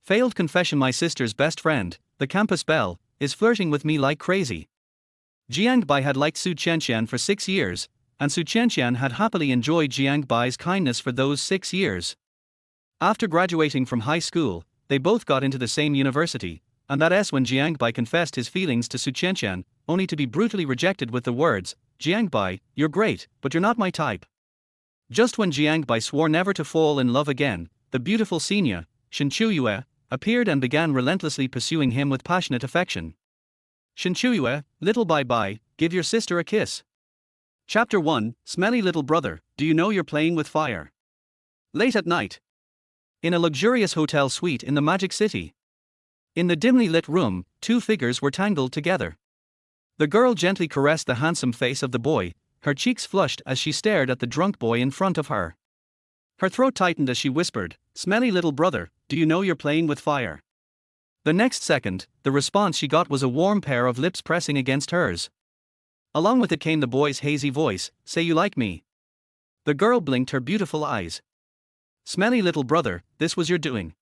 Failed confession: my sister's best friend, the campus Belle, is flirting with me like crazy. Jiang Bai had liked Su Qianqian for 6 years, and Su Qianqian had happily enjoyed Jiang Bai's kindness for those 6 years. After graduating from high school, they both got into the same university, and that's when Jiang Bai confessed his feelings to Su Qianqian, only to be brutally rejected with the words, "Jiang Bai, you're great, but you're not my type." Just when Jiang Bai swore never to fall in love again, the beautiful senior, Shen Qiuyue, appeared and began relentlessly pursuing him with passionate affection. Shen Qiuyue, little Bai Bai, give your sister a kiss. Chapter 1, Smelly little brother, do you know you're playing with fire? Late at night. In a luxurious hotel suite in the Magic City. In the dimly lit room, two figures were tangled together. The girl gently caressed the handsome face of the boy, her cheeks flushed as she stared at the drunk boy in front of her. Her throat tightened as she whispered, "Smelly little brother, do you know you're playing with fire?" The next second, the response she got was a warm pair of lips pressing against hers. Along with it came the boy's hazy voice, "Say you like me." The girl blinked her beautiful eyes. "Smelly little brother, this was your doing.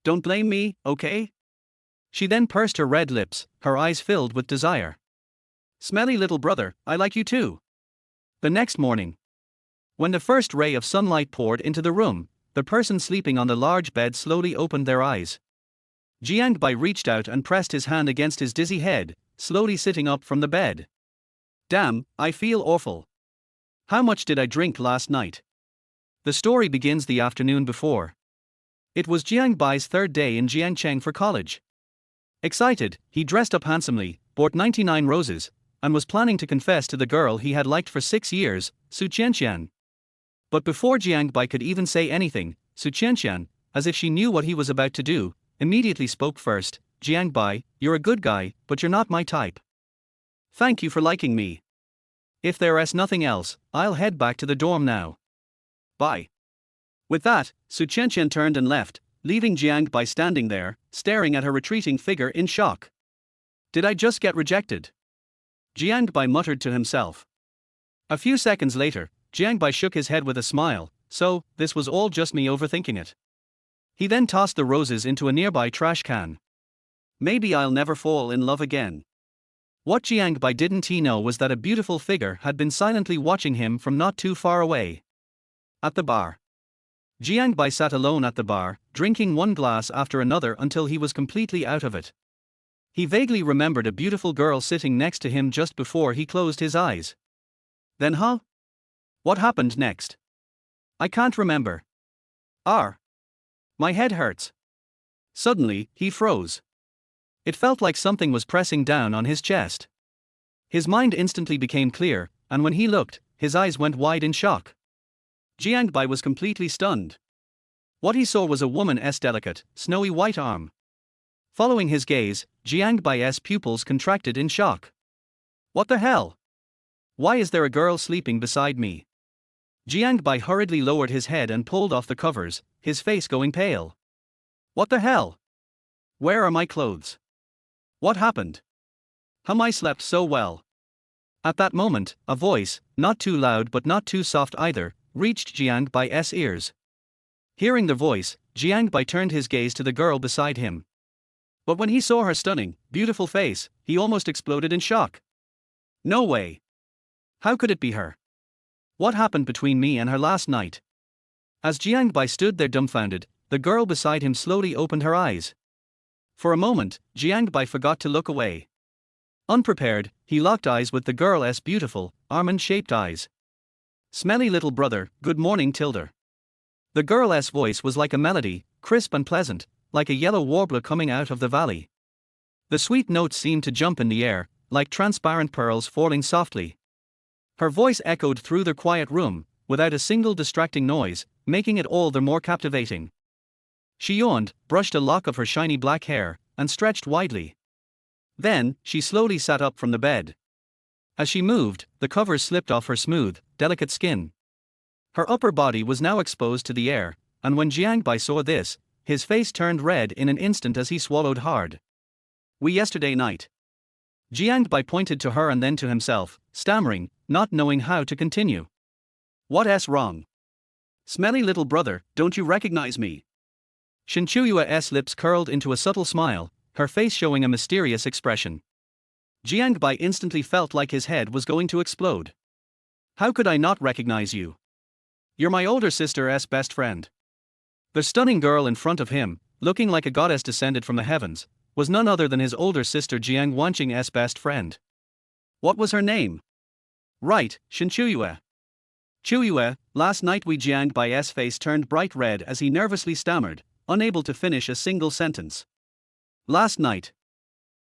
Don't blame me, okay?" She then pursed her red lips, her eyes filled with desire. "Smelly little brother, I like you too." The next morning, when the first ray of sunlight poured into the room, the person sleeping on the large bed slowly opened their eyes. Jiang Bai reached out and pressed his hand against his dizzy head, slowly sitting up from the bed. "Damn, I feel awful. How much did I drink last night?" The story begins the afternoon before. It was Jiang Bai's third day in Jiangcheng for college. Excited, he dressed up handsomely, bought 99 roses, and was planning to confess to the girl he had liked for 6 years, Su Qianqian. But before Jiang Bai could even say anything, Su Qianqian, as if she knew what he was about to do, immediately spoke first. "Jiang Bai, you're a good guy, but you're not my type. Thank you for liking me. If there's nothing else, I'll head back to the dorm now. Bye." With that, Su Qianqian turned and left, leaving Jiang Bai standing there, staring at her retreating figure in shock. "Did I just get rejected?" Jiang Bai muttered to himself. A few seconds later, Jiang Bai shook his head with a smile. "So, this was all just me overthinking it." He then tossed the roses into a nearby trash can. "Maybe I'll never fall in love again." What Jiang Bai didn't know was that a beautiful figure had been silently watching him from not too far away. At the bar. Jiang Bai sat alone at the bar, drinking one glass after another until he was completely out of it. He vaguely remembered a beautiful girl sitting next to him just before he closed his eyes. Then what happened next? I can't remember. My head hurts. Suddenly, he froze. It felt like something was pressing down on his chest. His mind instantly became clear, and when he looked, his eyes went wide in shock. Jiang Bai was completely stunned. What he saw was a woman's delicate, snowy white arm. Following his gaze, Jiang Bai's pupils contracted in shock. "What the hell? Why is there a girl sleeping beside me?" Jiang Bai hurriedly lowered his head and pulled off the covers, his face going pale. "What the hell? Where are my clothes? What happened? I slept so well." At that moment, a voice, not too loud but not too soft either, reached Jiang Bai's ears. Hearing the voice, Jiang Bai turned his gaze to the girl beside him. But when he saw her stunning, beautiful face, he almost exploded in shock. "No way. How could it be her? What happened between me and her last night?" As Jiang Bai stood there dumbfounded, the girl beside him slowly opened her eyes. For a moment, Jiang Bai forgot to look away. Unprepared, he locked eyes with the girl's beautiful, almond-shaped eyes. "Smelly little brother, good morning Tilda." The girl's voice was like a melody, crisp and pleasant, like a yellow warbler coming out of the valley. The sweet notes seemed to jump in the air, like transparent pearls falling softly. Her voice echoed through the quiet room, without a single distracting noise, making it all the more captivating. She yawned, brushed a lock of her shiny black hair, and stretched widely. Then, she slowly sat up from the bed. As she moved, the covers slipped off her smooth, delicate skin. Her upper body was now exposed to the air, and when Jiang Bai saw this, his face turned red in an instant as he swallowed hard. "We yesterday night." Jiang Bai pointed to her and then to himself, stammering, not knowing how to continue. "What's wrong? Smelly little brother, don't you recognize me?" Shen Qiuyue's lips curled into a subtle smile, her face showing a mysterious expression. Jiang Bai instantly felt like his head was going to explode. How could I not recognize you? You're my older sister's best friend. The stunning girl in front of him, looking like a goddess descended from the heavens, was none other than his older sister Jiang Wanqing's best friend. What was her name? Right, Shen Qiuyue. Qiuyue, last night we. Jiang Bai's face turned bright red as he nervously stammered, unable to finish a single sentence. Last night.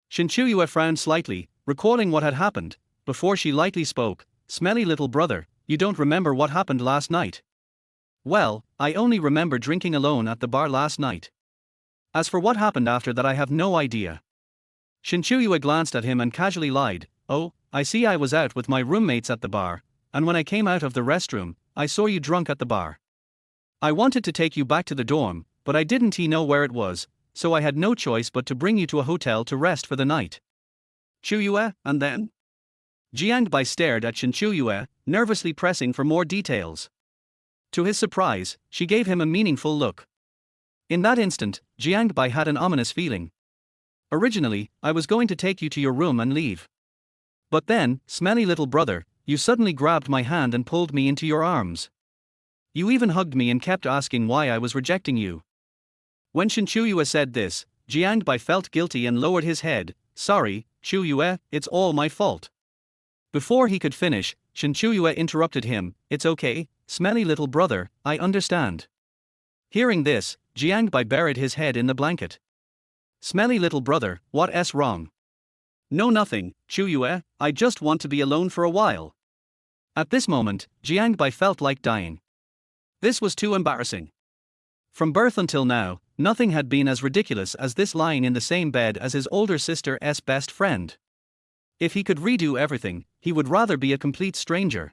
Shen Qiuyue frowned slightly, recalling what had happened, before she lightly spoke. Smelly little brother, you don't remember what happened last night? Well, I only remember drinking alone at the bar last night. As for what happened after that, I have no idea. Shen Qiuyue glanced at him and casually lied. Oh, I see, I was out with my roommates at the bar, and when I came out of the restroom, I saw you drunk at the bar. I wanted to take you back to the dorm, but I didn't know where it was, so I had no choice but to bring you to a hotel to rest for the night. Qiuyue, and then? Jiang Bai stared at Shen Qiuyue, nervously pressing for more details. To his surprise, she gave him a meaningful look. In that instant, Jiang Bai had an ominous feeling. Originally, I was going to take you to your room and leave. But then, smelly little brother, you suddenly grabbed my hand and pulled me into your arms. You even hugged me and kept asking why I was rejecting you. When Shen Qiuyue said this, Jiang Bai felt guilty and lowered his head. Sorry, Qiuyue, it's all my fault. Before he could finish, Shen Qiuyue interrupted him. It's okay, smelly little brother, I understand. Hearing this, Jiang Bai buried his head in the blanket. Smelly little brother, what's wrong? No, nothing, Qiuyue, I just want to be alone for a while. At this moment, Jiang Bai felt like dying. This was too embarrassing. From birth until now, nothing had been as ridiculous as this, lying in the same bed as his older sister's best friend. If he could redo everything, he would rather be a complete stranger.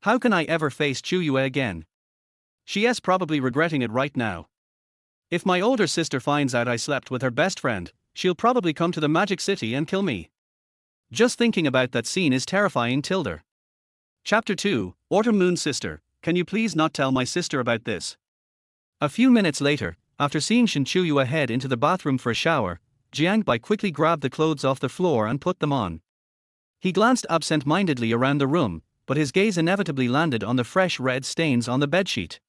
How can I ever face Qiuyue again? She's probably regretting it right now. If my older sister finds out I slept with her best friend, she'll probably come to the Magic City and kill me. Just thinking about that scene is terrifying. Tilda. Chapter 2, Autumn Moon Sister, can you please not tell my sister about this? A few minutes later, after seeing Shen Qiuyue head into the bathroom for a shower, Jiang Bai quickly grabbed the clothes off the floor and put them on. He glanced absent-mindedly around the room, but his gaze inevitably landed on the fresh red stains on the bedsheet.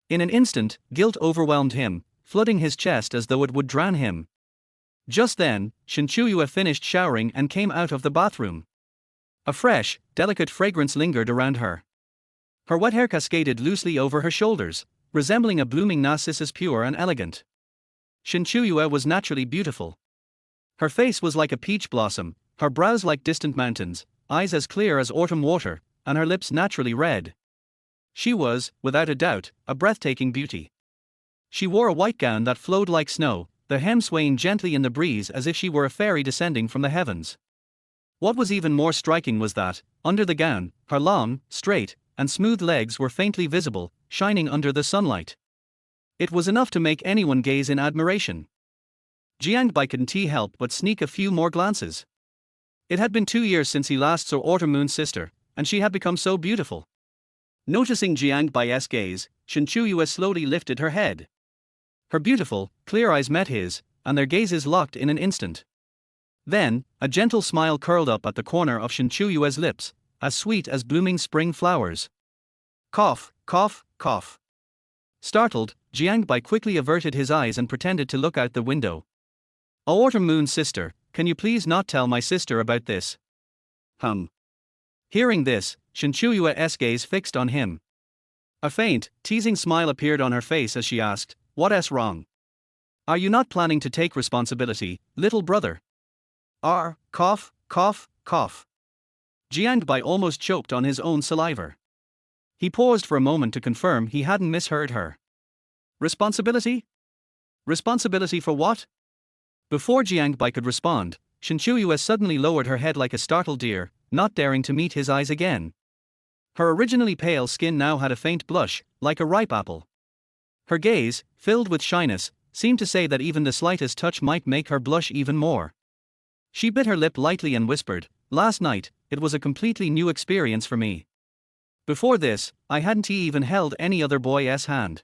In an instant, guilt overwhelmed him, flooding his chest as though it would drown him. Just then, Shen Qiuyue finished showering and came out of the bathroom. A fresh, delicate fragrance lingered around her. Her wet hair cascaded loosely over her shoulders, resembling a blooming narcissus, pure and elegant. Shen Qiuyue was naturally beautiful. Her face was like a peach blossom, her brows like distant mountains, eyes as clear as autumn water, and her lips naturally red. She was, without a doubt, a breathtaking beauty. She wore a white gown that flowed like snow, the hem swaying gently in the breeze as if she were a fairy descending from the heavens. What was even more striking was that, under the gown, her long, straight, and smooth legs were faintly visible, shining under the sunlight. It was enough to make anyone gaze in admiration. Jiang Bai couldn't help but sneak a few more glances. It had been 2 years since he last saw Autumn Moon's sister, and she had become so beautiful. Noticing Jiang Bai's gaze, Shen Qiuyue slowly lifted her head. Her beautiful, clear eyes met his, and their gazes locked in an instant. Then, a gentle smile curled up at the corner of Shen Qiuyue's lips, as sweet as blooming spring flowers. Cough, cough, cough. Startled, Jiang Bai quickly averted his eyes and pretended to look out the window. Oh, Autumn Moon's sister, can you please not tell my sister about this? Hearing this, Shen Qiuyue's gaze fixed on him. A faint, teasing smile appeared on her face as she asked, what's wrong? Are you not planning to take responsibility, little brother? Cough, cough, cough. Jiang Bai almost choked on his own saliva. He paused for a moment to confirm he hadn't misheard her. Responsibility? Responsibility for what? Before Jiang Bai could respond, Shen Qiuyue suddenly lowered her head like a startled deer, not daring to meet his eyes again. Her originally pale skin now had a faint blush, like a ripe apple. Her gaze, filled with shyness, seemed to say that even the slightest touch might make her blush even more. She bit her lip lightly and whispered, last night, it was a completely new experience for me. Before this, I hadn't even held any other boy's hand.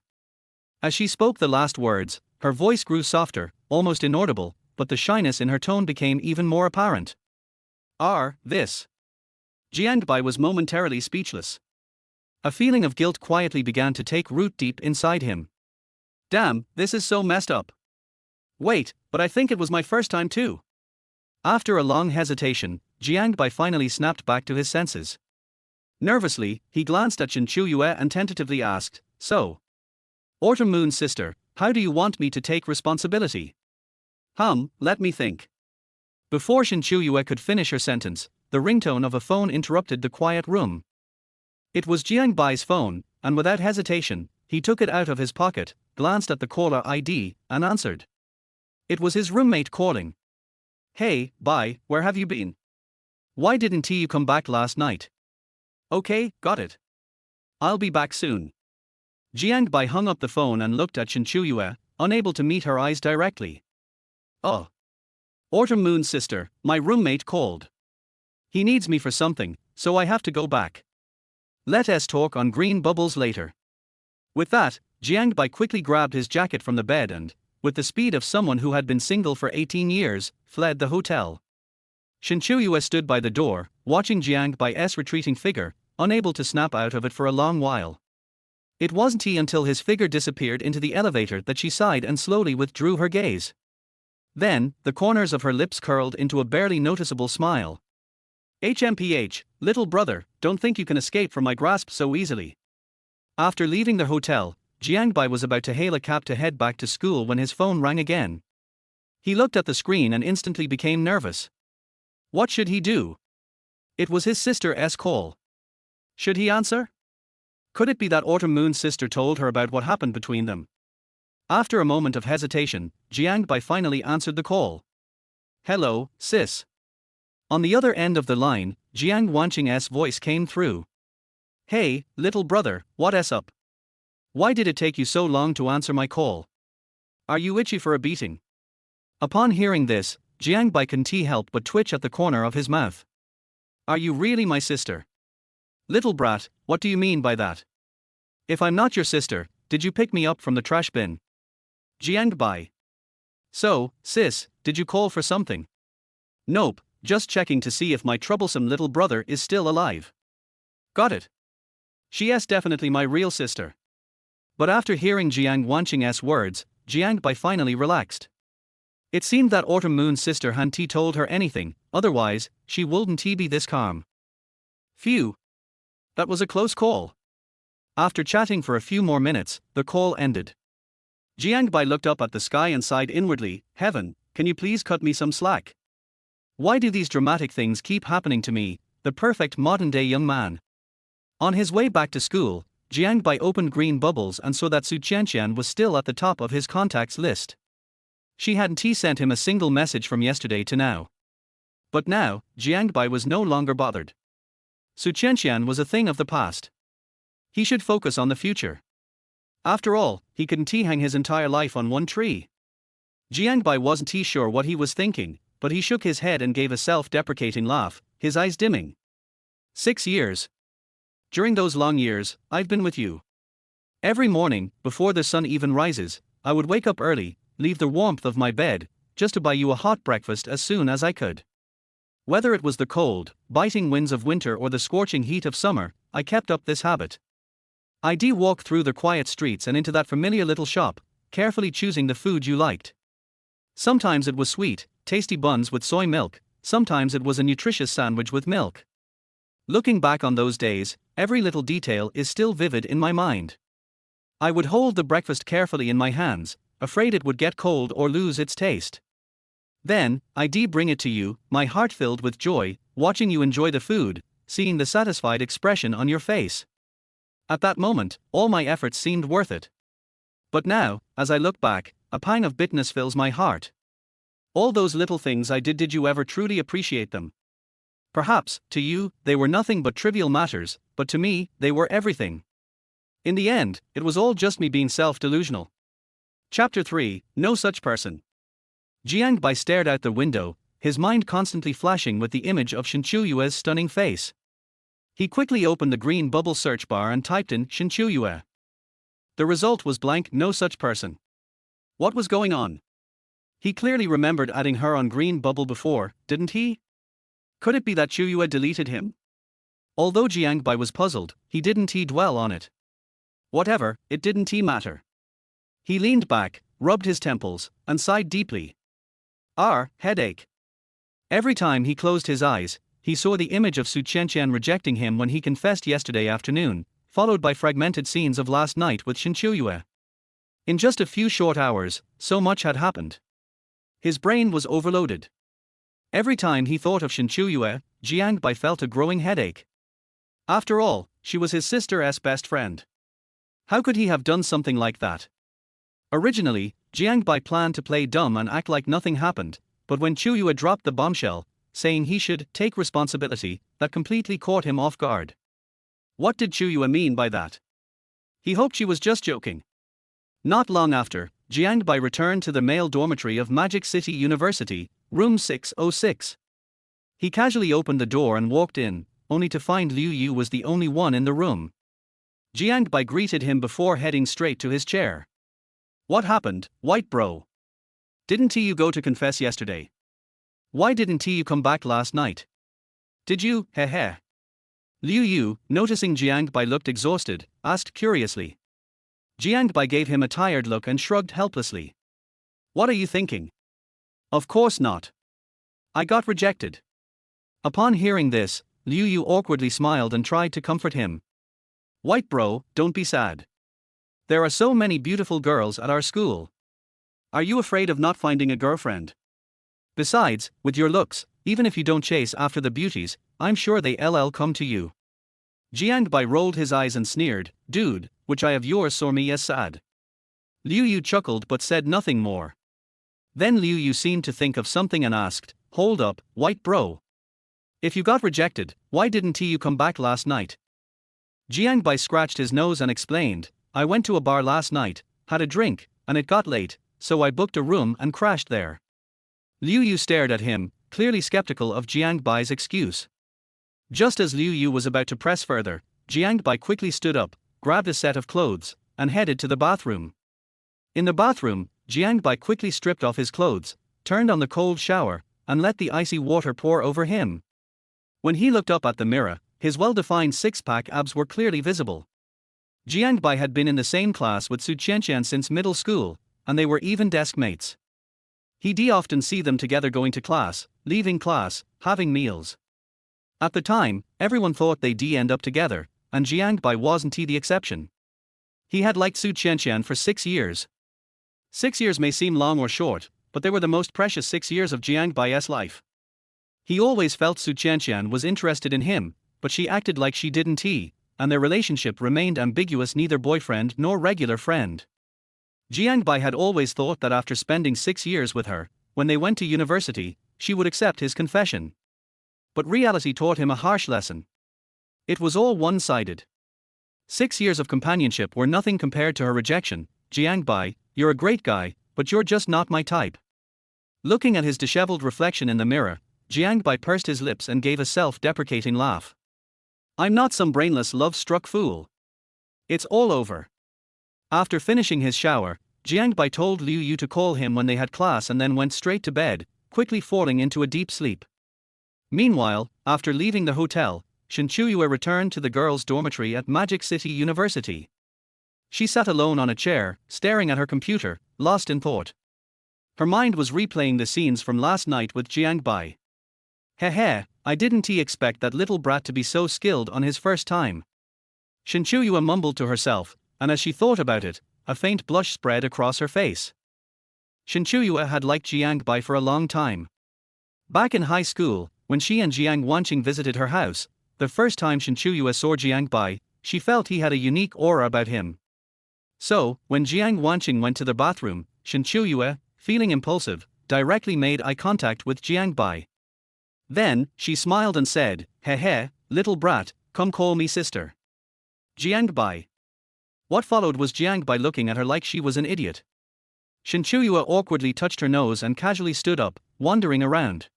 As she spoke the last words, her voice grew softer, almost inaudible, but the shyness in her tone became even more apparent. This. Jiang Bai was momentarily speechless. A feeling of guilt quietly began to take root deep inside him. Damn, this is so messed up. Wait, but I think it was my first time too. After a long hesitation, Jiang Bai finally snapped back to his senses. Nervously, he glanced at Shen Qiuyue and tentatively asked, "So, Autumn Moon's sister, how do you want me to take responsibility?" Let me think. Before Shen Qiuyue could finish her sentence, the ringtone of a phone interrupted the quiet room. It was Jiang Bai's phone, and without hesitation, he took it out of his pocket, glanced at the caller ID, and answered. It was his roommate calling. "Hey, Bai, where have you been? Why didn't you come back last night?" "Okay, got it. I'll be back soon." Jiang Bai hung up the phone and looked at Shen Qiuyue, unable to meet her eyes directly. "Oh. Autumn Moon's sister, my roommate called. He needs me for something, so I have to go back. Let us talk on green bubbles later." With that, Jiang Bai quickly grabbed his jacket from the bed and, with the speed of someone who had been single for 18 years, fled the hotel. Shen Qiuyue stood by the door, watching Jiang Bai's retreating figure, unable to snap out of it for a long while. It wasn't until his figure disappeared into the elevator that she sighed and slowly withdrew her gaze. Then, the corners of her lips curled into a barely noticeable smile. "HMPH, little brother, don't think you can escape from my grasp so easily." After leaving the hotel, Jiang Bai was about to hail a cab to head back to school when his phone rang again. He looked at the screen and instantly became nervous. What should he do? It was his sister's call. Should he answer? Could it be that Autumn Moon's sister told her about what happened between them? After a moment of hesitation, Jiang Bai finally answered the call. "Hello, sis." On the other end of the line, Jiang Wanqing's voice came through. "Hey, little brother, what's up? Why did it take you so long to answer my call? Are you itchy for a beating?" Upon hearing this, Jiang Bai couldn't help but twitch at the corner of his mouth. "Are you really my sister? Little brat, what do you mean by that? If I'm not your sister, did you pick me up from the trash bin?" Jiang Bai. "So, sis, did you call for something?" "Nope, just checking to see if my troublesome little brother is still alive." "Got it. She's definitely my real sister." But after hearing Jiang Wanqing's words, Jiang Bai finally relaxed. It seemed that Autumn Moon's sister hadn't told her anything, otherwise, she wouldn't be this calm. Phew. That was a close call. After chatting for a few more minutes, the call ended. Jiang Bai looked up at the sky and sighed inwardly, "Heaven, can you please cut me some slack? Why do these dramatic things keep happening to me, the perfect modern-day young man?" On his way back to school, Jiang Bai opened green bubbles and saw that Su Qianqian was still at the top of his contacts list. She hadn't sent him a single message from yesterday to now. But now, Jiang Bai was no longer bothered. Su Qianqian was a thing of the past. He should focus on the future. After all, he couldn't hang his entire life on one tree. Jiang Bai wasn't sure what he was thinking, but he shook his head and gave a self-deprecating laugh, his eyes dimming. 6 years. During those long years, I've been with you. Every morning, before the sun even rises, I would wake up early, leave the warmth of my bed, just to buy you a hot breakfast as soon as I could. Whether it was the cold, biting winds of winter or the scorching heat of summer, I kept up this habit. I'd walk through the quiet streets and into that familiar little shop, carefully choosing the food you liked. Sometimes it was sweet, tasty buns with soy milk, sometimes it was a nutritious sandwich with milk. Looking back on those days, every little detail is still vivid in my mind. I would hold the breakfast carefully in my hands, afraid it would get cold or lose its taste. Then, I'd bring it to you, my heart filled with joy, watching you enjoy the food, seeing the satisfied expression on your face. At that moment, all my efforts seemed worth it. But now, as I look back, a pang of bitterness fills my heart. All those little things I did you ever truly appreciate them? Perhaps, to you, they were nothing but trivial matters, but to me, they were everything. In the end, it was all just me being self-delusional. Chapter 3, No Such Person. Jiang Bai stared out the window, his mind constantly flashing with the image of Shen Qiuyue's stunning face. He quickly opened the green bubble search bar and typed in Shen Qiuyue. The result was blank, no such person. What was going on? He clearly remembered adding her on Green Bubble before, didn't he? Could it be that Qiuyue deleted him? Although Jiang Bai was puzzled, he didn't dwell on it. Whatever, it didn't matter. He leaned back, rubbed his temples, and sighed deeply. Headache. Every time he closed his eyes, he saw the image of Su Qianqian rejecting him when he confessed yesterday afternoon, followed by fragmented scenes of last night with Shen Qiuyue. In just a few short hours, so much had happened. His brain was overloaded. Every time he thought of Shen Qiuyue, Jiang Bai felt a growing headache. After all, she was his sister's best friend. How could he have done something like that? Originally, Jiang Bai planned to play dumb and act like nothing happened, but when Qiuyue dropped the bombshell, saying he should take responsibility, that completely caught him off guard. What did Qiuyue mean by that? He hoped she was just joking. Not long after, Jiang Bai returned to the male dormitory of Magic City University, room 606. He casually opened the door and walked in, only to find Liu Yu was the only one in the room. Jiang Bai greeted him before heading straight to his chair. What happened, white bro? Didn't you go to confess yesterday? Why didn't you come back last night? Did you, heh? Liu Yu, noticing Jiang Bai looked exhausted, asked curiously. Jiang Bai gave him a tired look and shrugged helplessly. What are you thinking? Of course not. I got rejected. Upon hearing this, Liu Yu awkwardly smiled and tried to comfort him. White bro, don't be sad. There are so many beautiful girls at our school. Are you afraid of not finding a girlfriend? Besides, with your looks, even if you don't chase after the beauties, I'm sure they'll come to you. Jiang Bai rolled his eyes and sneered, dude, which eye of yours saw me as sad? Liu Yu chuckled but said nothing more. Then Liu Yu seemed to think of something and asked, hold up, white bro. If you got rejected, why didn't you come back last night? Jiang Bai scratched his nose and explained, I went to a bar last night, had a drink, and it got late, so I booked a room and crashed there. Liu Yu stared at him, clearly skeptical of Jiang Bai's excuse. Just as Liu Yu was about to press further, Jiang Bai quickly stood up, grabbed a set of clothes, and headed to the bathroom. In the bathroom, Jiang Bai quickly stripped off his clothes, turned on the cold shower, and let the icy water pour over him. When he looked up at the mirror, his well-defined six-pack abs were clearly visible. Jiang Bai had been in the same class with Su Qianqian since middle school, and they were even desk mates. He'd often see them together going to class, leaving class, having meals. At the time, everyone thought they'd end up together, and Jiang Bai wasn't the exception. He had liked Su Qianqian for 6 years. 6 years may seem long or short, but they were the most precious 6 years of Jiang Bai's life. He always felt Su Qianqian was interested in him, but she acted like she didn't, and their relationship remained ambiguous, neither boyfriend nor regular friend. Jiang Bai had always thought that after spending 6 years with her, when they went to university, she would accept his confession. But reality taught him a harsh lesson. It was all one-sided. 6 years of companionship were nothing compared to her rejection. Jiang Bai, you're a great guy, but you're just not my type. Looking at his disheveled reflection in the mirror, Jiang Bai pursed his lips and gave a self-deprecating laugh. I'm not some brainless love-struck fool. It's all over. After finishing his shower, Jiang Bai told Liu Yu to call him when they had class and then went straight to bed, quickly falling into a deep sleep. Meanwhile, after leaving the hotel, Shen Qiuyue returned to the girls' dormitory at Magic City University. She sat alone on a chair, staring at her computer, lost in thought. Her mind was replaying the scenes from last night with Jiang Bai. I didn't expect that little brat to be so skilled on his first time. Shen Qiuyue mumbled to herself, and as she thought about it, a faint blush spread across her face. Shen Qiuyue had liked Jiang Bai for a long time. Back in high school, when she and Jiang Wanqing visited her house, the first time Shen Qiuyue saw Jiang Bai, she felt he had a unique aura about him. So, when Jiang Wanqing went to the bathroom, Shen Qiuyue, feeling impulsive, directly made eye contact with Jiang Bai. Then, she smiled and said, little brat, come call me sister. Jiang Bai. What followed was Jiang Bai looking at her like she was an idiot. Shen Qiuyue awkwardly touched her nose and casually stood up, wandering around.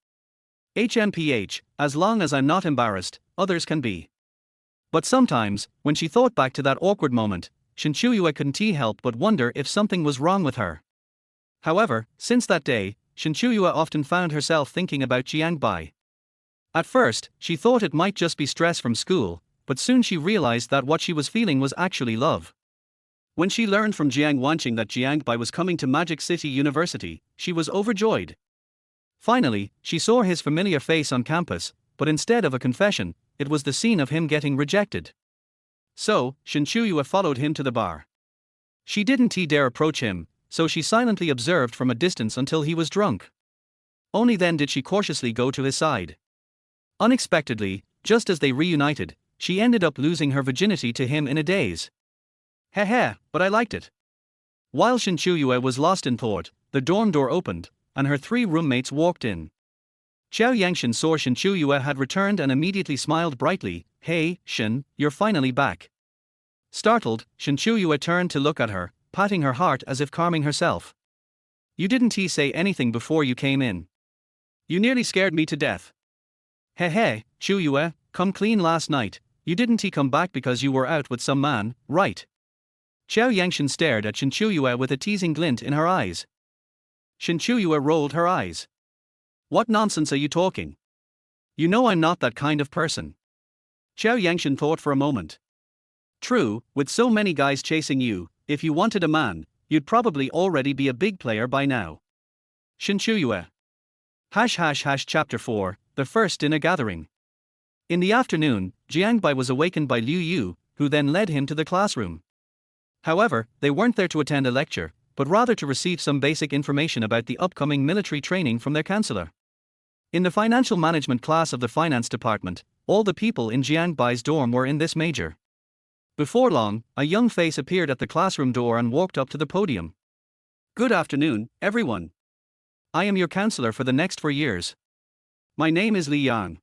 As long as I'm not embarrassed, others can be. But sometimes, when she thought back to that awkward moment, Shen Qiuyue couldn't help but wonder if something was wrong with her. However, since that day, Shen Qiuyue often found herself thinking about Jiang Bai. At first, she thought it might just be stress from school, but soon she realized that what she was feeling was actually love. When she learned from Jiang Wanqing that Jiang Bai was coming to Magic City University, she was overjoyed. Finally, she saw his familiar face on campus, but instead of a confession, it was the scene of him getting rejected. So, Shen Qiuyue followed him to the bar. She didn't dare approach him, so she silently observed from a distance until he was drunk. Only then did she cautiously go to his side. Unexpectedly, just as they reunited, she ended up losing her virginity to him in a daze. Heh, but I liked it. While Shen Qiuyue was lost in thought, the dorm door opened, and her 3 roommates walked in. Xiao Yangshan saw Shen Qiuyue had returned and immediately smiled brightly. Hey, Shen, you're finally back. Startled, Shen Qiuyue turned to look at her, patting her heart as if calming herself. You didn't say anything before you came in. You nearly scared me to death. Hey, Qiuyue, come clean last night, you didn't come back because you were out with some man, right? Xiao Yangshan stared at Shen Qiuyue with a teasing glint in her eyes. Shen Qiuyue rolled her eyes. What nonsense are you talking? You know I'm not that kind of person. Xiao Yangshan thought for a moment. True, with so many guys chasing you, if you wanted a man, you'd probably already be a big player by now. Shen Qiuyue. Chapter 4, The First in a Gathering. In the afternoon, Jiang Bai was awakened by Liu Yu, who then led him to the classroom. However, they weren't there to attend a lecture, but rather to receive some basic information about the upcoming military training from their counselor. In the financial management class of the finance department, all the people in Jiang Bai's dorm were in this major. Before long, a young face appeared at the classroom door and walked up to the podium. Good afternoon, everyone. I am your counselor for the next 4 years. My name is Li Yang.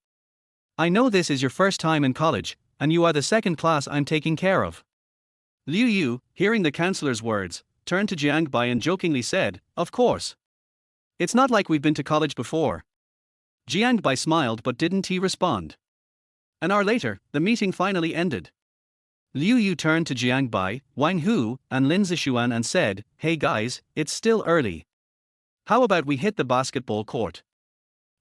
I know this is your first time in college, and you are the second class I'm taking care of. Liu Yu, hearing the counselor's words, turned to Jiang Bai and jokingly said, Of course. It's not like we've been to college before. Jiang Bai smiled but didn't respond. An hour later, the meeting finally ended. Liu Yu turned to Jiang Bai, Wang Hu, and Lin Zishuan and said, Hey guys, it's still early. How about we hit the basketball court?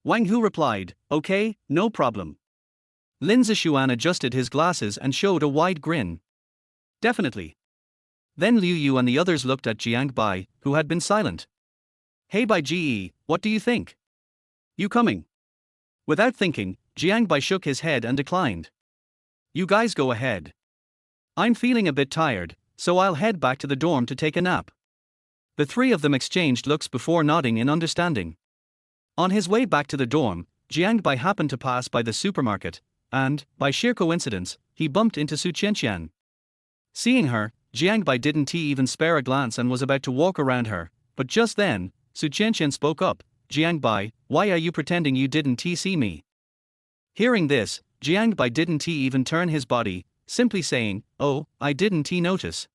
Wang Hu replied, Okay, no problem. Lin Zishuan adjusted his glasses and showed a wide grin. Definitely. Then Liu Yu and the others looked at Jiang Bai, who had been silent. Hey Bai Ji, what do you think? You coming? Without thinking, Jiang Bai shook his head and declined. You guys go ahead. I'm feeling a bit tired, so I'll head back to the dorm to take a nap. The 3 of them exchanged looks before nodding in understanding. On his way back to the dorm, Jiang Bai happened to pass by the supermarket, and, by sheer coincidence, he bumped into Su Qianqian. Seeing her, Jiang Bai didn't even spare a glance and was about to walk around her, but just then, Su Qianqian spoke up, Jiang Bai, why are you pretending you didn't see me? Hearing this, Jiang Bai didn't even turn his body, simply saying, Oh, I didn't notice.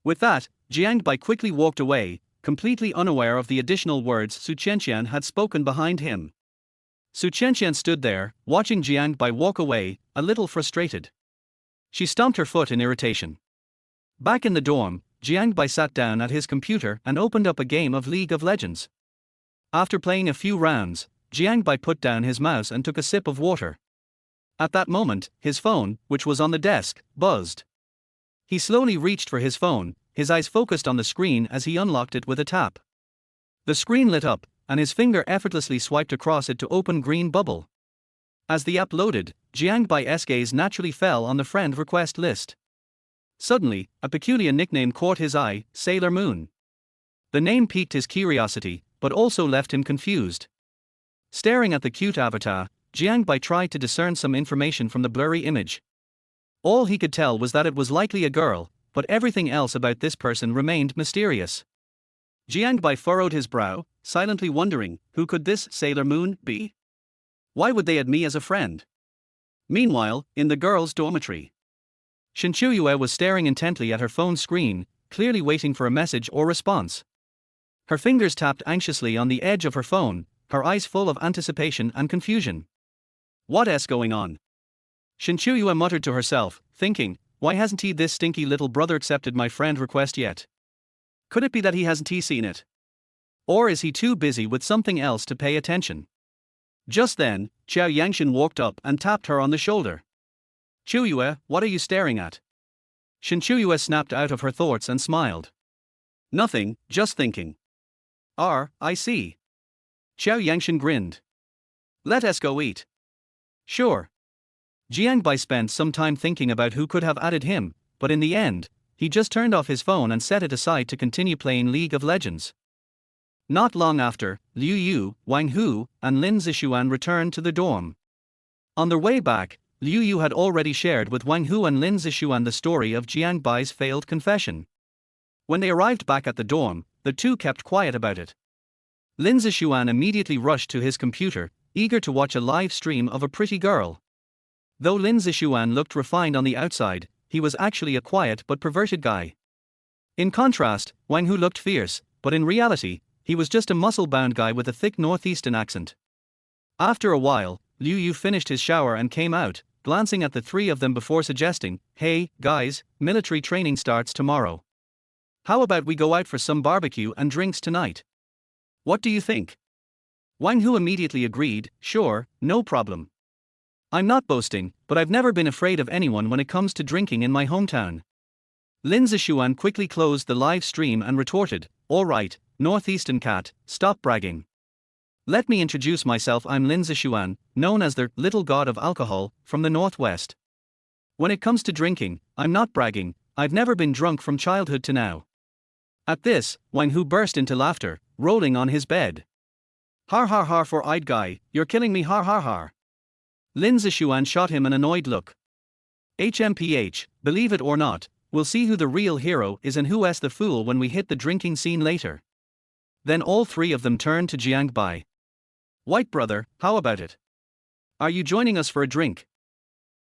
With that, Jiang Bai quickly walked away, completely unaware of the additional words Su Qianqian had spoken behind him. Su Qianqian stood there, watching Jiang Bai walk away, a little frustrated. She stomped her foot in irritation. Back in the dorm, Jiang Bai sat down at his computer and opened up a game of League of Legends. After playing a few rounds, Jiang Bai put down his mouse and took a sip of water. At that moment, his phone, which was on the desk, buzzed. He slowly reached for his phone, his eyes focused on the screen as he unlocked it with a tap. The screen lit up, and his finger effortlessly swiped across it to open green bubble. As the app loaded, Jiang Bai's gaze naturally fell on the friend request list. Suddenly, a peculiar nickname caught his eye, Sailor Moon. The name piqued his curiosity, but also left him confused. Staring at the cute avatar, Jiang Bai tried to discern some information from the blurry image. All he could tell was that it was likely a girl, but everything else about this person remained mysterious. Jiang Bai furrowed his brow, silently wondering, who could this Sailor Moon be? Why would they add me as a friend? Meanwhile, in the girls' dormitory, Shen Qiuyue was staring intently at her phone screen, clearly waiting for a message or response. Her fingers tapped anxiously on the edge of her phone, her eyes full of anticipation and confusion. What's going on? Shen Qiuyue muttered to herself, thinking, why hasn't this stinky little brother accepted my friend request yet? Could it be that he hasn't seen it? Or is he too busy with something else to pay attention? Just then, Qianqian walked up and tapped her on the shoulder. Qiuyue, what are you staring at? Shen Qiuyue snapped out of her thoughts and smiled. Nothing, just thinking. I see. Qianqian grinned. Let us go eat. Sure. Jiang Bai spent some time thinking about who could have added him, but in the end, he just turned off his phone and set it aside to continue playing League of Legends. Not long after, Liu Yu, Wang Hu, and Lin Zixuan returned to the dorm. On their way back, Liu Yu had already shared with Wang Hu and Lin Zixuan the story of Jiang Bai's failed confession. When they arrived back at the dorm, the two kept quiet about it. Lin Zixuan immediately rushed to his computer, eager to watch a live stream of a pretty girl. Though Lin Zixuan looked refined on the outside, he was actually a quiet but perverted guy. In contrast, Wang Hu looked fierce, but in reality, he was just a muscle-bound guy with a thick northeastern accent. After a while, Liu Yu finished his shower and came out, glancing at the three of them before suggesting, "Hey, guys, military training starts tomorrow. How about we go out for some barbecue and drinks tonight? What do you think?" Wang Hu immediately agreed, "Sure, no problem. I'm not boasting, but I've never been afraid of anyone when it comes to drinking in my hometown." Lin Zixuan quickly closed the live stream and retorted, "All right, Northeastern cat, stop bragging. Let me introduce myself. I'm Lin Zixuan, known as the little god of alcohol, from the Northwest. When it comes to drinking, I'm not bragging, I've never been drunk from childhood to now." At this, Wang Hu burst into laughter, rolling on his bed. "Har har har, four-eyed guy, you're killing me, har har har." Lin Zixuan shot him an annoyed look. HMPH, believe it or not, we'll see who the real hero is and who's the fool when we hit the drinking scene later. Then all three of them turned to Jiang Bai. "White brother, how about it? Are you joining us for a drink?"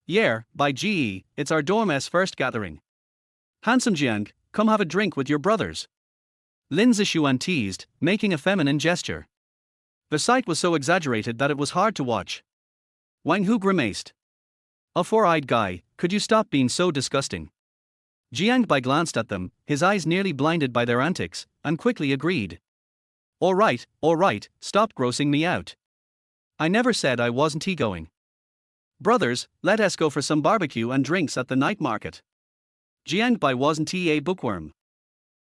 "Yeah, by GE, it's our dorm's first gathering. Handsome Jiang, come have a drink with your brothers." Lin Zixuan teased, making a feminine gesture. The sight was so exaggerated that it was hard to watch. Wang Hu grimaced. "A four-eyed guy, could you stop being so disgusting?" Jiang Bai glanced at them, his eyes nearly blinded by their antics, and quickly agreed. All right, stop grossing me out. I never said I wasn't going. Brothers, let us go for some barbecue and drinks at the night market." Jiang Bai wasn't a bookworm.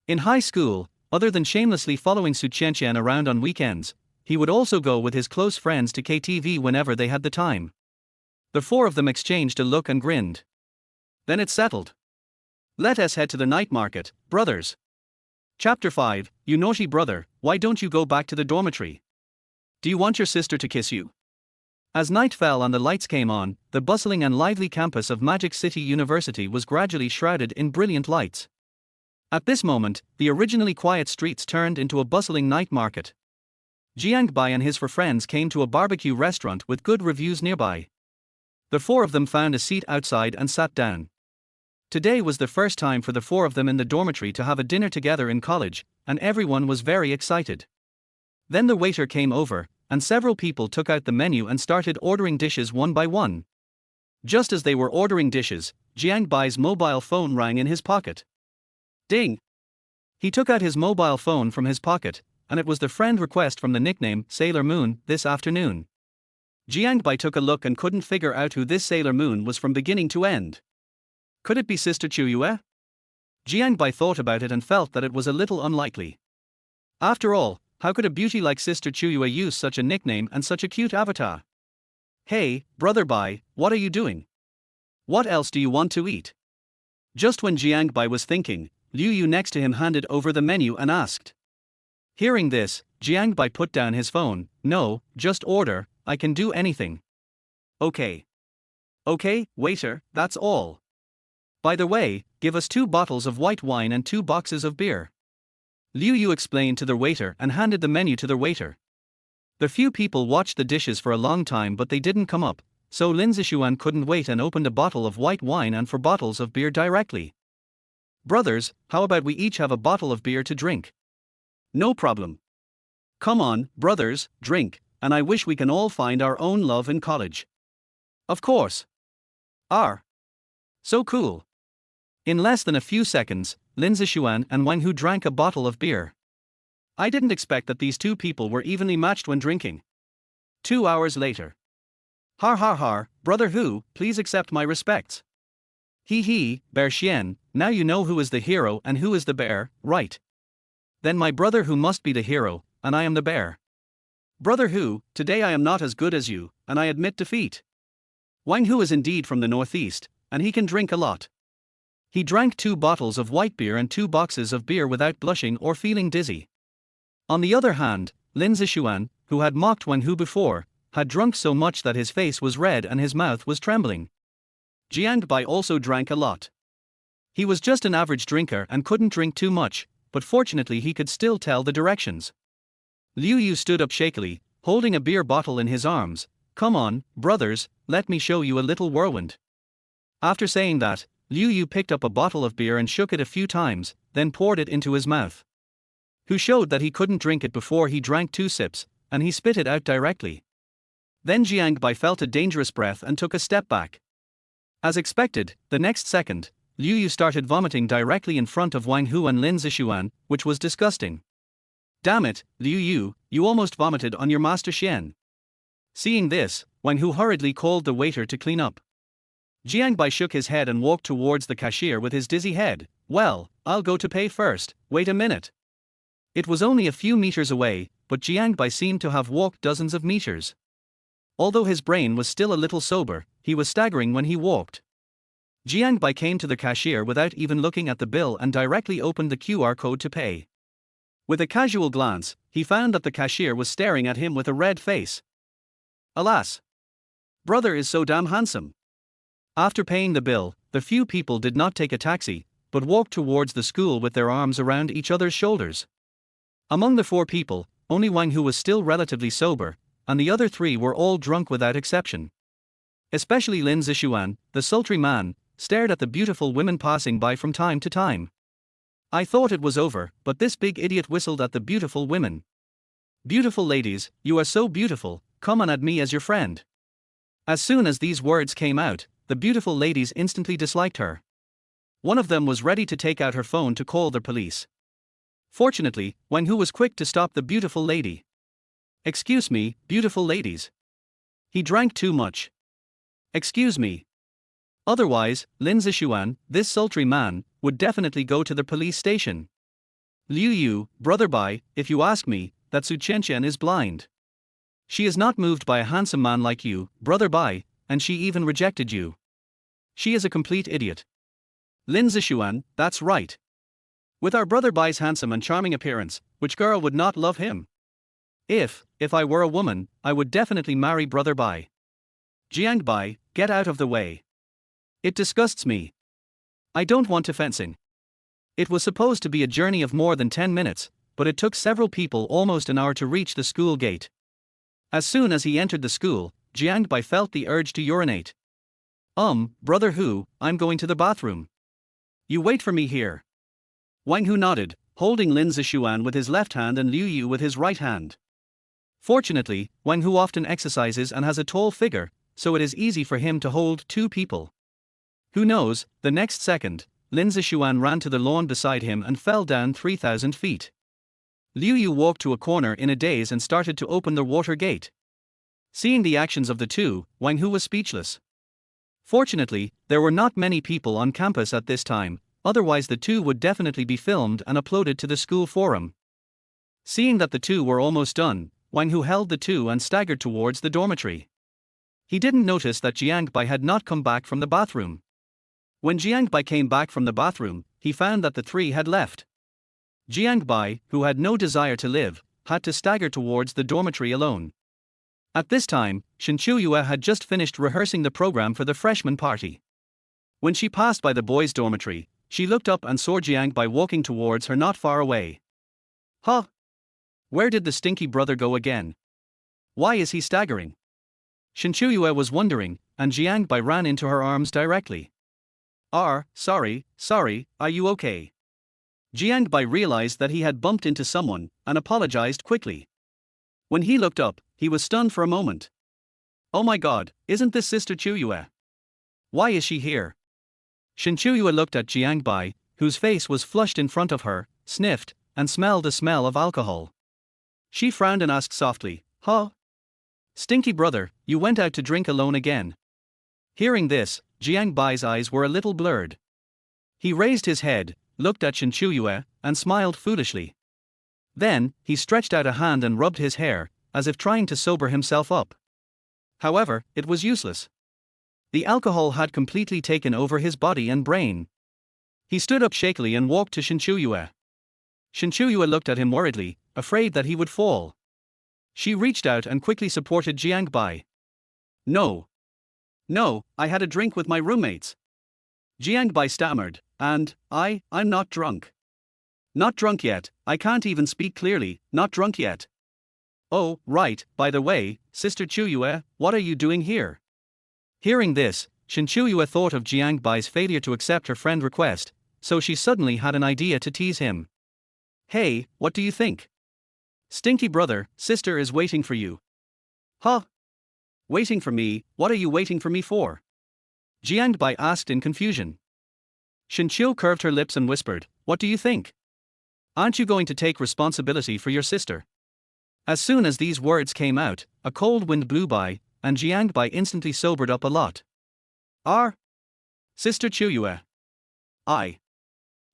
In high school, other than shamelessly following Su Qianqian around on weekends, he would also go with his close friends to KTV whenever they had the time. The four of them exchanged a look and grinned. Then it's settled. Let us head to the night market, brothers. Chapter 5, You naughty brother, why don't you go back to the dormitory? Do you want your sister to kiss you? As night fell and the lights came on, the bustling and lively campus of Magic City University was gradually shrouded in brilliant lights. At this moment, the originally quiet streets turned into a bustling night market. Jiang Bai and his four friends came to a barbecue restaurant with good reviews nearby. The four of them found a seat outside and sat down. Today was the first time for the four of them in the dormitory to have a dinner together in college, and everyone was very excited. Then the waiter came over, and several people took out the menu and started ordering dishes one by one. Just as they were ordering dishes, Jiang Bai's mobile phone rang in his pocket. Ding! He took out his mobile phone from his pocket, and it was the friend request from the nickname Sailor Moon this afternoon. Jiang Bai took a look and couldn't figure out who this Sailor Moon was from beginning to end. Could it be Sister Qiuyue? Jiang Bai thought about it and felt that it was a little unlikely. After all, how could a beauty like Sister Qiuyue use such a nickname and such a cute avatar? Hey, Brother Bai, what are you doing? What else do you want to eat? Just when Jiang Bai was thinking, Liu Yu next to him handed over the menu and asked. Hearing this, Jiang Bai put down his phone. No, just order, I can do anything. Okay, waiter, that's all. By the way, give us 2 bottles of white wine and 2 boxes of beer. Liu Yu explained to the waiter and handed the menu to the waiter. The few people watched the dishes for a long time but they didn't come up, so Lin Zixuan couldn't wait and opened a bottle of white wine and 4 bottles of beer directly. Brothers, how about we each have a bottle of beer to drink? No problem. Come on, brothers, drink, and I wish we can all find our own love in college. Of course. So cool. In less than a few seconds, Lin Zishuan and Wang Hu drank a bottle of beer. I didn't expect that these two people were evenly matched when drinking. 2 hours later. Har har har, brother Hu, please accept my respects. He, Bear Xian, now you know who is the hero and who is the bear, right? Then my brother Hu must be the hero, and I am the bear. Brother Hu, today I am not as good as you, and I admit defeat. Wang Hu is indeed from the northeast, and he can drink a lot. He drank 2 bottles of white beer and 2 boxes of beer without blushing or feeling dizzy. On the other hand, Lin Zishuan, who had mocked Wang Hu before, had drunk so much that his face was red and his mouth was trembling. Jiang Bai also drank a lot. He was just an average drinker and couldn't drink too much, but fortunately he could still tell the directions. Liu Yu stood up shakily, holding a beer bottle in his arms. Come on, brothers, let me show you a little whirlwind. After saying that, Liu Yu picked up a bottle of beer and shook it a few times, then poured it into his mouth. Who showed that he couldn't drink it before he drank 2 sips, and he spit it out directly. Then Jiang Bai felt a dangerous breath and took a step back. As expected, the next second, Liu Yu started vomiting directly in front of Wang Hu and Lin Zishuan, which was disgusting. Damn it, Liu Yu, you almost vomited on your master Xian. Seeing this, Wang Hu hurriedly called the waiter to clean up. Jiang Bai shook his head and walked towards the cashier with his dizzy head. Well, I'll go to pay first, wait a minute. It was only a few meters away, but Jiang Bai seemed to have walked dozens of meters. Although his brain was still a little sober, he was staggering when he walked. Jiang Bai came to the cashier without even looking at the bill and directly opened the QR code to pay. With a casual glance, he found that the cashier was staring at him with a red face. Alas! Brother is so damn handsome. After paying the bill, the few people did not take a taxi, but walked towards the school with their arms around each other's shoulders. Among the 4 people, only Wang Hu was still relatively sober, and the other 3 were all drunk without exception. Especially Lin Zishuan, the sultry man, stared at the beautiful women passing by from time to time. I thought it was over, but this big idiot whistled at the beautiful women. Beautiful ladies, you are so beautiful, come and add me as your friend. As soon as these words came out, the beautiful ladies instantly disliked her. One of them was ready to take out her phone to call the police. Fortunately, Wang Hu was quick to stop the beautiful lady. Excuse me, beautiful ladies. He drank too much. Excuse me. Otherwise, Lin Zishuan, this sultry man, would definitely go to the police station. Liu Yu, brother Bai, if you ask me, that Su Qianqian is blind. She is not moved by a handsome man like you, brother Bai, and she even rejected you. She is a complete idiot. Lin Zishuan, that's right. With our brother Bai's handsome and charming appearance, which girl would not love him? If I were a woman, I would definitely marry brother Bai. Jiang Bai, get out of the way. It disgusts me. I don't want to fencing. It was supposed to be a journey of more than 10 minutes, but it took several people almost an hour to reach the school gate. As soon as he entered the school, Jiang Bai felt the urge to urinate. Brother Hu, I'm going to the bathroom. You wait for me here. Wang Hu nodded, holding Lin Zishuan with his left hand and Liu Yu with his right hand. Fortunately, Wang Hu often exercises and has a tall figure, so it is easy for him to hold 2 people. Who knows, the next second, Lin Zishuan ran to the lawn beside him and fell down 3,000 feet. Liu Yu walked to a corner in a daze and started to open the water gate. Seeing the actions of the 2, Wang Hu was speechless. Fortunately, there were not many people on campus at this time, otherwise the 2 would definitely be filmed and uploaded to the school forum. Seeing that the 2 were almost done, Wang Hu held the 2 and staggered towards the dormitory. He didn't notice that Jiang Bai had not come back from the bathroom. When Jiang Bai came back from the bathroom, he found that the 3 had left. Jiang Bai, who had no desire to live, had to stagger towards the dormitory alone. At this time, Shen Qiuyue had just finished rehearsing the program for the freshman party. When she passed by the boys' dormitory, she looked up and saw Jiang Bai walking towards her not far away. Huh? Where did the stinky brother go again? Why is he staggering? Shen Qiuyue was wondering, and Jiang Bai ran into her arms directly. Sorry, are you okay? Jiang Bai realized that he had bumped into someone, and apologized quickly. When he looked up, he was stunned for a moment. Oh my god, isn't this Sister Qiuyue? Why is she here? Shen Qiuyue looked at Jiang Bai, whose face was flushed in front of her, sniffed, and smelled the smell of alcohol. She frowned and asked softly, "Huh? Stinky brother, you went out to drink alone again?" Hearing this, Jiang Bai's eyes were a little blurred. He raised his head, looked at Shen Qiuyue, and smiled foolishly. Then, he stretched out a hand and rubbed his hair, as if trying to sober himself up. However, it was useless. The alcohol had completely taken over his body and brain. He stood up shakily and walked to Shen Qiuyue. Shen Qiuyue looked at him worriedly, afraid that he would fall. She reached out and quickly supported Jiang Bai. "No. No, I had a drink with my roommates." Jiang Bai stammered, "And, I'm not drunk. Not drunk yet, I can't even speak clearly, not drunk yet." "Oh, right, by the way, Sister Qiuyue, what are you doing here?" Hearing this, Shen Qiuyue thought of Jiang Bai's failure to accept her friend request, so she suddenly had an idea to tease him. "Hey, what do you think? Stinky brother, sister is waiting for you." "Huh? Waiting for me? What are you waiting for me for?" Jiang Bai asked in confusion. Shen Qiuyue curved her lips and whispered, "What do you think? Aren't you going to take responsibility for your sister?" As soon as these words came out, a cold wind blew by, and Jiang Bai instantly sobered up a lot. Sister Qiuyue. I.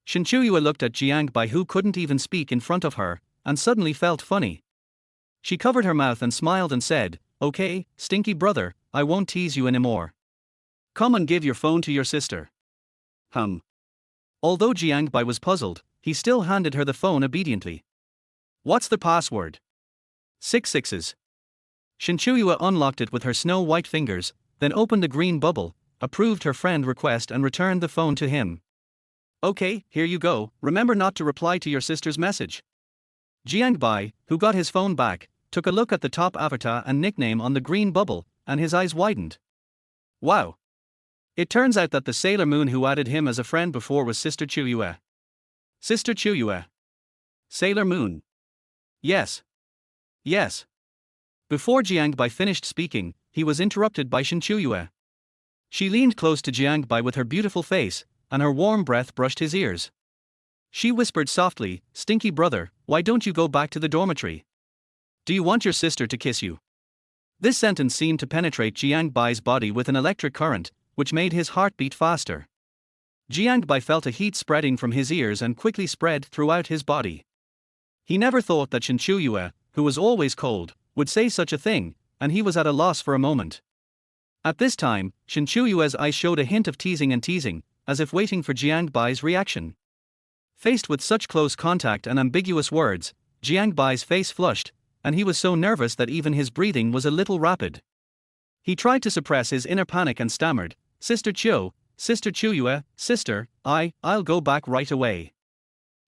Shen Qiuyue looked at Jiang Bai, who couldn't even speak in front of her, and suddenly felt funny. She covered her mouth and smiled and said, "Okay, stinky brother, I won't tease you anymore. Come and give your phone to your sister." Although Jiang Bai was puzzled, he still handed her the phone obediently. "What's the password?" 6 sixes. Shen Qiuyue unlocked it with her snow-white fingers, then opened the green bubble, approved her friend request and returned the phone to him. "Okay, here you go, remember not to reply to your sister's message." Jiang Bai, who got his phone back, took a look at the top avatar and nickname on the green bubble, and his eyes widened. Wow! It turns out that the Sailor Moon who added him as a friend before was Sister Qiuyue. Sister Qiuyue. Sailor Moon. Yes. Yes. Before Jiang Bai finished speaking, he was interrupted by Shen Qiuyue. She leaned close to Jiang Bai with her beautiful face, and her warm breath brushed his ears. She whispered softly, "Stinky brother, why don't you go back to the dormitory? Do you want your sister to kiss you?" This sentence seemed to penetrate Jiang Bai's body with an electric current, which made his heart beat faster. Jiang Bai felt a heat spreading from his ears and quickly spread throughout his body. He never thought that Shen Qiuyue, who was always cold, would say such a thing, and he was at a loss for a moment. At this time, Shen Qiuyue's eyes showed a hint of teasing, as if waiting for Jiang Bai's reaction. Faced with such close contact and ambiguous words, Jiang Bai's face flushed, and he was so nervous that even his breathing was a little rapid. He tried to suppress his inner panic and stammered, Sister Qiuyue, sister, I'll go back right away."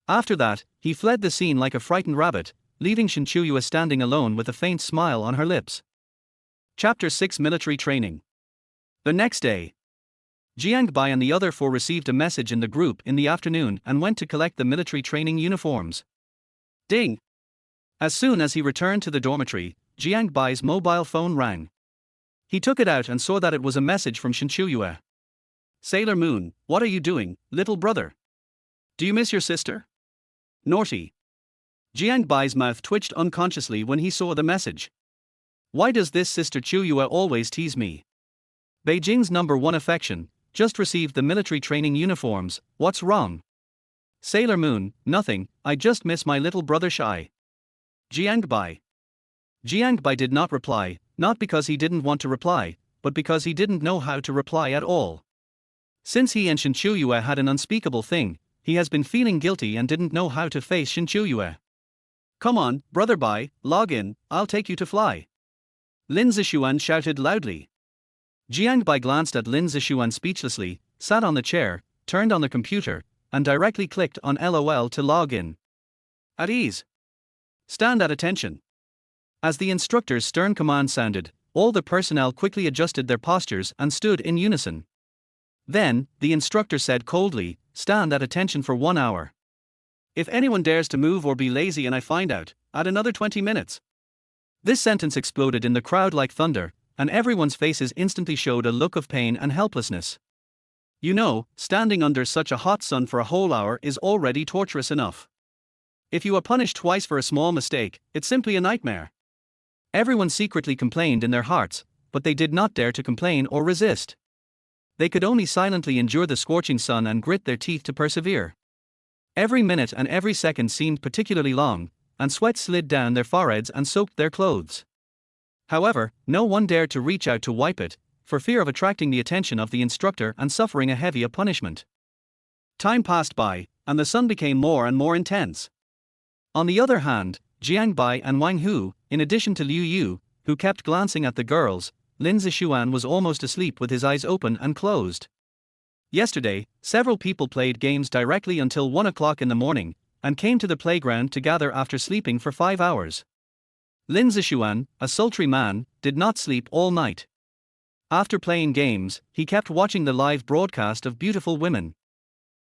After that, he fled the scene like a frightened rabbit, leaving Shen Qiuyue standing alone with a faint smile on her lips. Chapter 6 Military Training. The next day, Jiang Bai and the other 4 received a message in the group in the afternoon and went to collect the military training uniforms. Ding! As soon as he returned to the dormitory, Jiang Bai's mobile phone rang. He took it out and saw that it was a message from Shen Qiuyue. "Sailor Moon, what are you doing, little brother? Do you miss your sister? Naughty." Jiang Bai's mouth twitched unconsciously when he saw the message. Why does this Sister Qiuyue always tease me? Beijing's #1 affection, just received the military training uniforms, what's wrong? Sailor Moon, nothing, I just miss my little brother Shy. Jiang Bai. Jiang Bai did not reply, not because he didn't want to reply, but because he didn't know how to reply at all. Since he and Shen Qiuyue had an unspeakable thing, he has been feeling guilty and didn't know how to face Shen Qiuyue. "Come on, brother Bai, log in, I'll take you to fly." Lin Zishuan shouted loudly. Jiang Bai glanced at Lin Zishuan speechlessly, sat on the chair, turned on the computer, and directly clicked on LOL to log in. At ease. Stand at attention. As the instructor's stern command sounded, all the personnel quickly adjusted their postures and stood in unison. Then, the instructor said coldly, "Stand at attention for 1 hour. If anyone dares to move or be lazy and I find out, add another 20 minutes. This sentence exploded in the crowd like thunder, and everyone's faces instantly showed a look of pain and helplessness. You know, standing under such a hot sun for a whole hour is already torturous enough. If you are punished twice for a small mistake, it's simply a nightmare. Everyone secretly complained in their hearts, but they did not dare to complain or resist. They could only silently endure the scorching sun and grit their teeth to persevere. Every minute and every second seemed particularly long, and sweat slid down their foreheads and soaked their clothes. However, no one dared to reach out to wipe it, for fear of attracting the attention of the instructor and suffering a heavier punishment. Time passed by, and the sun became more and more intense. On the other hand, Jiang Bai and Wang Hu, in addition to Liu Yu, who kept glancing at the girls, Lin Zixuan was almost asleep with his eyes open and closed. Yesterday, several people played games directly until 1 o'clock in the morning, and came to the playground to gather after sleeping for 5 hours. Lin Zixuan, a sultry man, did not sleep all night. After playing games, he kept watching the live broadcast of beautiful women.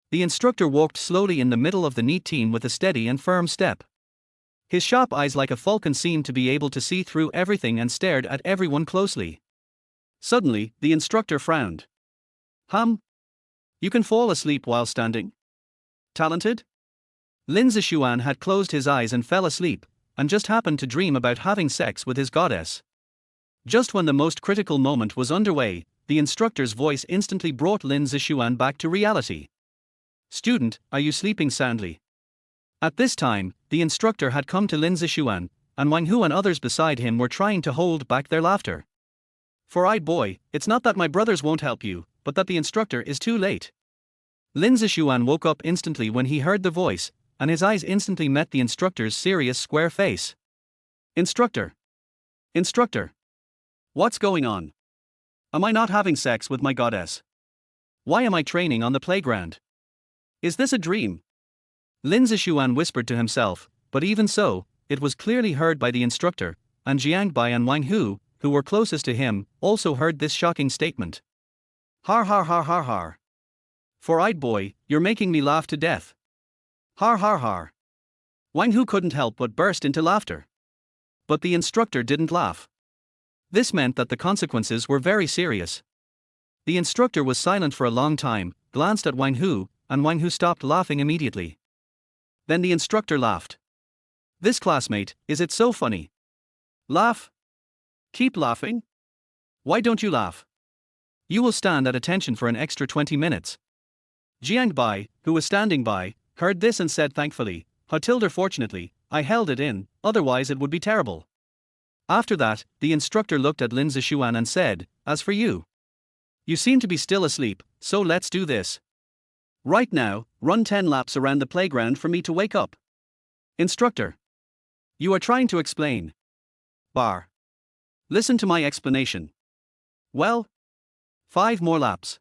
The instructor walked slowly in the middle of the neat team with a steady and firm step. His sharp eyes like a falcon seemed to be able to see through everything and stared at everyone closely. Suddenly, the instructor frowned. You can fall asleep while standing? Talented? Lin Zixuan had closed his eyes and fell asleep, and just happened to dream about having sex with his goddess. Just when the most critical moment was underway, the instructor's voice instantly brought Lin Zixuan back to reality. Student, are you sleeping soundly? At this time, the instructor had come to Lin Zixuan, and Wang Hu and others beside him were trying to hold back their laughter. Four-eyed boy, it's not that my brothers won't help you, but that the instructor is too late. Lin Zixuan woke up instantly when he heard the voice, and his eyes instantly met the instructor's serious square face. Instructor! Instructor! What's going on? Am I not having sex with my goddess? Why am I training on the playground? Is this a dream? Lin Zixuan whispered to himself, but even so, it was clearly heard by the instructor, and Jiang Bai and Wang Hu, who were closest to him, also heard this shocking statement. Har har har har har. Four-eyed boy, you're making me laugh to death. Har har har. Wang Hu couldn't help but burst into laughter. But the instructor didn't laugh. This meant that the consequences were very serious. The instructor was silent for a long time, glanced at Wang Hu, and Wang Hu stopped laughing immediately. Then the instructor laughed. This classmate, is it so funny? Laugh? Keep laughing? Why don't you laugh? You will stand at attention for an extra 20 minutes. Jiang Bai, who was standing by, heard this and said thankfully, fortunately, I held it in, otherwise it would be terrible. After that, the instructor looked at Lin Zixuan and said, as for you. You seem to be still asleep, so let's do this. Right now, run 10 laps around the playground for me to wake up. Instructor. You are trying to explain. Bar. Listen to my explanation. Well? 5 more laps.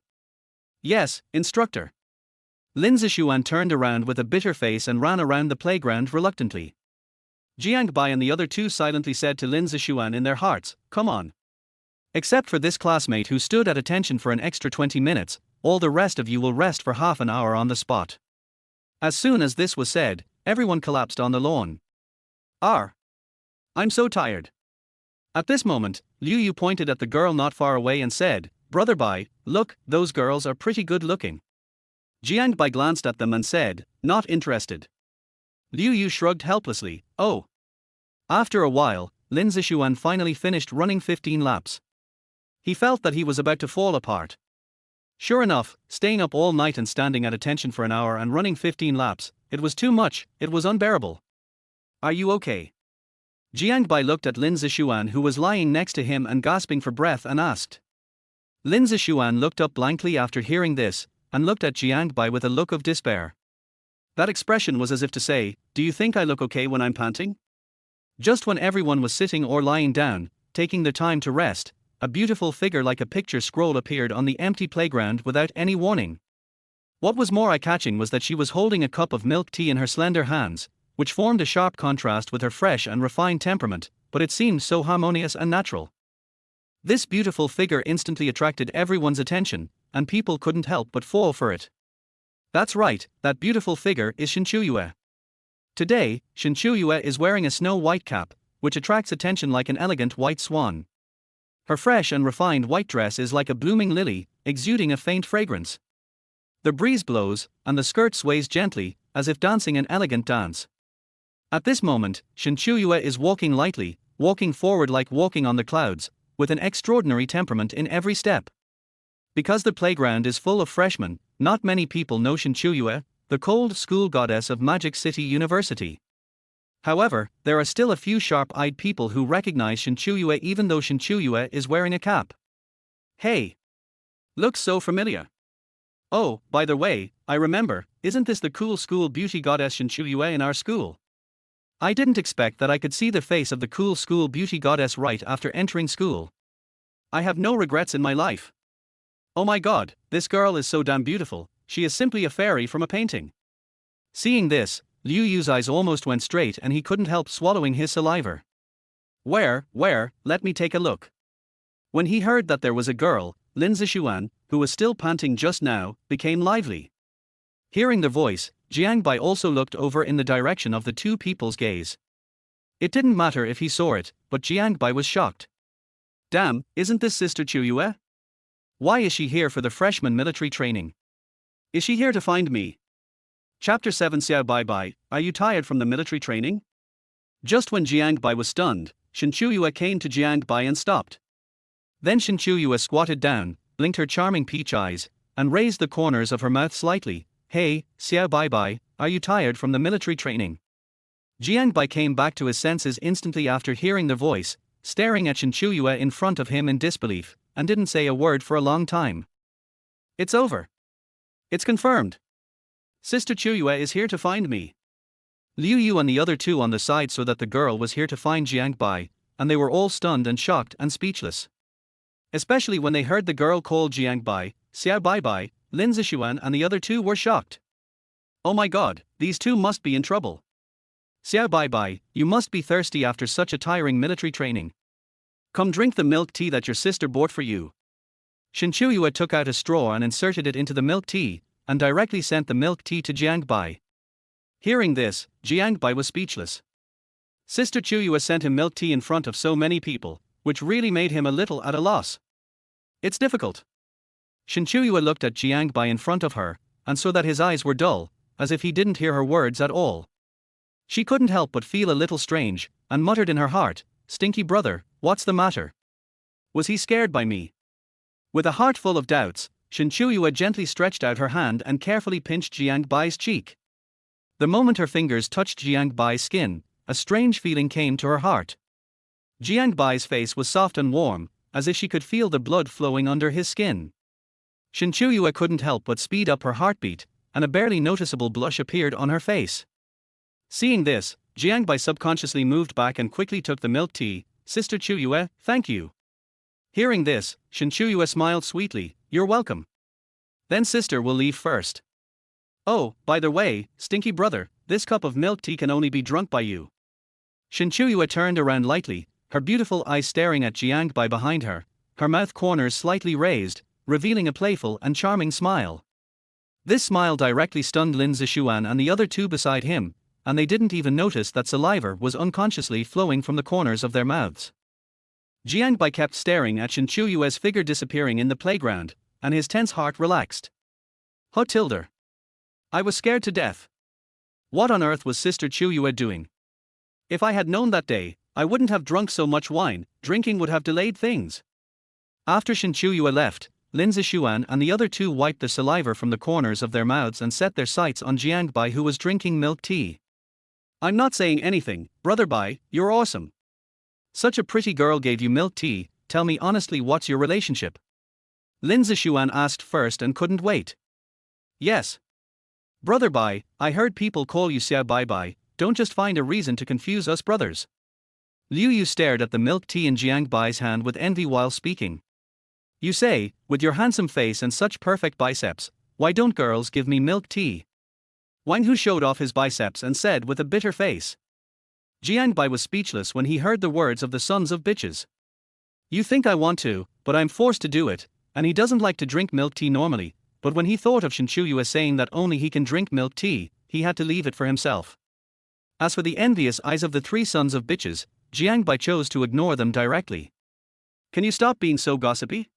Yes, instructor. Lin Zixuan turned around with a bitter face and ran around the playground reluctantly. Jiang Bai and the other two silently said to Lin Zixuan in their hearts, come on. Except for this classmate who stood at attention for an extra 20 minutes, all the rest of you will rest for half an hour on the spot. As soon as this was said, everyone collapsed on the lawn. I'm so tired. At this moment, Liu Yu pointed at the girl not far away and said, Brother Bai, look, those girls are pretty good looking. Jiang Bai glanced at them and said, not interested. Liu Yu shrugged helplessly, oh. After a while, Lin Zixuan finally finished running 15 laps. He felt that he was about to fall apart. Sure enough, staying up all night and standing at attention for an hour and running 15 laps, it was too much, it was unbearable. Are you okay? Jiang Bai looked at Lin Zixuan who was lying next to him and gasping for breath and asked. Lin Zixuan looked up blankly after hearing this, and looked at Jiang Bai with a look of despair. That expression was as if to say, do you think I look okay when I'm panting? Just when everyone was sitting or lying down, taking their time to rest, a beautiful figure like a picture scroll appeared on the empty playground without any warning. What was more eye-catching was that she was holding a cup of milk tea in her slender hands, which formed a sharp contrast with her fresh and refined temperament, but it seemed so harmonious and natural. This beautiful figure instantly attracted everyone's attention, and people couldn't help but fall for it. That's right, that beautiful figure is Shen Qiuyue. Today, Shen Qiuyue is wearing a snow-white cap, which attracts attention like an elegant white swan. Her fresh and refined white dress is like a blooming lily, exuding a faint fragrance. The breeze blows, and the skirt sways gently, as if dancing an elegant dance. At this moment, Shen Qiuyue is walking lightly, walking forward like walking on the clouds, with an extraordinary temperament in every step. Because the playground is full of freshmen, not many people know Shen Qiuyue, the cold school goddess of Magic City University. However, there are still a few sharp-eyed people who recognize Shen Qiuyue even though Shen Qiuyue is wearing a cap. Hey! Looks so familiar. Oh, by the way, I remember, isn't this the cool school beauty goddess Shen Qiuyue in our school? I didn't expect that I could see the face of the cool school beauty goddess right after entering school. I have no regrets in my life. Oh my god, this girl is so damn beautiful, she is simply a fairy from a painting. Seeing this, Liu Yu's eyes almost went straight and he couldn't help swallowing his saliva. Where, let me take a look. When he heard that there was a girl, Lin Zishuan, who was still panting just now, became lively. Hearing the voice, Jiang Bai also looked over in the direction of the two people's gaze. It didn't matter if he saw it, but Jiang Bai was shocked. Damn, isn't this Sister Qiuyue? Why is she here for the freshman military training? Is she here to find me? Chapter 7 Bai Bai, are you tired from the military training? Just when Jiang Bai was stunned, Shen Qiuyue came to Jiang Bai and stopped. Then Shen Qiuyue squatted down, blinked her charming peach eyes, and raised the corners of her mouth slightly. Hey, Bai Bai, are you tired from the military training? Jiang Bai came back to his senses instantly after hearing the voice, staring at Shen Qiuyue in front of him in disbelief, and didn't say a word for a long time. It's over. It's confirmed. Sister Qiuyue is here to find me. Liu Yu and the other two on the side saw that the girl was here to find Jiang Bai, and they were all stunned and shocked and speechless. Especially when they heard the girl call Jiang Bai, Bai Bai, Lin Zishuan and the other two were shocked. Oh my god, these two must be in trouble. Bai Bai, you must be thirsty after such a tiring military training. Come drink the milk tea that your sister bought for you. Shen Qiuyue took out a straw and inserted it into the milk tea, and directly sent the milk tea to Jiang Bai. Hearing this, Jiang Bai was speechless. Sister Qiuyue sent him milk tea in front of so many people, which really made him a little at a loss. It's difficult. Shen Qiuyue looked at Jiang Bai in front of her, and saw that his eyes were dull, as if he didn't hear her words at all. She couldn't help but feel a little strange, and muttered in her heart, "Stinky brother, what's the matter? Was he scared by me?" With a heart full of doubts, Shen Qiuyue gently stretched out her hand and carefully pinched Jiang Bai's cheek. The moment her fingers touched Jiang Bai's skin, a strange feeling came to her heart. Jiang Bai's face was soft and warm, as if she could feel the blood flowing under his skin. Shen Qiuyue couldn't help but speed up her heartbeat, and a barely noticeable blush appeared on her face. Seeing this, Jiang Bai subconsciously moved back and quickly took the milk tea. Sister Qiuyue, thank you. Hearing this, Shen Qiuyue smiled sweetly, you're welcome. Then sister will leave first. Oh, by the way, stinky brother, this cup of milk tea can only be drunk by you. Shen Qiuyue turned around lightly, her beautiful eyes staring at Jiang Bai behind her, her mouth corners slightly raised, revealing a playful and charming smile. This smile directly stunned Lin Zishuan and the other two beside him, and they didn't even notice that saliva was unconsciously flowing from the corners of their mouths. Jiang Bai kept staring at Shen Qiuyue's figure disappearing in the playground, and his tense heart relaxed. Tilde. I was scared to death. What on earth was Sister Qiuyue doing? If I had known that day, I wouldn't have drunk so much wine, drinking would have delayed things. After Shen Qiuyue left, Lin Zishuan and the other two wiped the saliva from the corners of their mouths and set their sights on Jiang Bai, who was drinking milk tea. I'm not saying anything, brother Bai, you're awesome. Such a pretty girl gave you milk tea, tell me honestly what's your relationship? Lin Zishuan asked first and couldn't wait. Yes. Brother Bai, I heard people call you Bai Bai, don't just find a reason to confuse us brothers. Liu Yu stared at the milk tea in Jiang Bai's hand with envy while speaking. You say, with your handsome face and such perfect biceps, why don't girls give me milk tea? Wang Hu showed off his biceps and said with a bitter face. Jiang Bai was speechless when he heard the words of the sons of bitches. You think I want to, but I'm forced to do it, and he doesn't like to drink milk tea normally, but when he thought of Shen Qiuyue saying that only he can drink milk tea, he had to leave it for himself. As for the envious eyes of the three sons of bitches, Jiang Bai chose to ignore them directly. Can you stop being so gossipy?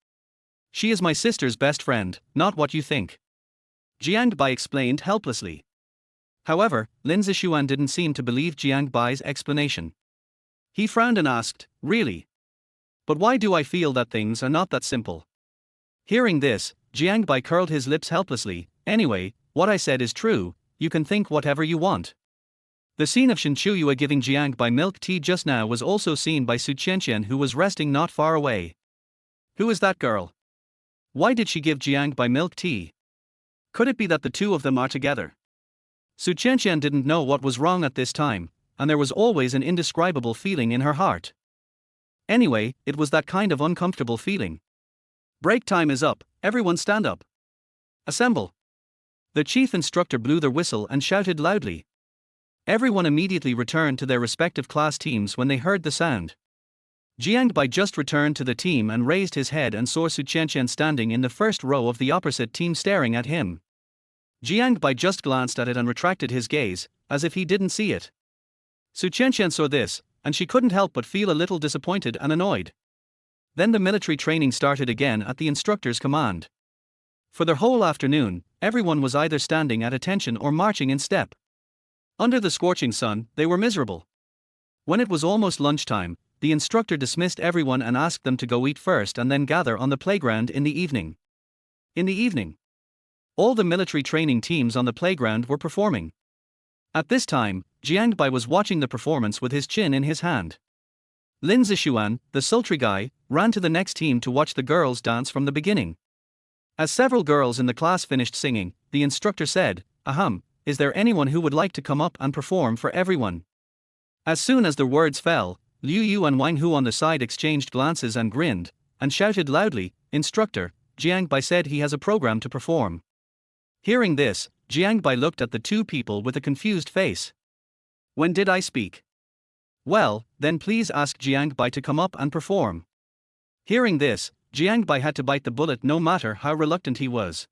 She is my sister's best friend, not what you think. Jiang Bai explained helplessly. However, Lin Zishuan didn't seem to believe Jiang Bai's explanation. He frowned and asked, "Really? But why do I feel that things are not that simple?" Hearing this, Jiang Bai curled his lips helplessly. "Anyway, what I said is true, you can think whatever you want." The scene of Shen Qiuyue giving Jiang Bai milk tea just now was also seen by Su Qianqian, who was resting not far away. Who is that girl? Why did she give Jiang Bai milk tea? Could it be that the two of them are together? Su Qianqian didn't know what was wrong at this time, and there was always an indescribable feeling in her heart. Anyway, it was that kind of uncomfortable feeling. Break time is up, everyone stand up. Assemble. The chief instructor blew the whistle and shouted loudly. Everyone immediately returned to their respective class teams when they heard the sound. Jiang Bai just returned to the team and raised his head and saw Su Qianqian standing in the first row of the opposite team staring at him. Jiang Bai just glanced at it and retracted his gaze, as if he didn't see it. Su Qianqian saw this, and she couldn't help but feel a little disappointed and annoyed. Then the military training started again at the instructor's command. For the whole afternoon, everyone was either standing at attention or marching in step. Under the scorching sun, they were miserable. When it was almost lunchtime, the instructor dismissed everyone and asked them to go eat first and then gather on the playground in the evening. In the evening, all the military training teams on the playground were performing. At this time, Jiang Bai was watching the performance with his chin in his hand. Lin Zishuan, the sultry guy, ran to the next team to watch the girls dance from the beginning. As several girls in the class finished singing, the instructor said, "Ahem, is there anyone who would like to come up and perform for everyone?" As soon as the words fell, Liu Yu and Wang Hu on the side exchanged glances and grinned, and shouted loudly, "Instructor, Jiang Bai said he has a program to perform." Hearing this, Jiang Bai looked at the two people with a confused face. "When did I speak?" "Well, then please ask Jiang Bai to come up and perform." Hearing this, Jiang Bai had to bite the bullet no matter how reluctant he was.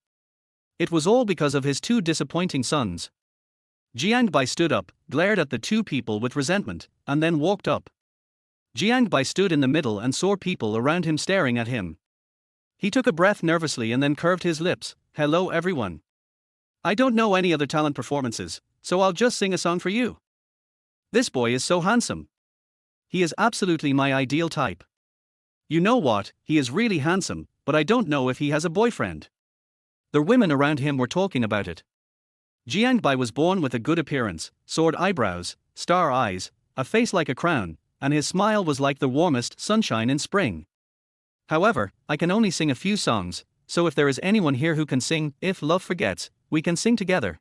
It was all because of his two disappointing sons. Jiang Bai stood up, glared at the two people with resentment, and then walked up. Jiang Bai stood in the middle and saw people around him staring at him. He took a breath nervously and then curved his lips. "Hello everyone. I don't know any other talent performances, so I'll just sing a song for you. This boy is so handsome. He is absolutely my ideal type. You know what, he is really handsome, but I don't know if he has a boyfriend." The women around him were talking about it. Jiang Bai was born with a good appearance, soared eyebrows, star eyes, a face like a crown, and his smile was like the warmest sunshine in spring. However, I can only sing a few songs, so if there is anyone here who can sing "If Love Forgets," we can sing together.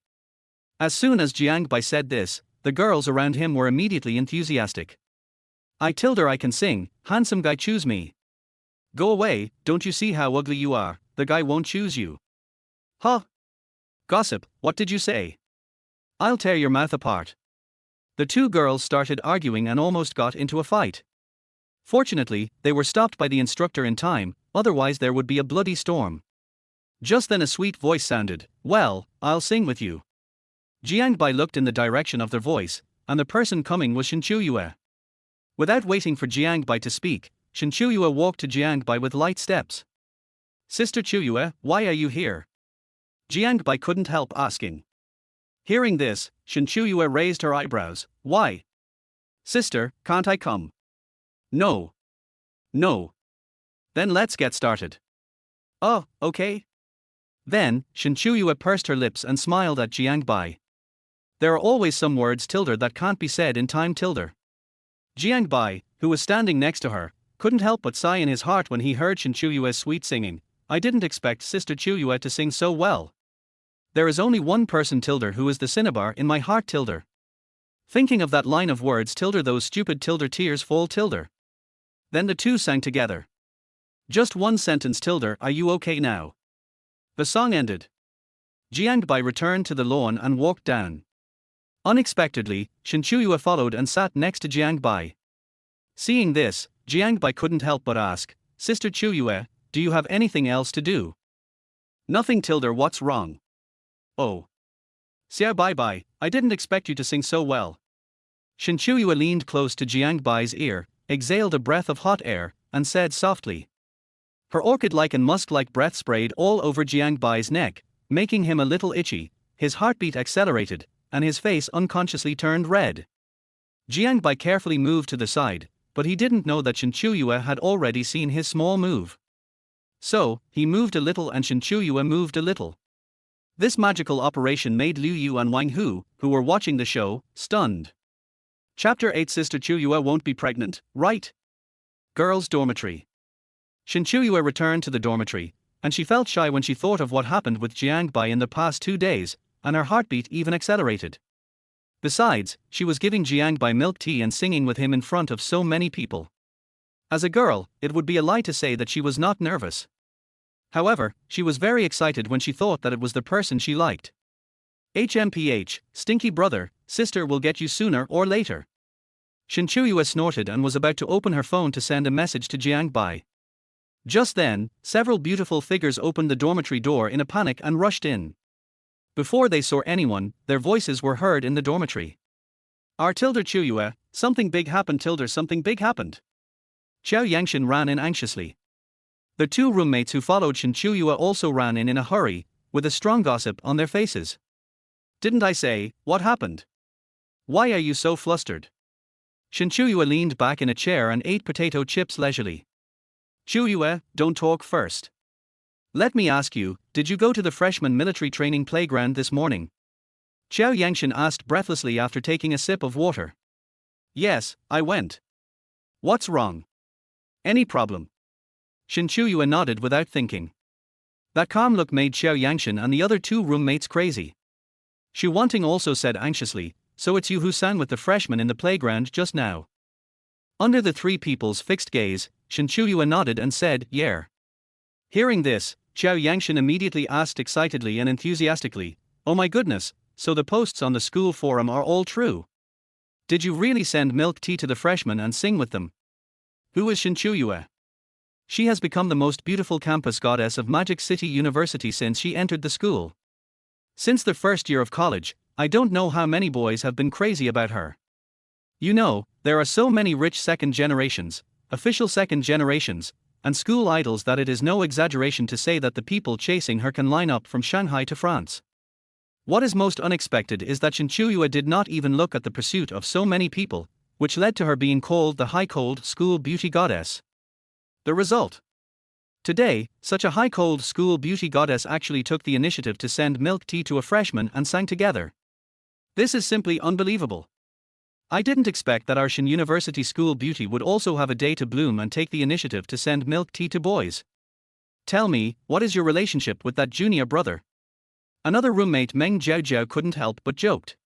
As soon as Jiang Bai said this, the girls around him were immediately enthusiastic. I can sing, handsome guy choose me." "Go away, don't you see how ugly you are, the guy won't choose you." "Huh? Gossip, what did you say? I'll tear your mouth apart." The two girls started arguing and almost got into a fight. Fortunately, they were stopped by the instructor in time, otherwise there would be a bloody storm. Just then a sweet voice sounded, "Well, I'll sing with you." Jiang Bai looked in the direction of their voice, and the person coming was Shen Qiuyue. Without waiting for Jiang Bai to speak, Shen Qiuyue walked to Jiang Bai with light steps. "Sister Qiuyue, why are you here?" Jiang Bai couldn't help asking. Hearing this, Shen Qiuyue raised her eyebrows. "Why? Sister, can't I come?" "No. No." "Then let's get started." "Oh, okay." Then, Shen Qiuyue pursed her lips and smiled at Jiang Bai. There are always some words tilde that can't be said in time tilde. Jiang Bai, who was standing next to her, couldn't help but sigh in his heart when he heard Shen Qiuyue's sweet singing. "I didn't expect Sister Qiuyue to sing so well. There is only one person tilde who is the cinnabar in my heart tilde." Thinking of that line of words tilde those stupid tilde tears fall tilde. Then the two sang together. "Just one sentence tilde, are you okay now?" The song ended. Jiang Bai returned to the lawn and walked down. Unexpectedly, Shen Qiuyue followed and sat next to Jiang Bai. Seeing this, Jiang Bai couldn't help but ask, "Sister Qiuyue, do you have anything else to do?" "Nothing tilde, what's wrong?" "Oh. Xiao Bai Bai, I didn't expect you to sing so well." Shen Qiuyue leaned close to Jiang Bai's ear, exhaled a breath of hot air, and said softly. Her orchid-like and musk-like breath sprayed all over Jiang Bai's neck, making him a little itchy, his heartbeat accelerated, and his face unconsciously turned red. Jiang Bai carefully moved to the side, but he didn't know that Shen Qiuyue had already seen his small move. So, he moved a little and Shen Qiuyue moved a little. This magical operation made Liu Yu and Wang Hu, who were watching the show, stunned. Chapter 8 Sister Qiuyue won't be pregnant, right? Girls' dormitory. Shen Qiuyue returned to the dormitory, and she felt shy when she thought of what happened with Jiang Bai in the past 2 days, and her heartbeat even accelerated. Besides, she was giving Jiang Bai milk tea and singing with him in front of so many people. As a girl, it would be a lie to say that she was not nervous. However, she was very excited when she thought that it was the person she liked. HMPH, stinky brother, sister will get you sooner or later. Shen Qiuyue snorted and was about to open her phone to send a message to Jiang Bai. Just then, several beautiful figures opened the dormitory door in a panic and rushed in. Before they saw anyone, their voices were heard in the dormitory. Qiuyue, something big happened. Something big happened. Xiao Yangshan ran in anxiously. The 2 roommates who followed Shen Qiuyue also ran in a hurry, with a strong gossip on their faces. Didn't I say, what happened? Why are you so flustered? Shen Qiuyue leaned back in a chair and ate potato chips leisurely. Qiuyue, don't talk first. Let me ask you, did you go to the freshman military training playground this morning? Xiao Yangshan asked breathlessly after taking a sip of water. Yes, I went. What's wrong? Any problem? Shen Qiuyue nodded without thinking. That calm look made Xiao Yangshan and the other 2 roommates crazy. Xu Wanting also said anxiously, so it's you who sang with the freshmen in the playground just now. Under the 3 people's fixed gaze, Shen Qiuyue nodded and said, yeah. Hearing this, Xiao Yangshan immediately asked excitedly and enthusiastically, oh my goodness, so the posts on the school forum are all true. Did you really send milk tea to the freshmen and sing with them? Who is Shen Qiuyue? She has become the most beautiful campus goddess of Magic City University since she entered the school. Since the first year of college, I don't know how many boys have been crazy about her. You know, there are so many rich second generations, official second generations, and school idols that it is no exaggeration to say that the people chasing her can line up from Shanghai to France. What is most unexpected is that Shen Qiuyue did not even look at the pursuit of so many people, which led to her being called the high-cold school beauty goddess. The result? Today, such a high-cold school beauty goddess actually took the initiative to send milk tea to a freshman and sang together. This is simply unbelievable. I didn't expect that our Shen University school beauty would also have a day to bloom and take the initiative to send milk tea to boys. Tell me, what is your relationship with that junior brother? Another roommate Meng Jiao couldn't help but joked.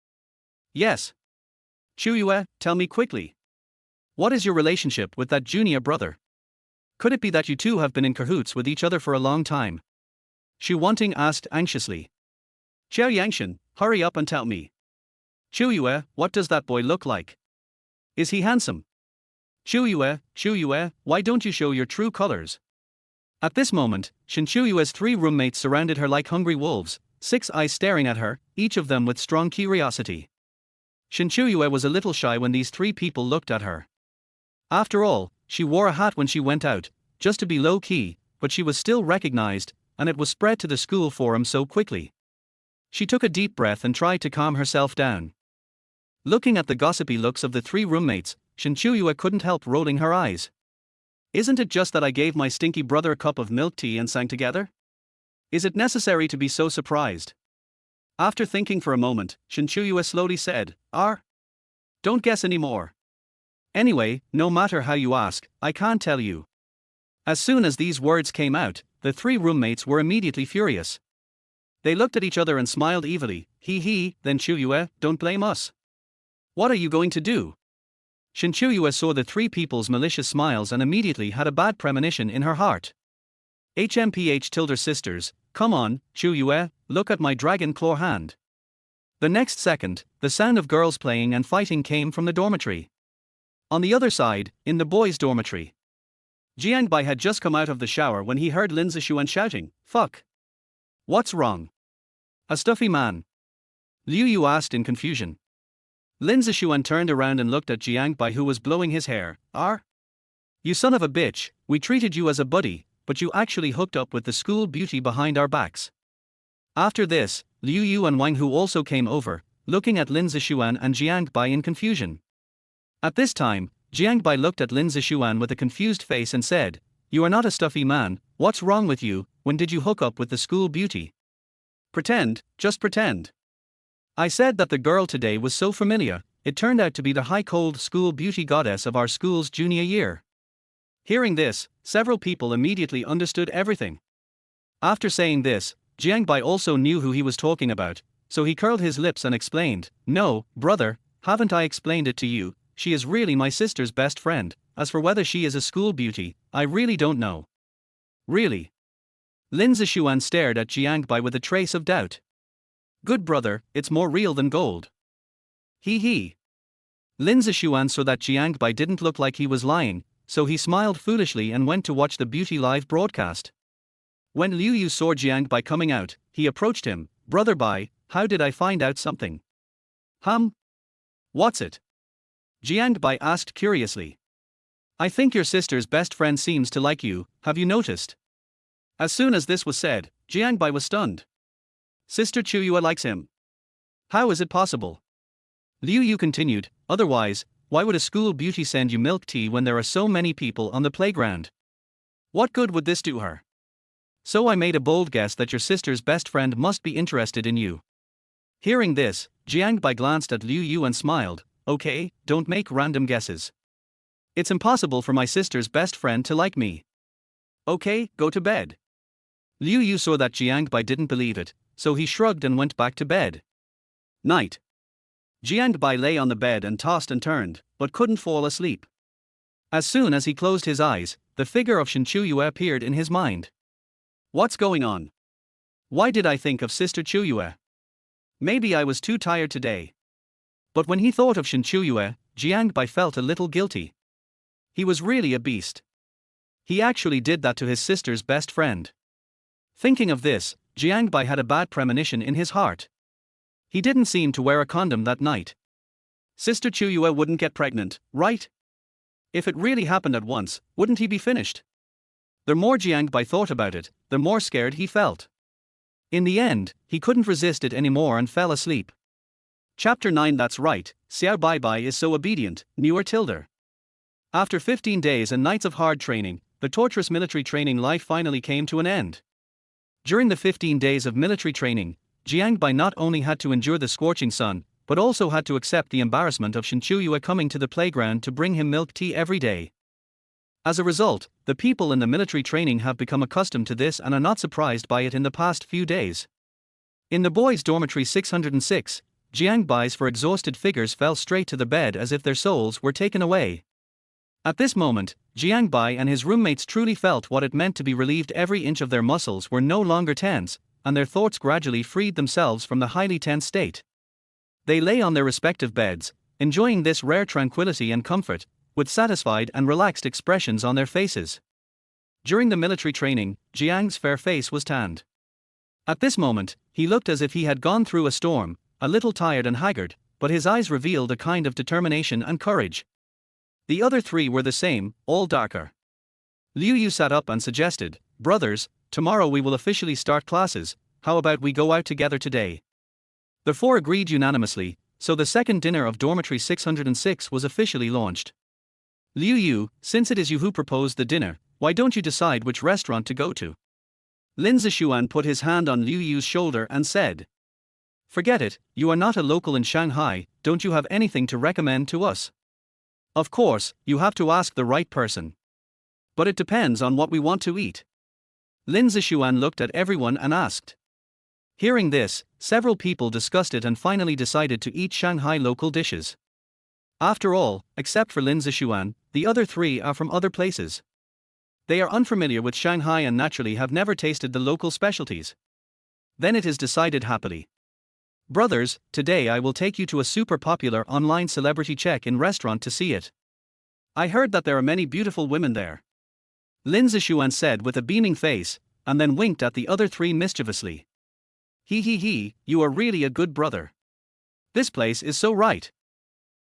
Yes. Qiuyue, tell me quickly. What is your relationship with that junior brother? Could it be that you two have been in cahoots with each other for a long time? Xu Wanting asked anxiously. Xiao Yangshan, hurry up and tell me. Qiuyue, what does that boy look like? Is he handsome? Qiuyue, why don't you show your true colors? At this moment, Shen Qiuyue's 3 roommates surrounded her like hungry wolves, 6 eyes staring at her, each of them with strong curiosity. Shen Qiuyue was a little shy when these 3 people looked at her. After all, she wore a hat when she went out, just to be low-key, but she was still recognized, and it was spread to the school forum so quickly. She took a deep breath and tried to calm herself down. Looking at the gossipy looks of the 3 roommates, Shen Qiuyue couldn't help rolling her eyes. Isn't it just that I gave my stinky brother a cup of milk tea and sang together? Is it necessary to be so surprised? After thinking for a moment, Shen Qiuyue slowly said, Don't guess anymore. Anyway, no matter how you ask, I can't tell you. As soon as these words came out, the 3 roommates were immediately furious. They looked at each other and smiled evilly. Then Qiuyue, don't blame us. What are you going to do? Shen Qiuyue saw the 3 people's malicious smiles and immediately had a bad premonition in her heart. HMPH tilde sisters, come on, Qiuyue, look at my dragon claw hand. The next second, the sound of girls playing and fighting came from the dormitory. On the other side, in the boys' dormitory, Jiang Bai had just come out of the shower when he heard Lin Zishuan shouting, fuck. What's wrong? A stuffy man? Liu Yu asked in confusion. Lin Zishuan turned around and looked at Jiang Bai, who was blowing his hair. You son of a bitch, we treated you as a buddy, but you actually hooked up with the school beauty behind our backs. After this, Liu Yu and Wang Hu also came over, looking at Lin Zishuan and Jiang Bai in confusion. At this time, Jiang Bai looked at Lin Zishuan with a confused face and said, "You are not a stuffy man, what's wrong with you? When did you hook up with the school beauty?" "Pretend, just pretend. I said that the girl today was so familiar, it turned out to be the high-cold school beauty goddess of our school's junior year." Hearing this, several people immediately understood everything. After saying this, Jiang Bai also knew who he was talking about, so he curled his lips and explained, "No, brother, haven't I explained it to you? She is really my sister's best friend. As for whether she is a school beauty, I really don't know." "Really?" Lin Zishuan stared at Jiang Bai with a trace of doubt. "Good brother, it's more real than gold." He. Lin Zishuan saw that Jiang Bai didn't look like he was lying, so he smiled foolishly and went to watch the beauty live broadcast. When Liu Yu saw Jiang Bai coming out, he approached him. "Brother Bai, how did I find out something?" What's it?" Jiang Bai asked curiously. "I think your sister's best friend seems to like you, have you noticed?" As soon as this was said, Jiang Bai was stunned. "Sister Qiuyue likes him? How is it possible?" Liu Yu continued, "Otherwise, why would a school beauty send you milk tea when there are so many people on the playground? What good would this do her? So I made a bold guess that your sister's best friend must be interested in you." Hearing this, Jiang Bai glanced at Liu Yu and smiled. "Okay, don't make random guesses. It's impossible for my sister's best friend to like me. Okay, go to bed." Liu Yu saw that Jiang Bai didn't believe it, so he shrugged and went back to bed. Night. Jiang Bai lay on the bed and tossed and turned, but couldn't fall asleep. As soon as he closed his eyes, the figure of Shen Qiuyue appeared in his mind. What's going on? Why did I think of Sister Qiuyue? Maybe I was too tired today. But when he thought of Shen Qiuyue, Jiang Bai felt a little guilty. He was really a beast. He actually did that to his sister's best friend. Thinking of this, Jiang Bai had a bad premonition in his heart. He didn't seem to wear a condom that night. Sister Qiuyue wouldn't get pregnant, right? If it really happened at once, wouldn't he be finished? The more Jiang Bai thought about it, the more scared he felt. In the end, he couldn't resist it anymore and fell asleep. Chapter 9. That's right, Xiao Bai Bai is so obedient, newer Tilda. After 15 days and nights of hard training, the torturous military training life finally came to an end. During the 15 days of military training, Jiang Bai not only had to endure the scorching sun, but also had to accept the embarrassment of Shen Qiuyue coming to the playground to bring him milk tea every day. As a result, the people in the military training have become accustomed to this and are not surprised by it in the past few days. In the boys' dormitory 606, Jiang Bai's exhausted figures fell straight to the bed as if their souls were taken away. At this moment, Jiang Bai and his roommates truly felt what it meant to be relieved. Every inch of their muscles were no longer tense, and their thoughts gradually freed themselves from the highly tense state. They lay on their respective beds, enjoying this rare tranquility and comfort, with satisfied and relaxed expressions on their faces. During the military training, Jiang's fair face was tanned. At this moment, he looked as if he had gone through a storm, a little tired and haggard, but his eyes revealed a kind of determination and courage. The other three were the same, all darker. Liu Yu sat up and suggested, "Brothers, tomorrow we will officially start classes, how about we go out together today?" The four agreed unanimously, so the second dinner of dormitory 606 was officially launched. "Liu Yu, since it is you who proposed the dinner, why don't you decide which restaurant to go to?" Lin Zishuan put his hand on Liu Yu's shoulder and said, "Forget it, you are not a local in Shanghai, don't you have anything to recommend to us?" "Of course, you have to ask the right person. But it depends on what we want to eat." Lin Zishuan looked at everyone and asked. Hearing this, several people discussed it and finally decided to eat Shanghai local dishes. After all, except for Lin Zishuan, the other three are from other places. They are unfamiliar with Shanghai and naturally have never tasted the local specialties. Then it is decided happily. "Brothers, today I will take you to a super popular online celebrity check-in restaurant to see it. I heard that there are many beautiful women there." Lin Zishuan said with a beaming face, and then winked at the other three mischievously. He, you are really a good brother. This place is so right.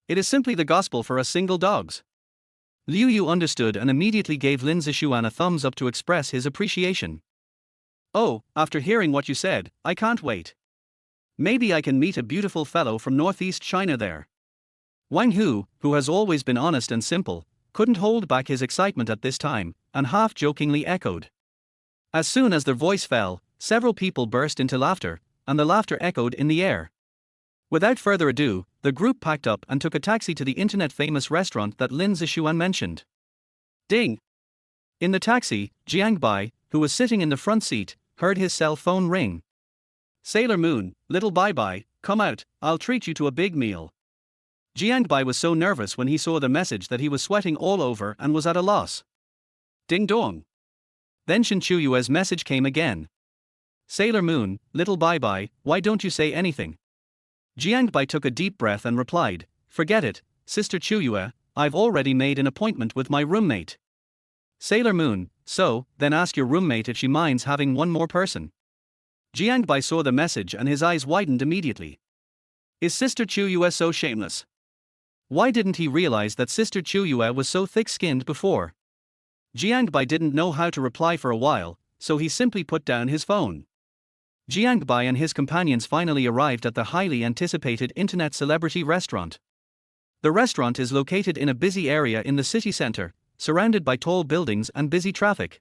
It is simply the gospel for us single dogs." Liu Yu understood and immediately gave Lin Zishuan a thumbs up to express his appreciation. Oh, after hearing what you said, I can't wait. Maybe I can meet a beautiful fellow from northeast China there. Wang Hu, who has always been honest and simple, couldn't hold back his excitement at this time, and half-jokingly echoed. As soon as their voice fell, several people burst into laughter, and the laughter echoed in the air. Without further ado, the group packed up and took a taxi to the internet-famous restaurant that Lin Zixuan mentioned. Ding! In the taxi, Jiang Bai, who was sitting in the front seat, heard his cell phone ring. Sailor Moon, little Bai Bai, come out, I'll treat you to a big meal. Jiang Bai was so nervous when he saw the message that he was sweating all over and was at a loss. Ding dong! Then Shen Qiuyue's message came again. Sailor Moon, little Bai Bai, why don't you say anything? Jiang Bai took a deep breath and replied, forget it, Sister Qiuyue, I've already made an appointment with my roommate. Sailor Moon, so, then ask your roommate if she minds having one more person. Jiang Bai saw the message and his eyes widened immediately. Is Sister Qiuyue so shameless? Why didn't he realize that Sister Qiuyue was so thick-skinned before? Jiang Bai didn't know how to reply for a while, so he simply put down his phone. Jiang Bai and his companions finally arrived at the highly anticipated internet celebrity restaurant. The restaurant is located in a busy area in the city center, surrounded by tall buildings and busy traffic.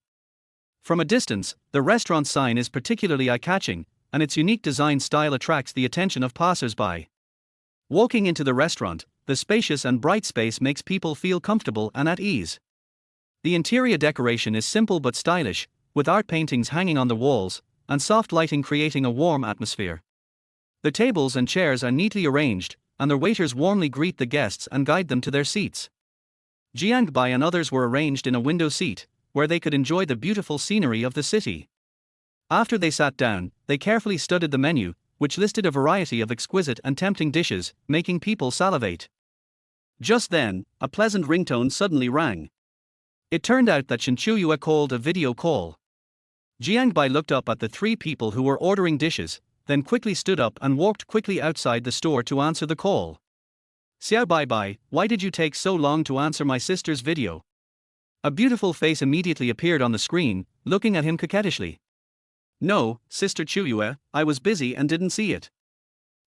From a distance, the restaurant sign is particularly eye-catching, and its unique design style attracts the attention of passers-by. Walking into the restaurant, the spacious and bright space makes people feel comfortable and at ease. The interior decoration is simple but stylish, with art paintings hanging on the walls, and soft lighting creating a warm atmosphere. The tables and chairs are neatly arranged, and the waiters warmly greet the guests and guide them to their seats. Jiang Bai and others were arranged in a window seat, where they could enjoy the beautiful scenery of the city. After they sat down, they carefully studied the menu, which listed a variety of exquisite and tempting dishes, making people salivate. Just then, a pleasant ringtone suddenly rang. It turned out that Shen Qiuyue called a video call. Jiang Bai looked up at the three people who were ordering dishes, then quickly stood up and walked quickly outside the store to answer the call. Xiao Bai Bai, why did you take so long to answer my sister's video? A beautiful face immediately appeared on the screen, looking at him coquettishly. No, Sister Qiuyue, I was busy and didn't see it.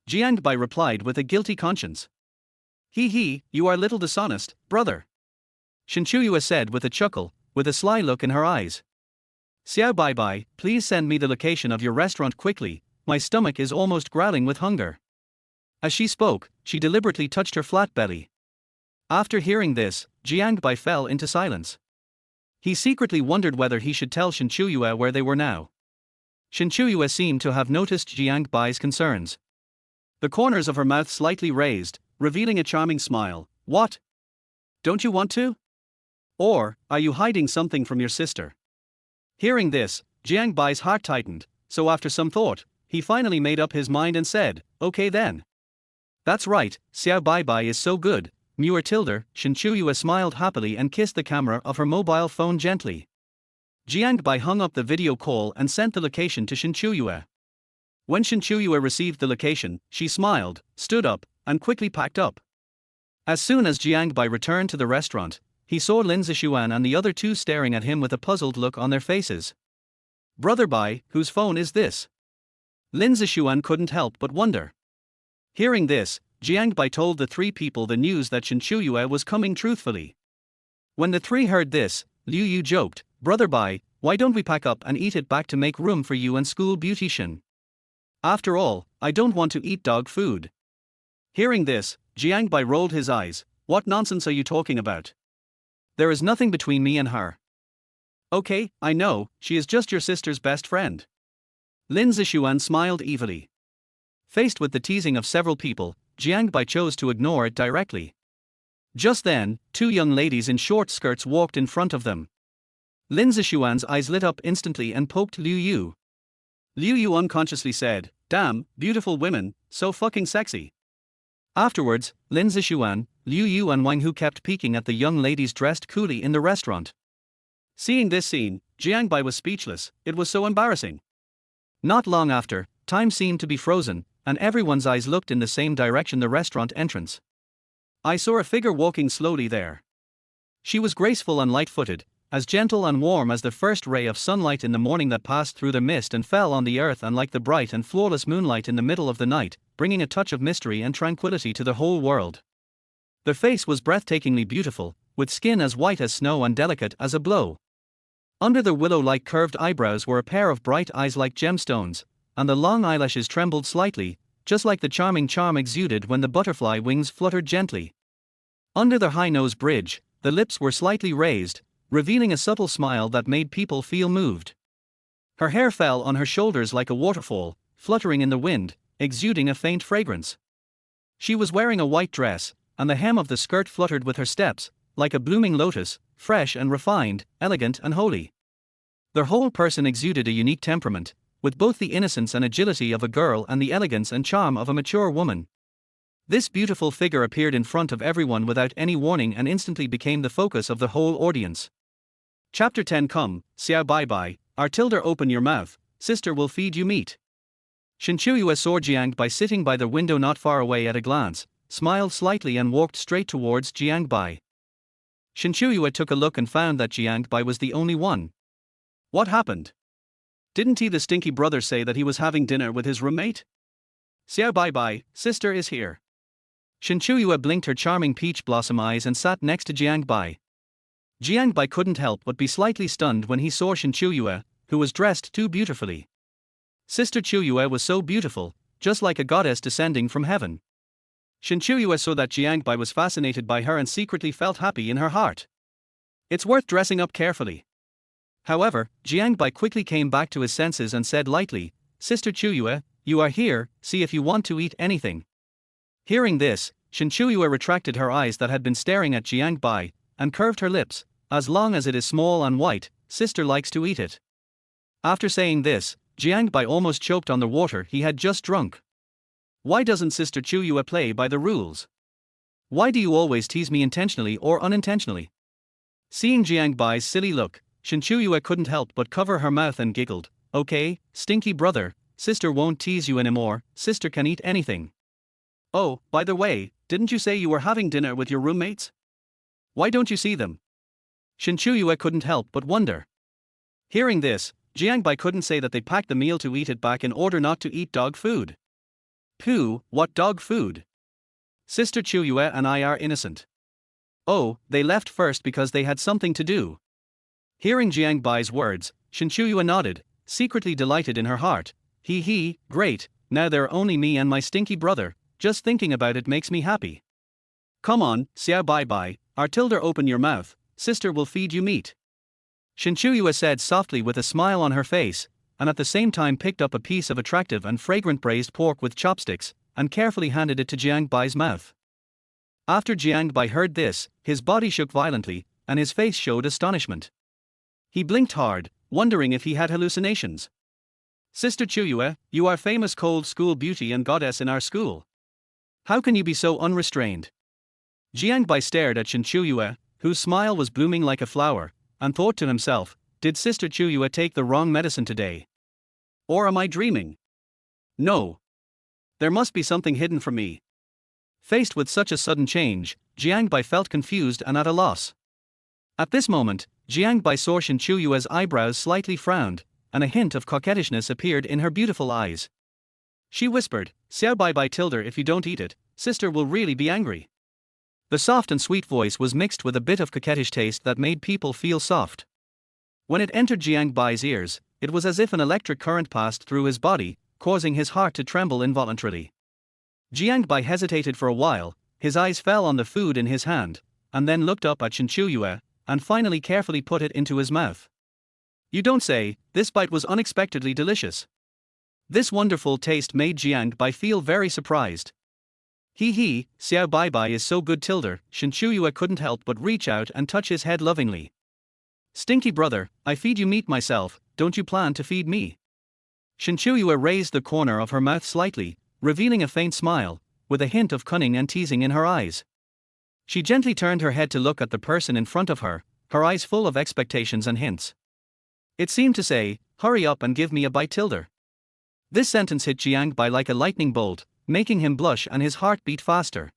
Jiang Bai replied with a guilty conscience. He, you are a little dishonest, brother. Shen Qiuyue said with a chuckle, with a sly look in her eyes. Xiao Bai Bai, please send me the location of your restaurant quickly, my stomach is almost growling with hunger. As she spoke, she deliberately touched her flat belly. After hearing this, Jiang Bai fell into silence. He secretly wondered whether he should tell Shen Qiuyue where they were now. Shen Qiuyue seemed to have noticed Jiang Bai's concerns. The corners of her mouth slightly raised, revealing a charming smile. What? Don't you want to? Or, are you hiding something from your sister? Hearing this, Jiang Bai's heart tightened, so after some thought, he finally made up his mind and said, okay then. That's right, Xiao Bai Bai is so good, Muir Tilder. Shen Qiuyue smiled happily and kissed the camera of her mobile phone gently. Jiang Bai hung up the video call and sent the location to Shen Qiuyue. When Shen Qiuyue received the location, she smiled, stood up, and quickly packed up. As soon as Jiang Bai returned to the restaurant, he saw Lin Zixuan and the other two staring at him with a puzzled look on their faces. Brother Bai, whose phone is this? Lin Zixuan couldn't help but wonder. Hearing this, Jiang Bai told the three people the news that Shen Qiuyue was coming truthfully. When the three heard this, Liu Yu joked, Brother Bai, why don't we pack up and eat it back to make room for you and school beautician? After all, I don't want to eat dog food. Hearing this, Jiang Bai rolled his eyes. What nonsense are you talking about? There is nothing between me and her. Okay, I know, she is just your sister's best friend. Lin Zixuan smiled evilly. Faced with the teasing of several people, Jiang Bai chose to ignore it directly. Just then, two young ladies in short skirts walked in front of them. Lin Zixuan's eyes lit up instantly and poked Liu Yu. Liu Yu unconsciously said, damn, beautiful women, so fucking sexy. Afterwards, Lin Zixuan, Liu Yu and Wang Hu kept peeking at the young ladies dressed coolly in the restaurant. Seeing this scene, Jiang Bai was speechless, it was so embarrassing. Not long after, time seemed to be frozen, and everyone's eyes looked in the same direction, the restaurant entrance. I saw a figure walking slowly there. She was graceful and light-footed, as gentle and warm as the first ray of sunlight in the morning that passed through the mist and fell on the earth, and like the bright and flawless moonlight in the middle of the night, bringing a touch of mystery and tranquility to the whole world. The face was breathtakingly beautiful, with skin as white as snow and delicate as a blow. Under the willow-like curved eyebrows were a pair of bright eyes like gemstones, and the long eyelashes trembled slightly, just like the charming charm exuded when the butterfly wings fluttered gently. Under the high nose bridge, the lips were slightly raised, revealing a subtle smile that made people feel moved. Her hair fell on her shoulders like a waterfall, fluttering in the wind, exuding a faint fragrance. She was wearing a white dress, and the hem of the skirt fluttered with her steps, like a blooming lotus, fresh and refined, elegant and holy. Their whole person exuded a unique temperament, with both the innocence and agility of a girl and the elegance and charm of a mature woman. This beautiful figure appeared in front of everyone without any warning and instantly became the focus of the whole audience. Chapter 10. Come, Xiao Bai Bai, open your mouth, sister will feed you meat. Shen Qiuyue saw Jiang Bai sitting by the window not far away at a glance, smiled slightly and walked straight towards Jiang Bai. Shen Qiuyue took a look and found that Jiang Bai was the only one. What happened? Didn't he, the stinky brother, say that he was having dinner with his roommate? Xiao Bai Bai, sister is here. Shen Qiuyue blinked her charming peach blossom eyes and sat next to Jiang Bai. Jiang Bai couldn't help but be slightly stunned when he saw Shen Qiuyue, who was dressed too beautifully. Sister Qiuyue was so beautiful, just like a goddess descending from heaven. Shen Qiuyue saw that Jiang Bai was fascinated by her and secretly felt happy in her heart. It's worth dressing up carefully. However, Jiang Bai quickly came back to his senses and said lightly, Sister Qiuyue, you are here, see if you want to eat anything. Hearing this, Shen Qiuyue retracted her eyes that had been staring at Jiang Bai, and curved her lips. As long as it is small and white, sister likes to eat it. After saying this, Jiang Bai almost choked on the water he had just drunk. Why doesn't Sister Qiuyue play by the rules? Why do you always tease me intentionally or unintentionally? Seeing Jiang Bai's silly look, Shen Qiuyue couldn't help but cover her mouth and giggled. Okay, stinky brother, sister won't tease you anymore, sister can eat anything. Oh, by the way, didn't you say you were having dinner with your roommates? Why don't you see them? Shen Qiuyue couldn't help but wonder. Hearing this, Jiang Bai couldn't say that they packed the meal to eat it back in order not to eat dog food. Pooh, what dog food? Sister Qiuyue and I are innocent. Oh, they left first because they had something to do. Hearing Jiang Bai's words, Shen Qiuyue nodded, secretly delighted in her heart. He, great, now they're only me and my stinky brother, just thinking about it makes me happy. Come on, Xiao Bai Bai, open your mouth, sister will feed you meat. Shen Qiuyue said softly with a smile on her face, and at the same time picked up a piece of attractive and fragrant braised pork with chopsticks, and carefully handed it to Jiang Bai's mouth. After Jiang Bai heard this, his body shook violently, and his face showed astonishment. He blinked hard, wondering if he had hallucinations. Sister Qiuyue, you are famous cold school beauty and goddess in our school. How can you be so unrestrained? Jiang Bai stared at Shen Qiuyue, whose smile was blooming like a flower, and thought to himself, did Sister Qiuyue take the wrong medicine today? Or am I dreaming? No. There must be something hidden from me. Faced with such a sudden change, Jiang Bai felt confused and at a loss. At this moment, Jiang Bai saw Shen Qiuyue's eyebrows slightly frowned, and a hint of coquettishness appeared in her beautiful eyes. She whispered, Xiao Bai Bai tilde, if you don't eat it, sister will really be angry. The soft and sweet voice was mixed with a bit of coquettish taste that made people feel soft. When it entered Jiang Bai's ears, it was as if an electric current passed through his body, causing his heart to tremble involuntarily. Jiang Bai hesitated for a while, his eyes fell on the food in his hand, and then looked up at Shen Qiuyue, and finally carefully put it into his mouth. You don't say, this bite was unexpectedly delicious. This wonderful taste made Jiang Bai feel very surprised. Xiao Bai Bai is so good tilde, Shen Qiuyue couldn't help but reach out and touch his head lovingly. Stinky brother, I feed you meat myself, don't you plan to feed me? Shen Qiuyue raised the corner of her mouth slightly, revealing a faint smile, with a hint of cunning and teasing in her eyes. She gently turned her head to look at the person in front of her, her eyes full of expectations and hints. It seemed to say, hurry up and give me a bite tilde. This sentence hit Jiang Bai like a lightning bolt, making him blush and his heart beat faster.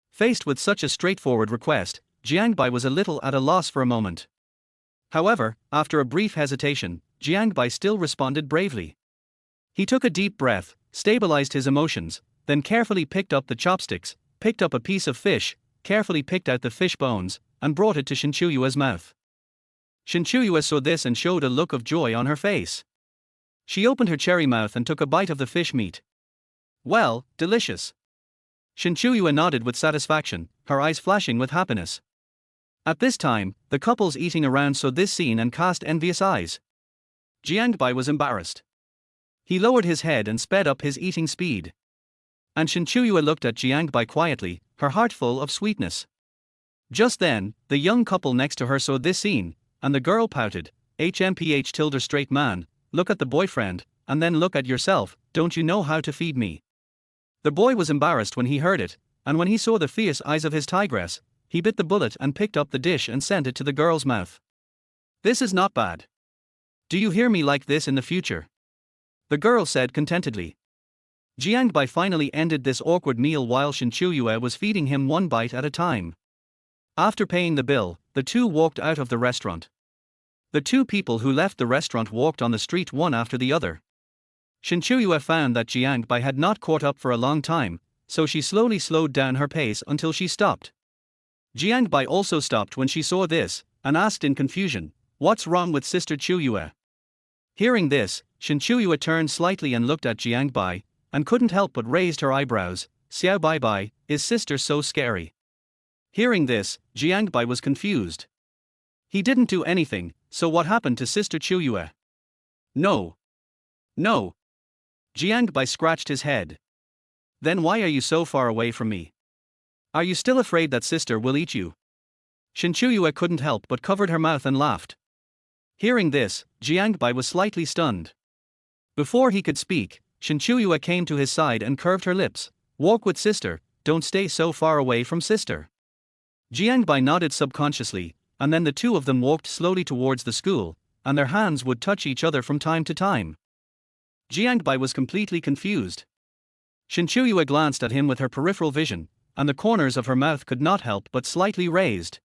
Faced with such a straightforward request, Jiang Bai was a little at a loss for a moment. However, after a brief hesitation, Jiang Bai still responded bravely. He took a deep breath, stabilized his emotions, then carefully picked up the chopsticks, picked up a piece of fish, carefully picked out the fish bones, and brought it to Shen Qiuyue's mouth. Shen Qiuyue saw this and showed a look of joy on her face. She opened her cherry mouth and took a bite of the fish meat. Well, delicious. Shen Qiuyue nodded with satisfaction, her eyes flashing with happiness. At this time, the couples eating around saw this scene and cast envious eyes. Jiang Bai was embarrassed. He lowered his head and sped up his eating speed. And Shen Qiuyue looked at Jiang Bai quietly, her heart full of sweetness. Just then, the young couple next to her saw this scene, and the girl pouted, HMPH tilde straight man, look at the boyfriend, and then look at yourself, don't you know how to feed me? The boy was embarrassed when he heard it, and when he saw the fierce eyes of his tigress, he bit the bullet and picked up the dish and sent it to the girl's mouth. This is not bad. Do you hear me like this in the future? The girl said contentedly. Jiang Bai finally ended this awkward meal while Shen Qiuyue was feeding him one bite at a time. After paying the bill, the two walked out of the restaurant. The two people who left the restaurant walked on the street one after the other. Shen Qiuyue found that Jiang Bai had not caught up for a long time, so she slowly slowed down her pace until she stopped. Jiang Bai also stopped when she saw this, and asked in confusion, "What's wrong with Sister Qiuyue?" Hearing this, Shen Qiuyue turned slightly and looked at Jiang Bai, and couldn't help but raised her eyebrows. "Xiao Bai Bai, is sister so scary?" Hearing this, Jiang Bai was confused. He didn't do anything, so what happened to Sister Qiuyue? No. No. Jiang Bai scratched his head. Then why are you so far away from me? Are you still afraid that sister will eat you? Shen Qiuyue couldn't help but covered her mouth and laughed. Hearing this, Jiang Bai was slightly stunned. Before he could speak, Shen Qiuyue came to his side and curved her lips. "Walk with sister, don't stay so far away from sister." Jiang Bai nodded subconsciously, and then the two of them walked slowly towards the school, and their hands would touch each other from time to time. Jiang Bai was completely confused. Shen Qiuyue glanced at him with her peripheral vision, and the corners of her mouth could not help but slightly raised.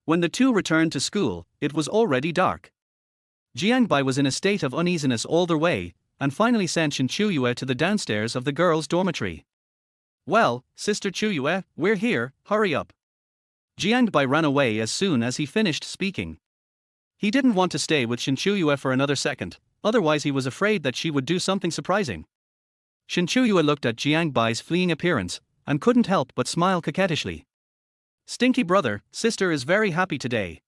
When the two returned to school, it was already dark. Jiang Bai was in a state of uneasiness all the way, and finally sent Shen Qiuyue to the downstairs of the girls' dormitory. "Well, Sister Qiuyue, we're here, hurry up." Jiang Bai ran away as soon as he finished speaking. He didn't want to stay with Shen Qiuyue for another second, otherwise he was afraid that she would do something surprising. Shen Qiuyue looked at Jiang Bai's fleeing appearance, and couldn't help but smile coquettishly. "Stinky brother, sister is very happy today."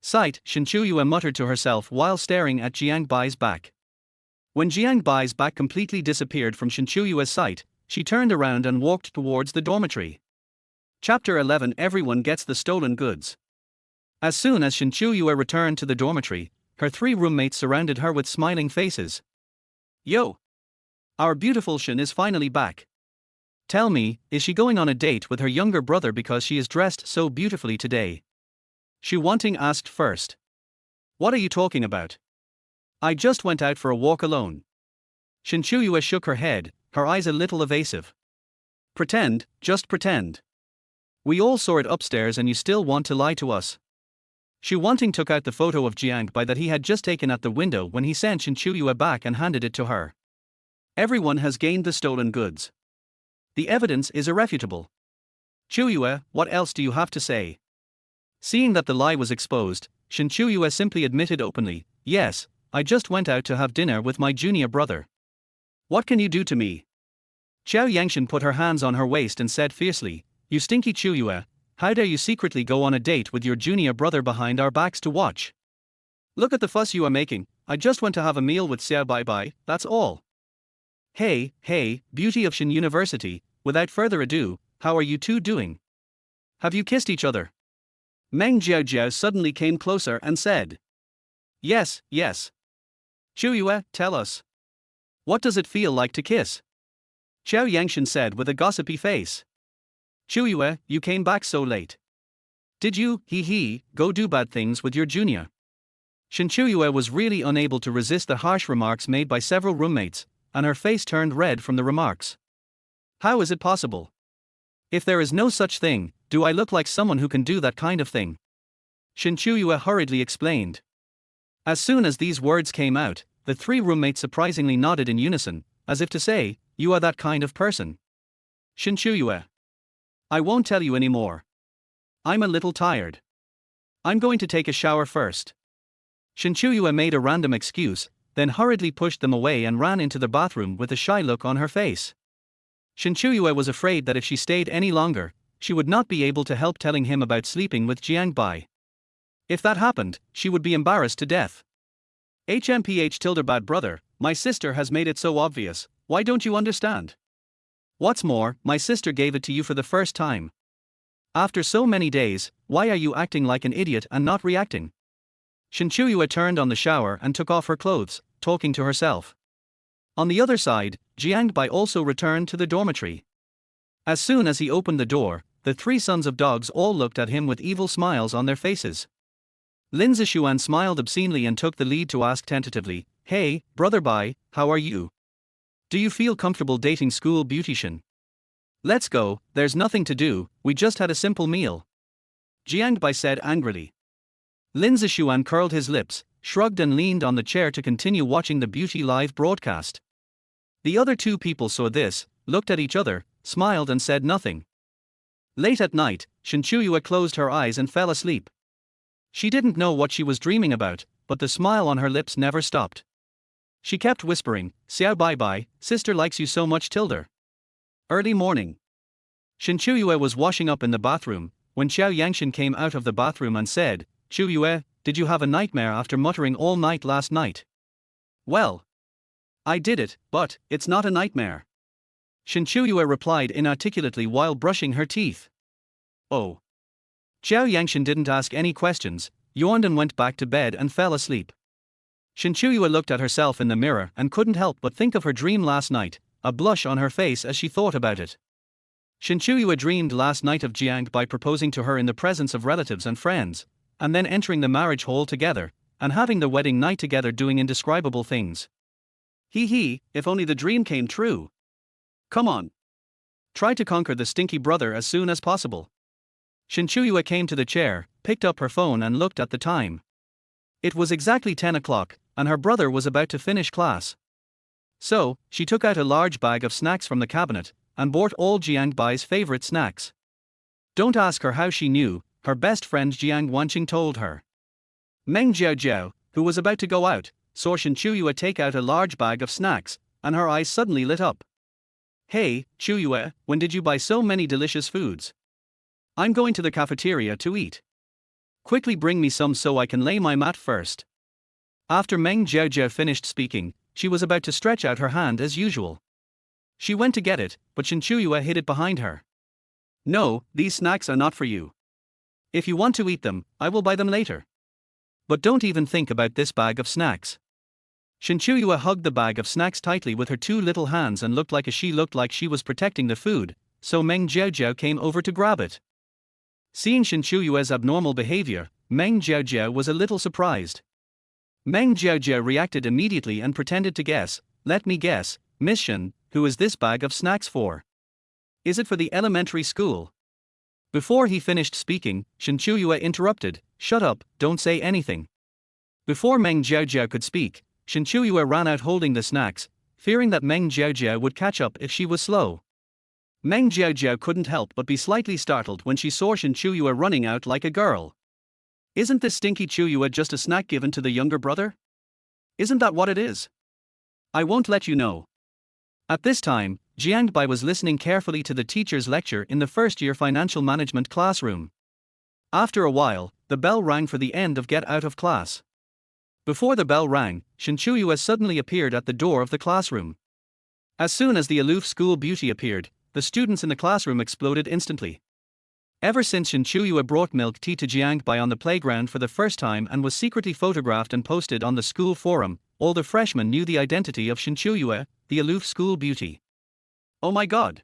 Sight, Shen Qiuyue muttered to herself while staring at Jiang Bai's back. When Jiang Bai's back completely disappeared from Shen Qiuyue's sight, she turned around and walked towards the dormitory. Chapter 11. Everyone gets the stolen goods. As soon as Shen Qiuyue returned to the dormitory, her three roommates surrounded her with smiling faces. "Yo! Our beautiful Shen is finally back. Tell me, is she going on a date with her younger brother because she is dressed so beautifully today?" Shu Wanting asked first. "What are you talking about? I just went out for a walk alone." Shen Qiuyue shook her head, her eyes a little evasive. "Pretend, just pretend. We all saw it upstairs and you still want to lie to us." Shu Wanting took out the photo of Jiang Bai that he had just taken at the window when he sent Shen Qiuyue back and handed it to her. "Everyone has gained the stolen goods. The evidence is irrefutable. Qiuyue, what else do you have to say?" Seeing that the lie was exposed, Shen Qiuyue simply admitted openly, "Yes, I just went out to have dinner with my junior brother." "What can you do to me?" Xiao Yangshan put her hands on her waist and said fiercely, "You stinky Qiuyue, how dare you secretly go on a date with your junior brother behind our backs to watch? Look at the fuss you are making. I just went to have a meal with Xiao Bai Bai, that's all." Hey, beauty of Shen University, without further ado, how are you two doing? Have you kissed each other? Meng Jiao suddenly came closer and said. Yes. Qiuyue, tell us. What does it feel like to kiss? Xiao Yangshan said with a gossipy face. Qiuyue, you came back so late. Did you, go do bad things with your junior? Shen Qiuyue was really unable to resist the harsh remarks made by several roommates, and her face turned red from the remarks. How is it possible? If there is no such thing, do I look like someone who can do that kind of thing? Shen Qiuyue hurriedly explained. As soon as these words came out, the three roommates surprisingly nodded in unison, as if to say, "You are that kind of person." Shen Qiuyue. I won't tell you anymore. I'm a little tired. I'm going to take a shower first. Shen Qiuyue made a random excuse, then hurriedly pushed them away and ran into the bathroom with a shy look on her face. Shen Qiuyue was afraid that if she stayed any longer, she would not be able to help telling him about sleeping with Jiang Bai. If that happened, she would be embarrassed to death. Bad brother, my sister has made it so obvious, why don't you understand? What's more, my sister gave it to you for the first time. After so many days, why are you acting like an idiot and not reacting? Shen Qiuyue turned on the shower and took off her clothes, talking to herself. On the other side, Jiang Bai also returned to the dormitory. As soon as he opened the door, the three sons of dogs all looked at him with evil smiles on their faces. Lin Zishuan smiled obscenely and took the lead to ask tentatively, "Hey, Brother Bai, how are you? Do you feel comfortable dating school beautician? Let's go, there's nothing to do, we just had a simple meal." Jiang Bai said angrily. Lin Zishuan curled his lips, shrugged and leaned on the chair to continue watching the beauty live broadcast. The other two people saw this, looked at each other, smiled and said nothing. Late at night, Shen Qiuyue closed her eyes and fell asleep. She didn't know what she was dreaming about, but the smile on her lips never stopped. She kept whispering, "Xiao Bai Bai, sister likes you so much tilde." Early morning. Shen Qiuyue was washing up in the bathroom, when Xiao Yangshan came out of the bathroom and said, "Qiuyue, did you have a nightmare after muttering all night last night?" "Well, I did it, but it's not a nightmare." Shen Qiuyue replied inarticulately while brushing her teeth. "Oh." Xiao Yangshan didn't ask any questions, yawned and went back to bed and fell asleep. Shen Qiuyue looked at herself in the mirror and couldn't help but think of her dream last night, a blush on her face as she thought about it. Shen Qiuyue dreamed last night of Jiang Bai proposing to her in the presence of relatives and friends, and then entering the marriage hall together, and having the wedding night together doing indescribable things. If only the dream came true. Come on. Try to conquer the stinky brother as soon as possible. Shen Qiuyue came to the chair, picked up her phone and looked at the time. It was exactly 10 o'clock, and her brother was about to finish class. So, she took out a large bag of snacks from the cabinet, and bought all Jiang Bai's favorite snacks. Don't ask her how she knew, her best friend Jiang Wanqing told her. Meng Jiao, who was about to go out, saw Shen Qiuyue take out a large bag of snacks, and her eyes suddenly lit up. "Hey, Qiuyue, when did you buy so many delicious foods? I'm going to the cafeteria to eat. Quickly bring me some so I can lay my mat first." After Meng Jiao finished speaking, she was about to stretch out her hand as usual. She went to get it, but Shen Qiuyue hid it behind her. "No, these snacks are not for you. If you want to eat them, I will buy them later. But don't even think about this bag of snacks." Shen Qiuyue hugged the bag of snacks tightly with her two little hands and looked like she was protecting the food, so Meng Jiao came over to grab it. Seeing Shen Qiuyue's abnormal behavior, Meng Jiao was a little surprised. Meng Jiao reacted immediately and pretended to guess. "Let me guess, Miss Shen, who is this bag of snacks for? Is it for the elementary school?" Before he finished speaking, Shen Qiuyue interrupted, "Shut up, don't say anything." Before Meng Jiao could speak, Shen Qiuyue ran out holding the snacks, fearing that Meng Jiao would catch up if she was slow. Meng Jiao couldn't help but be slightly startled when she saw Shen Qiuyue running out like a girl. Isn't this stinky Qiuyue just a snack given to the younger brother? Isn't that what it is? I won't let you know. At this time, Jiang Bai was listening carefully to the teacher's lecture in the first-year financial management classroom. After a while, the bell rang for the end of get out of class. Before the bell rang, Shen Qiuyue suddenly appeared at the door of the classroom. As soon as the aloof school beauty appeared, the students in the classroom exploded instantly. Ever since Shen Qiuyue brought milk tea to Jiang Bai on the playground for the first time and was secretly photographed and posted on the school forum, all the freshmen knew the identity of Shen Qiuyue, the aloof school beauty. Oh my god!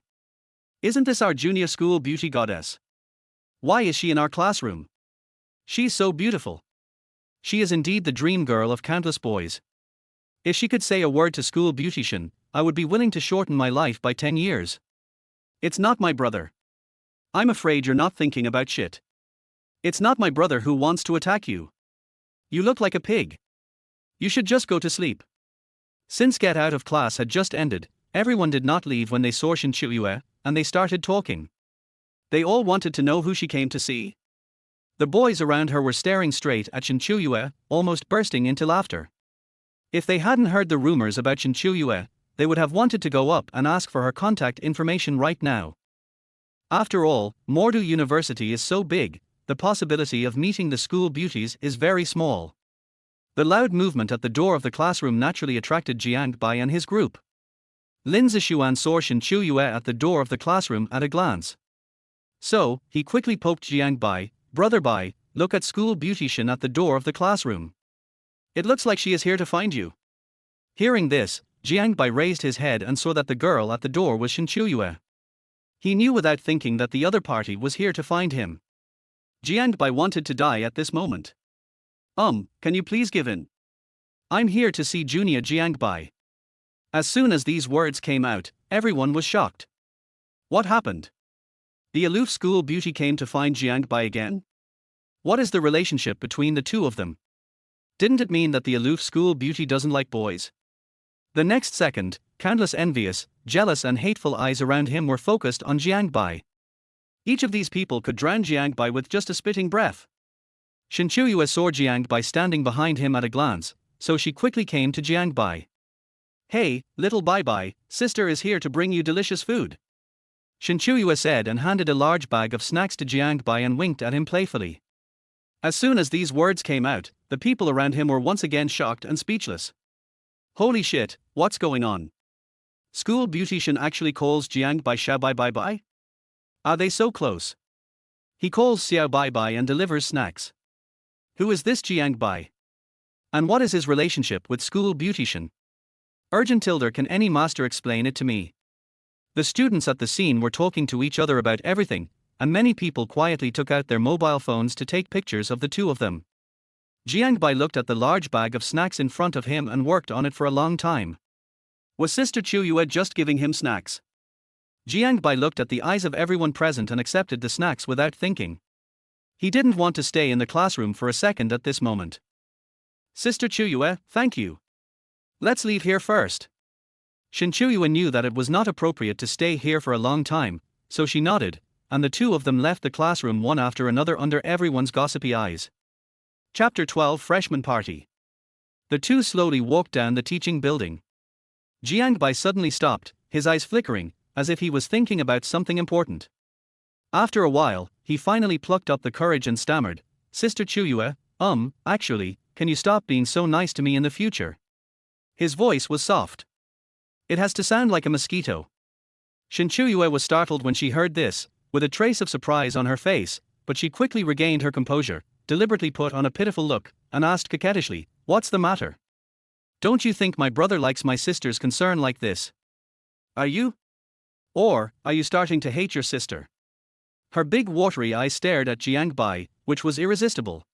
Isn't this our junior school beauty goddess? Why is she in our classroom? She's so beautiful. She is indeed the dream girl of countless boys. If she could say a word to school beautician, I would be willing to shorten my life by 10 years. It's not my brother. I'm afraid you're not thinking about shit. It's not my brother who wants to attack you. You look like a pig. You should just go to sleep. Since get out of class had just ended, everyone did not leave when they saw Shen Qiuyue, and they started talking. They all wanted to know who she came to see. The boys around her were staring straight at Shen Qiuyue, almost bursting into laughter. If they hadn't heard the rumors about Shen Qiuyue, they would have wanted to go up and ask for her contact information right now. After all, Mordu University is so big, the possibility of meeting the school beauties is very small. The loud movement at the door of the classroom naturally attracted Jiang Bai and his group. Lin Zishuan saw Shen Qiuyue at the door of the classroom at a glance. So, he quickly poked Jiang Bai, "Brother Bai, look at school beautician at the door of the classroom. It looks like she is here to find you." Hearing this, Jiang Bai raised his head and saw that the girl at the door was Shen Qiuyue. He knew without thinking that the other party was here to find him. Jiang Bai wanted to die at this moment. Can you please give in? I'm here to see Junior Jiang Bai." As soon as these words came out, everyone was shocked. What happened? The aloof school beauty came to find Jiang Bai again? What is the relationship between the two of them? Didn't it mean that the aloof school beauty doesn't like boys? The next second, countless envious, jealous and hateful eyes around him were focused on Jiang Bai. Each of these people could drown Jiang Bai with just a spitting breath. Shen Qiuyue saw Jiang Bai standing behind him at a glance, so she quickly came to Jiang Bai. "Hey, little Bai Bai, sister is here to bring you delicious food," Shen Qiuyue said and handed a large bag of snacks to Jiang Bai and winked at him playfully. As soon as these words came out, the people around him were once again shocked and speechless. Holy shit, what's going on? School beautician actually calls Jiang Bai Xiao Bai Bai Bai? Are they so close? He calls Xiao Bai Bai and delivers snacks. Who is this Jiang Bai? And what is his relationship with school beautician? Urgent tilde, can any master explain it to me? The students at the scene were talking to each other about everything, and many people quietly took out their mobile phones to take pictures of the two of them. Jiang Bai looked at the large bag of snacks in front of him and worked on it for a long time. Was Sister Qiuyue just giving him snacks? Jiang Bai looked at the eyes of everyone present and accepted the snacks without thinking. He didn't want to stay in the classroom for a second at this moment. Sister Qiuyue, thank you. Let's leave here first. Shen Qiuyue knew that it was not appropriate to stay here for a long time, so she nodded, and the two of them left the classroom one after another under everyone's gossipy eyes. Chapter 12, Freshman Party. The two slowly walked down the teaching building. Jiang Bai suddenly stopped, his eyes flickering, as if he was thinking about something important. After a while, he finally plucked up the courage and stammered, "Sister Qiuyue, actually, can you stop being so nice to me in the future?" His voice was soft. It has to sound like a mosquito. Shen Qiuyue was startled when she heard this, with a trace of surprise on her face, but she quickly regained her composure, deliberately put on a pitiful look, and asked coquettishly, "What's the matter? Don't you think my brother likes my sister's concern like this? Are you? Or, are you starting to hate your sister?" Her big watery eyes stared at Jiang Bai, which was irresistible.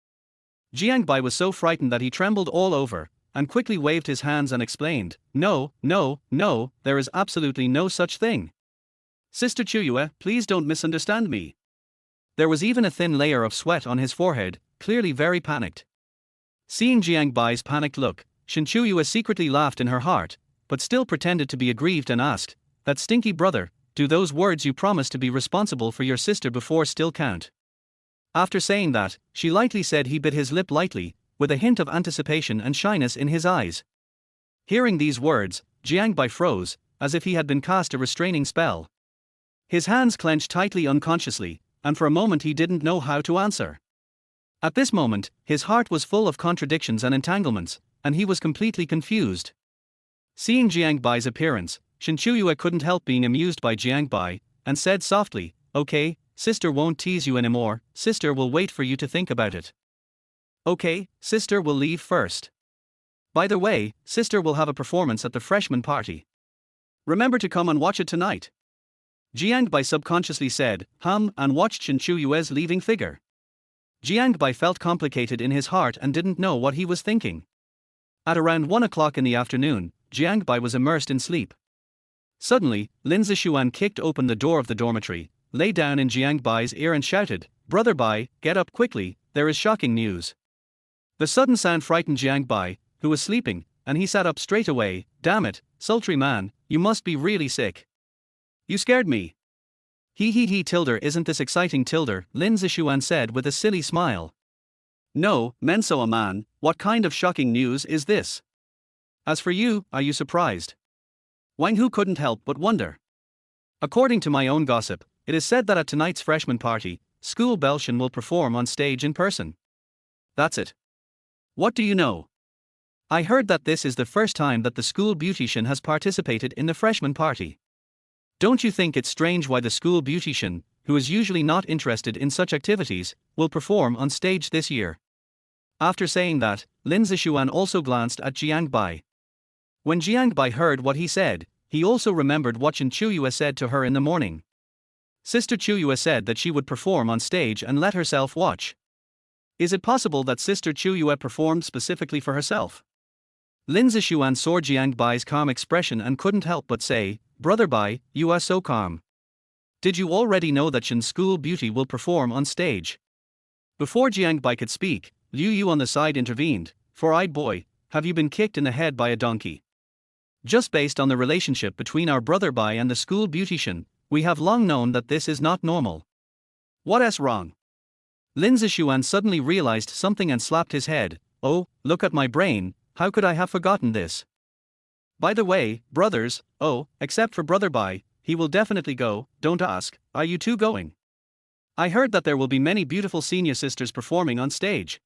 Jiang Bai was so frightened that he trembled all over, and quickly waved his hands and explained, No, there is absolutely no such thing. Sister Qiuyue, please don't misunderstand me." There was even a thin layer of sweat on his forehead, clearly very panicked. Seeing Jiang Bai's panicked look, Shen Qiuyue secretly laughed in her heart, but still pretended to be aggrieved and asked, "That stinky brother, do those words you promised to be responsible for your sister before still count?" After saying that, she lightly said he bit his lip lightly, with a hint of anticipation and shyness in his eyes. Hearing these words, Jiang Bai froze, as if he had been cast a restraining spell. His hands clenched tightly unconsciously, and for a moment he didn't know how to answer. At this moment, his heart was full of contradictions and entanglements, and he was completely confused. Seeing Jiang Bai's appearance, Shen Qiuyue couldn't help being amused by Jiang Bai, and said softly, "Okay, sister won't tease you anymore, sister will wait for you to think about it. Okay, sister will leave first. By the way, sister will have a performance at the freshman party. Remember to come and watch it tonight." Jiang Bai subconsciously said, and watched Shen Qiuyue's leaving figure. Jiang Bai felt complicated in his heart and didn't know what he was thinking. At around 1 o'clock in the afternoon, Jiang Bai was immersed in sleep. Suddenly, Lin Zishuan kicked open the door of the dormitory, lay down in Jiang Bai's ear and shouted, Brother Bai, get up quickly, there is shocking news. The sudden sound frightened Jiang Bai, who was sleeping, and he sat up straight away. Damn it, sultry man, you must be really sick. You scared me. He tilde, isn't this exciting tilde, Lin Zishuan said with a silly smile. No, Mensoa man, what kind of shocking news is this? As for you, are you surprised? Wang Hu couldn't help but wonder. According to my own gossip, it is said that at tonight's freshman party, school Belle will perform on stage in person. That's it. What do you know? I heard that this is the first time that the school beautician has participated in the freshman party. Don't you think it's strange why the school beautician, who is usually not interested in such activities, will perform on stage this year? After saying that, Lin Zishuan also glanced at Jiang Bai. When Jiang Bai heard what he said, he also remembered what Shen Qiuyue said to her in the morning. Sister Qiuyue said that she would perform on stage and let herself watch. Is it possible that Sister Qiuyue performed specifically for herself? Lin Zishuan saw Jiang Bai's calm expression and couldn't help but say, Brother Bai, you are so calm. Did you already know that Shen's school beauty will perform on stage? Before Jiang Bai could speak, Liu Yu on the side intervened. Four-eyed boy, have you been kicked in the head by a donkey? Just based on the relationship between our brother Bai and the school beautician, we have long known that this is not normal. What's wrong? Lin Zishuan suddenly realized something and slapped his head. Oh, look at my brain, how could I have forgotten this? By the way, brothers, except for Brother Bai, he will definitely go. Don't ask, are you two going? I heard that there will be many beautiful senior sisters performing on stage.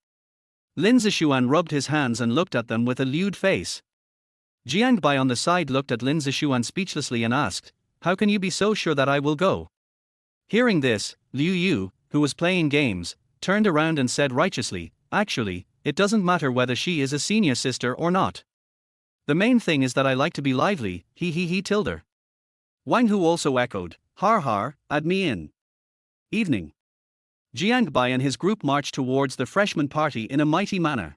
Lin Zishuan rubbed his hands and looked at them with a lewd face. Jiang Bai on the side looked at Lin Zishuan speechlessly and asked, how can you be so sure that I will go? Hearing this, Liu Yu, who was playing games, turned around and said righteously, actually, it doesn't matter whether she is a senior sister or not. The main thing is that I like to be lively, he tilde. Wang Hu also echoed, har, add me in. Evening. Jiang Bai and his group marched towards the freshman party in a mighty manner.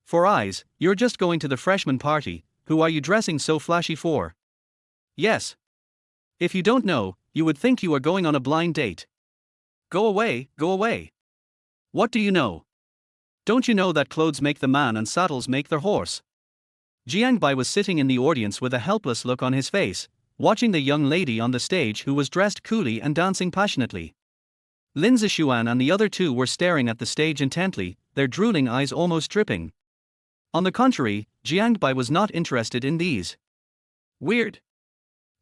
For eyes, you're just going to the freshman party, who are you dressing so flashy for? Yes. If you don't know, you would think you are going on a blind date. Go away. What do you know? Don't you know that clothes make the man and saddles make the horse? Jiang Bai was sitting in the audience with a helpless look on his face, watching the young lady on the stage who was dressed coolly and dancing passionately. Lin Zishuan and the other two were staring at the stage intently, their drooling eyes almost dripping. On the contrary, Jiang Bai was not interested in these. Weird.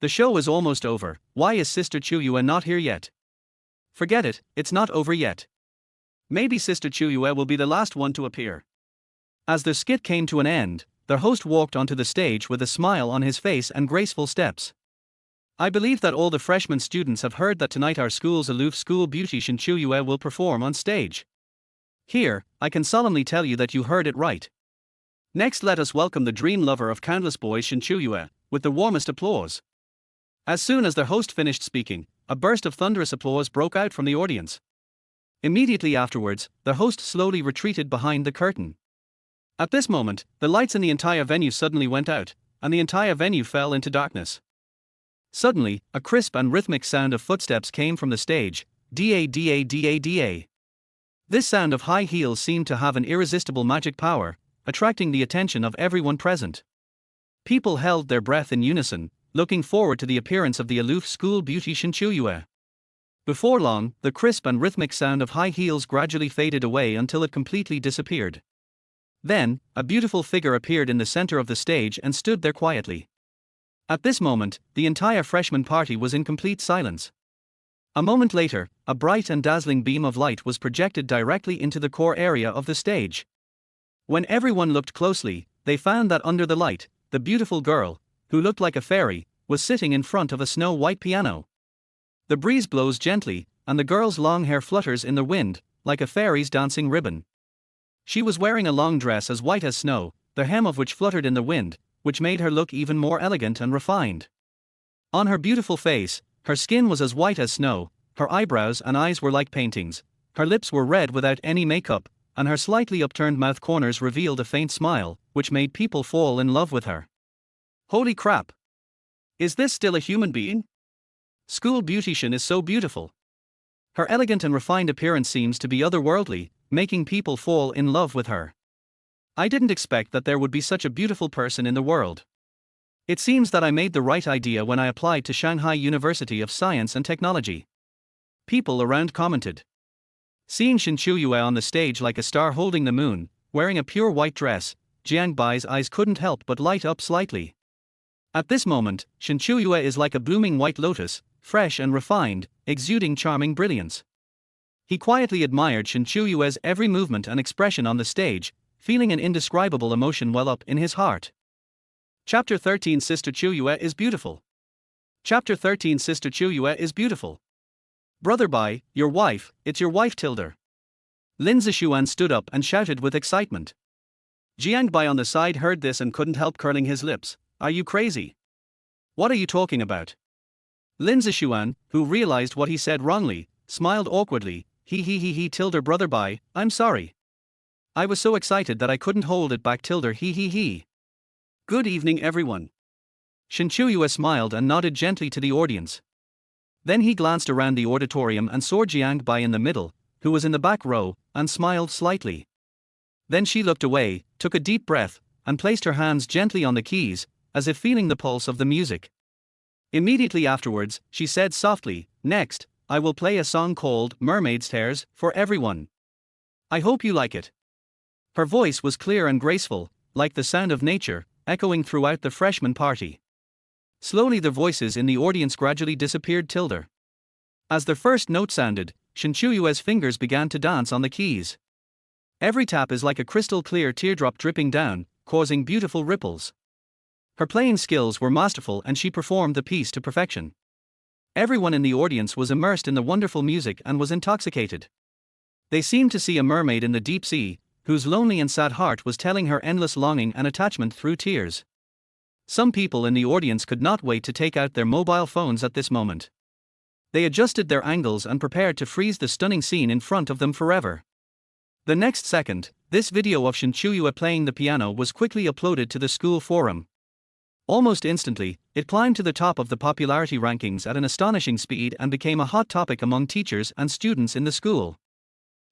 The show is almost over, why is Sister Qiuyue not here yet? Forget it, it's not over yet. Maybe Sister Qiuyue will be the last one to appear. As the skit came to an end, the host walked onto the stage with a smile on his face and graceful steps. I believe that all the freshman students have heard that tonight our school's aloof school beauty Shen Qiuyue will perform on stage. Here, I can solemnly tell you that you heard it right. Next let us welcome the dream lover of countless boys Shen Qiuyue, with the warmest applause. As soon as the host finished speaking, a burst of thunderous applause broke out from the audience. Immediately afterwards, the host slowly retreated behind the curtain. At this moment, the lights in the entire venue suddenly went out, and the entire venue fell into darkness. Suddenly, a crisp and rhythmic sound of footsteps came from the stage, da. This sound of high heels seemed to have an irresistible magic power, attracting the attention of everyone present. People held their breath in unison, looking forward to the appearance of the aloof school beauty Shen Qiuyue. Before long, the crisp and rhythmic sound of high heels gradually faded away until it completely disappeared. Then, a beautiful figure appeared in the center of the stage and stood there quietly. At this moment, the entire freshman party was in complete silence. A moment later, a bright and dazzling beam of light was projected directly into the core area of the stage. When everyone looked closely, they found that under the light, the beautiful girl, who looked like a fairy, was sitting in front of a snow-white piano. The breeze blows gently, and the girl's long hair flutters in the wind, like a fairy's dancing ribbon. She was wearing a long dress as white as snow, the hem of which fluttered in the wind, which made her look even more elegant and refined. On her beautiful face, her skin was as white as snow, her eyebrows and eyes were like paintings, her lips were red without any makeup, and her slightly upturned mouth corners revealed a faint smile, which made people fall in love with her. Holy crap! Is this still a human being? School beautician is so beautiful. Her elegant and refined appearance seems to be otherworldly, making people fall in love with her. I didn't expect that there would be such a beautiful person in the world. It seems that I made the right idea when I applied to Shanghai University of Science and Technology. People around commented. Seeing Shen Qiuyue on the stage like a star holding the moon, wearing a pure white dress, Jiang Bai's eyes couldn't help but light up slightly. At this moment, Shen Qiuyue is like a blooming white lotus, fresh and refined, exuding charming brilliance. He quietly admired Shen Qiuyue's every movement and expression on the stage, feeling an indescribable emotion well up in his heart. Chapter 13 Sister Qiuyue is beautiful. Chapter 13 Sister Qiuyue is beautiful. Brother Bai, your wife, it's your wife Tilda. Lin Zishuan stood up and shouted with excitement. Jiang Bai on the side heard this and couldn't help curling his lips. Are you crazy? What are you talking about? Lin Zishuan, who realized what he said wrongly, smiled awkwardly. He Tilda brother Bai, I'm sorry. I was so excited that I couldn't hold it back Tilda he. Good evening everyone. Shen Qiuyue smiled and nodded gently to the audience. Then he glanced around the auditorium and saw Jiang Bai in the middle, who was in the back row, and smiled slightly. Then she looked away, took a deep breath, and placed her hands gently on the keys, as if feeling the pulse of the music. Immediately afterwards, she said softly, "Next, I will play a song called Mermaid's Tears for everyone. I hope you like it." Her voice was clear and graceful, like the sound of nature, echoing throughout the freshman party. Slowly the voices in the audience gradually disappeared Tilda. As the first note sounded, Shen Qiuyue's fingers began to dance on the keys. Every tap is like a crystal clear teardrop dripping down, causing beautiful ripples. Her playing skills were masterful and she performed the piece to perfection. Everyone in the audience was immersed in the wonderful music and was intoxicated. They seemed to see a mermaid in the deep sea, whose lonely and sad heart was telling her endless longing and attachment through tears. Some people in the audience could not wait to take out their mobile phones at this moment. They adjusted their angles and prepared to freeze the stunning scene in front of them forever. The next second, this video of Shen Qiuyue playing the piano was quickly uploaded to the school forum. Almost instantly, it climbed to the top of the popularity rankings at an astonishing speed and became a hot topic among teachers and students in the school.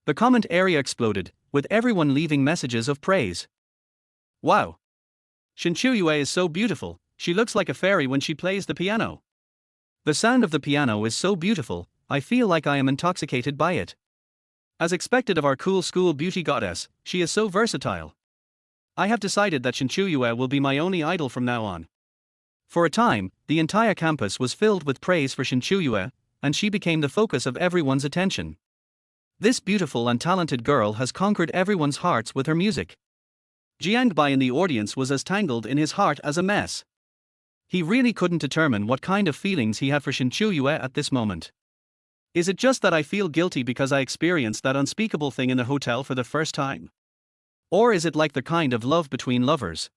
The comment area exploded, with everyone leaving messages of praise. Wow! Shen Qiuyue is so beautiful, she looks like a fairy when she plays the piano. The sound of the piano is so beautiful, I feel like I am intoxicated by it. As expected of our cool school beauty goddess, she is so versatile. I have decided that Shen Qiuyue will be my only idol from now on. For a time, the entire campus was filled with praise for Shen Qiuyue, and she became the focus of everyone's attention. This beautiful and talented girl has conquered everyone's hearts with her music. Jiang Bai in the audience was as tangled in his heart as a mess. He really couldn't determine what kind of feelings he had for Shen Qiuyue at this moment. Is it just that I feel guilty because I experienced that unspeakable thing in the hotel for the first time? Or is it like the kind of love between lovers?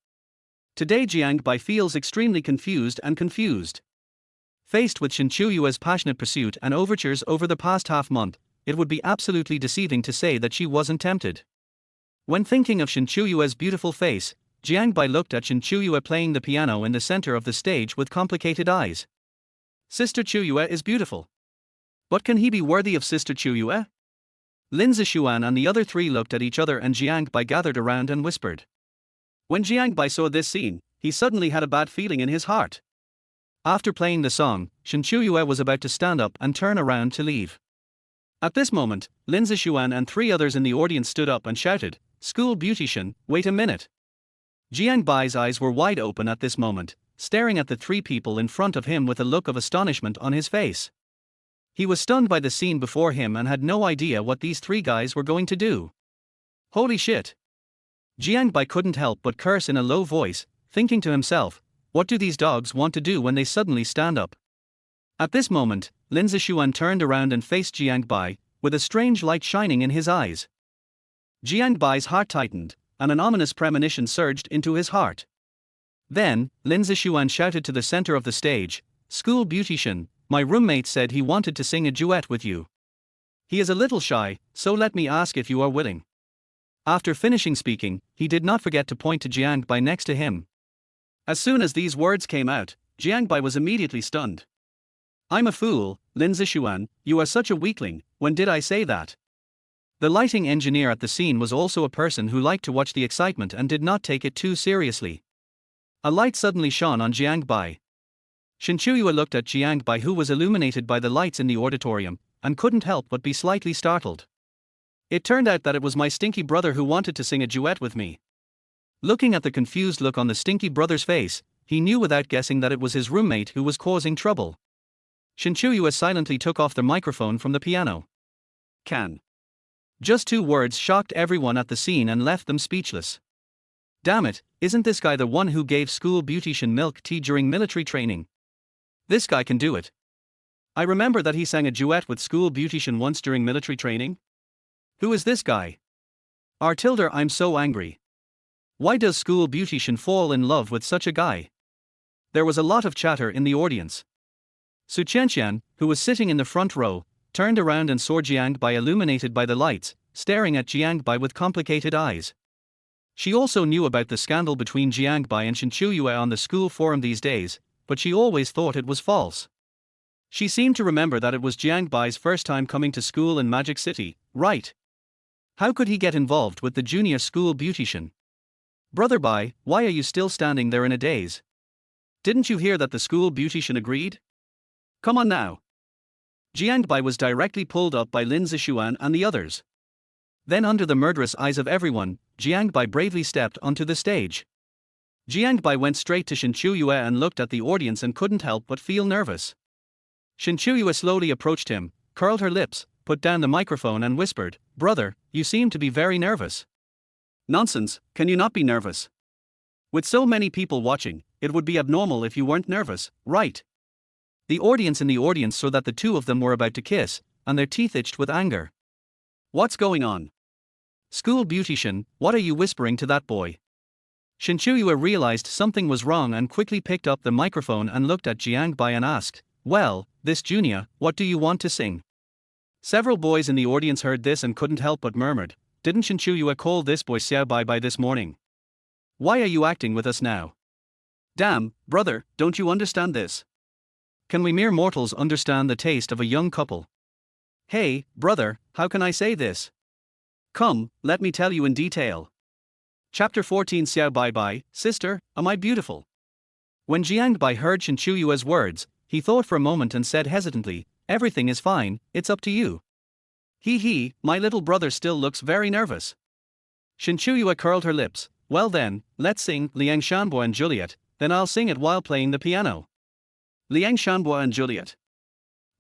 Today Jiang Bai feels extremely confused. Faced with Shen Qiuyue's passionate pursuit and overtures over the past half-month, it would be absolutely deceiving to say that she wasn't tempted. When thinking of Shen Qiuyue's beautiful face, Jiang Bai looked at Shen Qiuyue playing the piano in the center of the stage with complicated eyes. Sister Qiuyue is beautiful. But can he be worthy of Sister Qiuyue? Lin Zishuan and the other three looked at each other and Jiang Bai gathered around and whispered. When Jiang Bai saw this scene, he suddenly had a bad feeling in his heart. After playing the song, Shen Qiuyue was about to stand up and turn around to leave. At this moment, Lin Zishuan and three others in the audience stood up and shouted, "School beautician, wait a minute." Jiang Bai's eyes were wide open at this moment, staring at the three people in front of him with a look of astonishment on his face. He was stunned by the scene before him and had no idea what these three guys were going to do. Holy shit! Jiang Bai couldn't help but curse in a low voice, thinking to himself, what do these dogs want to do when they suddenly stand up? At this moment, Lin Zishuan turned around and faced Jiang Bai, with a strange light shining in his eyes. Jiang Bai's heart tightened, and an ominous premonition surged into his heart. Then, Lin Zishuan shouted to the center of the stage, "School beautician, my roommate said he wanted to sing a duet with you. He is a little shy, so let me ask if you are willing." After finishing speaking, he did not forget to point to Jiang Bai next to him. As soon as these words came out, Jiang Bai was immediately stunned. I'm a fool, Lin Zishuan, you are such a weakling, when did I say that? The lighting engineer at the scene was also a person who liked to watch the excitement and did not take it too seriously. A light suddenly shone on Jiang Bai. Shen Qiuyue looked at Jiang Bai, who was illuminated by the lights in the auditorium, and couldn't help but be slightly startled. It turned out that it was my stinky brother who wanted to sing a duet with me. Looking at the confused look on the stinky brother's face, he knew without guessing that it was his roommate who was causing trouble. Shen Qiuyue silently took off the microphone from the piano. Can. Just 2 words shocked everyone at the scene and left them speechless. Damn it, isn't this guy the one who gave school beautician milk tea during military training? This guy can do it. I remember that he sang a duet with school beautician once during military training. Who is this guy? R. I'm so angry. Why does school beautician fall in love with such a guy? There was a lot of chatter in the audience. Su Qianqian, who was sitting in the front row, turned around and saw Jiang Bai illuminated by the lights, staring at Jiang Bai with complicated eyes. She also knew about the scandal between Jiang Bai and Shen Qiuyue on the school forum these days, but she always thought it was false. She seemed to remember that it was Jiang Bai's first time coming to school in Magic City, right? How could he get involved with the junior school beautician? Brother Bai, why are you still standing there in a daze? Didn't you hear that the school beautician agreed? Come on now. Jiang Bai was directly pulled up by Lin Zishuan and the others. Then, under the murderous eyes of everyone, Jiang Bai bravely stepped onto the stage. Jiang Bai went straight to Shen Qiuyue and looked at the audience and couldn't help but feel nervous. Shen Qiuyue slowly approached him, curled her lips, put down the microphone and whispered, "Brother, you seem to be very nervous." "Nonsense, can you not be nervous? With so many people watching, it would be abnormal if you weren't nervous, right?" The audience saw that the two of them were about to kiss, and their teeth itched with anger. "What's going on? School beautician, what are you whispering to that boy?" Shen Qiuyue realized something was wrong and quickly picked up the microphone and looked at Jiang Bai and asked, "Well, this junior, what do you want to sing?" Several boys in the audience heard this and couldn't help but murmured, "Didn't Shen Qiuyue call this boy Xiao Bai Bai this morning? Why are you acting with us now? Damn, brother, don't you understand this? Can we mere mortals understand the taste of a young couple? Hey, brother, how can I say this? Come, let me tell you in detail." Chapter 14 Xiao Bai Bai, sister, am I beautiful? When Jiang Bai heard Shen Qiuyue's words, he thought for a moment and said hesitantly, "Everything is fine, it's up to you." He, my little brother still looks very nervous." Shen Qiuyue curled her lips. "Well then, let's sing Liang Shanbo and Juliet, then I'll sing it while playing the piano." Liang Shanbo and Juliet.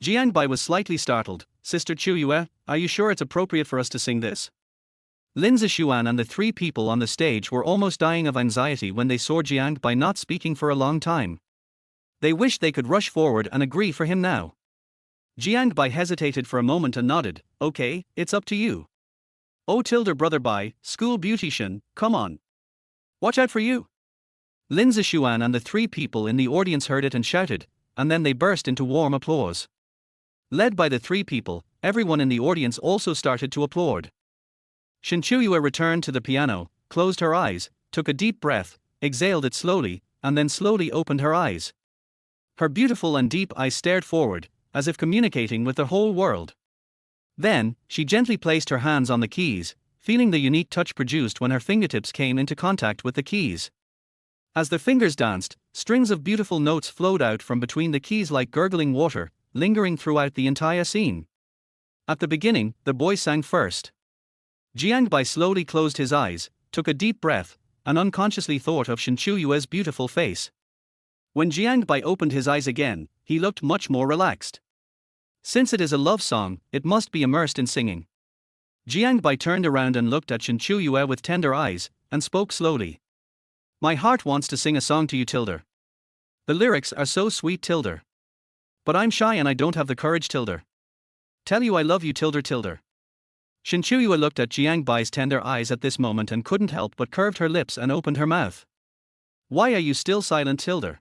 Jiang Bai was slightly startled. "Sister Qiuyue, are you sure it's appropriate for us to sing this?" Lin Zishuan and the 3 people on the stage were almost dying of anxiety when they saw Jiang Bai not speaking for a long time. They wished they could rush forward and agree for him now. Jiang Bai hesitated for a moment and nodded, "Okay, it's up to you." "Oh brother Bai, school beautician, come on. Watch out for you." Lin Zishuan and the 3 people in the audience heard it and shouted, and then they burst into warm applause. Led by the 3 people, everyone in the audience also started to applaud. Shen Qiuyue returned to the piano, closed her eyes, took a deep breath, exhaled it slowly, and then slowly opened her eyes. Her beautiful and deep eyes stared forward, as if communicating with the whole world. Then, she gently placed her hands on the keys, feeling the unique touch produced when her fingertips came into contact with the keys. As the fingers danced, strings of beautiful notes flowed out from between the keys like gurgling water, lingering throughout the entire scene. At the beginning, the boy sang first. Jiang Bai slowly closed his eyes, took a deep breath, and unconsciously thought of Shen Qiuyue's beautiful face. When Jiang Bai opened his eyes again, he looked much more relaxed. Since it is a love song, it must be immersed in singing. Jiang Bai turned around and looked at Shen Qiuyue with tender eyes, and spoke slowly. "My heart wants to sing a song to you, Tilda. The lyrics are so sweet, Tilda. But I'm shy and I don't have the courage, Tilda. Tell you I love you, Tilda. Shen Qiuyue looked at Jiang Bai's tender eyes at this moment and couldn't help but curved her lips and opened her mouth. "Why are you still silent, Tilda?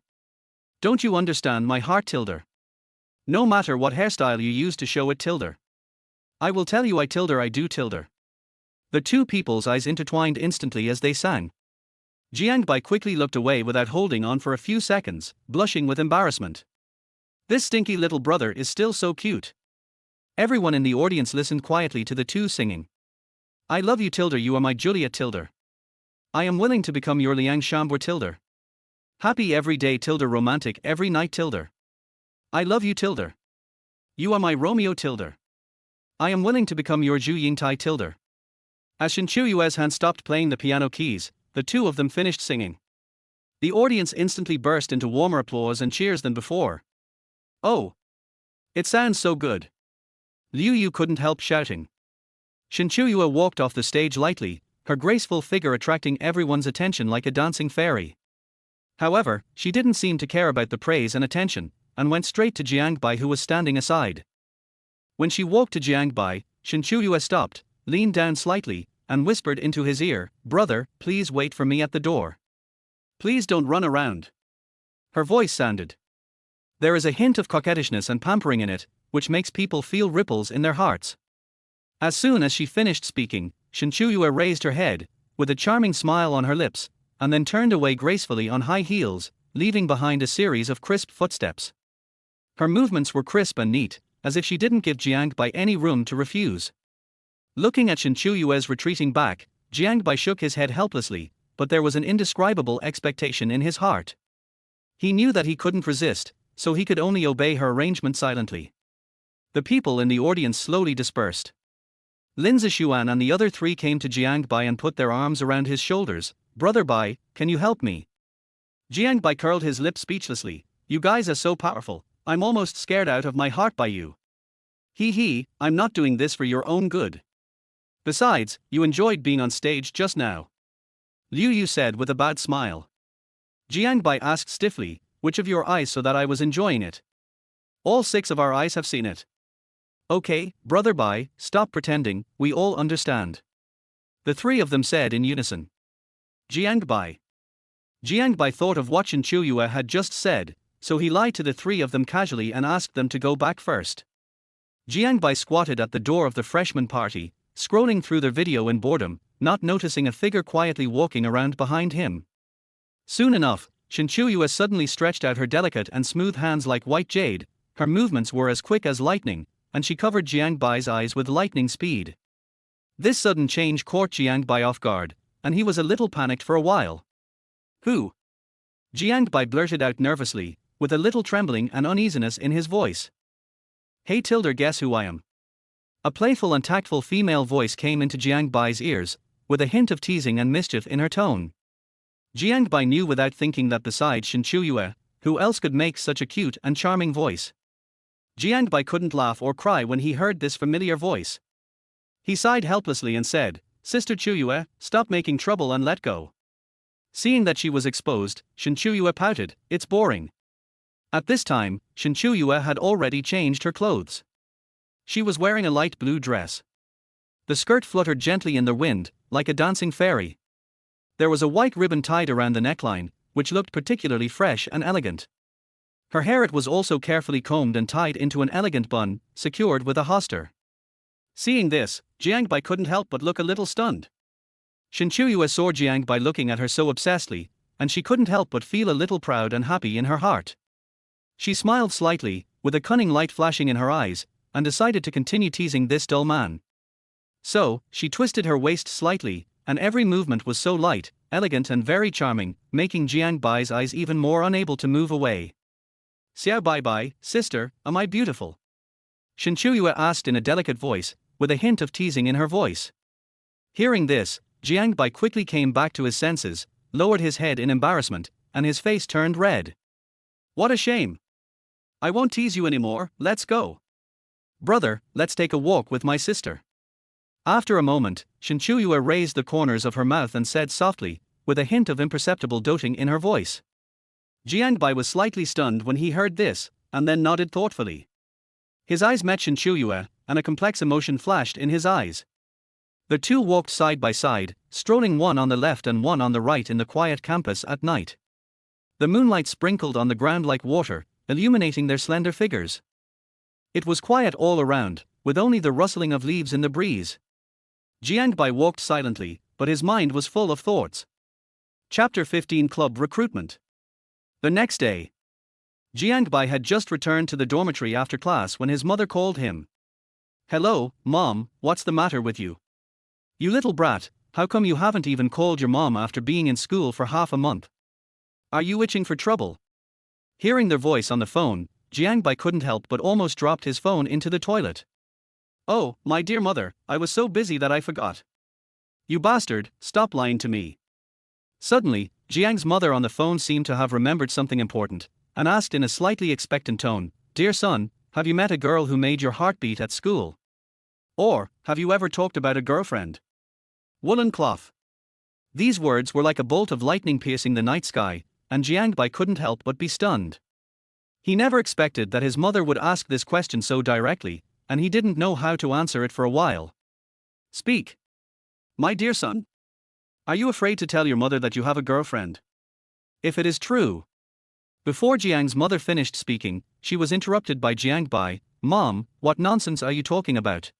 Don't you understand my heart, Tilda? No matter what hairstyle you use to show it, Tilda. I will tell you I do, Tilda." The 2 people's eyes intertwined instantly as they sang. Jiang Bai quickly looked away without holding on for a few seconds, blushing with embarrassment. This stinky little brother is still so cute. Everyone in the audience listened quietly to the two singing. I love you Tilda, you are my Juliet Tilda. I am willing to become your Liang Chambre Tilda. Happy every day Tilda, romantic every night Tilda. I love you Tilda. You are my Romeo Tilda. I am willing to become your Zhu Yingtai Tilda. As Shen Qiuyue's hand stopped playing the piano keys, the two of them finished singing. The audience instantly burst into warmer applause and cheers than before. Oh! It sounds so good. Liu Yu couldn't help shouting. Shen Qiuyue walked off the stage lightly, her graceful figure attracting everyone's attention like a dancing fairy. However, she didn't seem to care about the praise and attention, and went straight to Jiang Bai, who was standing aside. When she walked to Jiang Bai, Shen Qiuyue stopped, leaned down slightly, and whispered into his ear, "Brother, please wait for me at the door. Please don't run around." Her voice sounded. There is a hint of coquettishness and pampering in it, which makes people feel ripples in their hearts. As soon as she finished speaking, Shen Qiuyue raised her head, with a charming smile on her lips, and then turned away gracefully on high heels, leaving behind a series of crisp footsteps. Her movements were crisp and neat, as if she didn't give Jiang Bai any room to refuse. Looking at Shen Qiuyue's retreating back, Jiang Bai shook his head helplessly, but there was an indescribable expectation in his heart. He knew that he couldn't resist, so he could only obey her arrangement silently. The people in the audience slowly dispersed. Lin Zishuan and the other three came to Jiang Bai and put their arms around his shoulders. "Brother Bai, can you help me?" Jiang Bai curled his lip speechlessly. "You guys are so powerful, I'm almost scared out of my heart by you." He, "I'm not doing this for your own good. Besides, you enjoyed being on stage just now." Liu Yu said with a bad smile. Jiang Bai asked stiffly, "Which of your eyes, so that I was enjoying it?" "All 6 of our eyes have seen it." "Okay, Brother Bai, stop pretending, we all understand." The 3 of them said in unison. Jiang Bai. Jiang Bai thought of what Shen Qiuyue had just said, so he lied to the 3 of them casually and asked them to go back first. Jiang Bai squatted at the door of the freshman party, scrolling through their video in boredom, not noticing a figure quietly walking around behind him. Soon enough, Shen Qiuyue suddenly stretched out her delicate and smooth hands like white jade. Her movements were as quick as lightning, and she covered Jiang Bai's eyes with lightning speed. This sudden change caught Jiang Bai off guard, and he was a little panicked for a while. "Who?" Jiang Bai blurted out nervously, with a little trembling and uneasiness in his voice. "Hey Tilda, guess who I am?" A playful and tactful female voice came into Jiang Bai's ears, with a hint of teasing and mischief in her tone. Jiang Bai knew without thinking that besides Shen Qiuyue, who else could make such a cute and charming voice? Jiang Bai couldn't laugh or cry when he heard this familiar voice. He sighed helplessly and said, "Sister Qiuyue, stop making trouble and let go." Seeing that she was exposed, Shen Qiuyue pouted, "It's boring." At this time, Shen Qiuyue had already changed her clothes. She was wearing a light blue dress. The skirt fluttered gently in the wind, like a dancing fairy. There was a white ribbon tied around the neckline, which looked particularly fresh and elegant. Her hair it was also carefully combed and tied into an elegant bun, secured with a hawser. Seeing this, Jiang Bai couldn't help but look a little stunned. Shen Qiuyue saw Jiang Bai looking at her so obsessedly, and she couldn't help but feel a little proud and happy in her heart. She smiled slightly, with a cunning light flashing in her eyes, and decided to continue teasing this dull man. So, she twisted her waist slightly, and every movement was so light, elegant and very charming, making Jiang Bai's eyes even more unable to move away. "Xiao Bai Bai, sister, am I beautiful?" Shen Qiuyue asked in a delicate voice, with a hint of teasing in her voice. Hearing this, Jiang Bai quickly came back to his senses, lowered his head in embarrassment, and his face turned red. "What a shame! I won't tease you anymore, let's go. Brother, let's take a walk with my sister." After a moment, Shen Qiuyue raised the corners of her mouth and said softly, with a hint of imperceptible doting in her voice. Jiang Bai was slightly stunned when he heard this, and then nodded thoughtfully. His eyes met Shen Qiuyue, and a complex emotion flashed in his eyes. The two walked side by side, strolling one on the left and one on the right in the quiet campus at night. The moonlight sprinkled on the ground like water, illuminating their slender figures. It was quiet all around, with only the rustling of leaves in the breeze. Jiang Bai walked silently, but his mind was full of thoughts. Chapter 15 Club Recruitment. The next day. Jiang Bai had just returned to the dormitory after class when his mother called him. "Hello, Mom, what's the matter with you? You little brat, how come you haven't even called your mom after being in school for half a month? Are you itching for trouble?" Hearing their voice on the phone, Jiang Bai couldn't help but almost dropped his phone into the toilet. "Oh, my dear mother, I was so busy that I forgot. You bastard, stop lying to me." Suddenly, Jiang's mother on the phone seemed to have remembered something important, and asked in a slightly expectant tone, "Dear son, have you met a girl who made your heart beat at school? Or, have you ever talked about a girlfriend?" Woolen cloth. These words were like a bolt of lightning piercing the night sky, and Jiang Bai couldn't help but be stunned. He never expected that his mother would ask this question so directly, and he didn't know how to answer it for a while. "Speak. My dear son. Are you afraid to tell your mother that you have a girlfriend? If it is true..." Before Jiang's mother finished speaking, she was interrupted by Jiang Bai. "Mom, what nonsense are you talking about?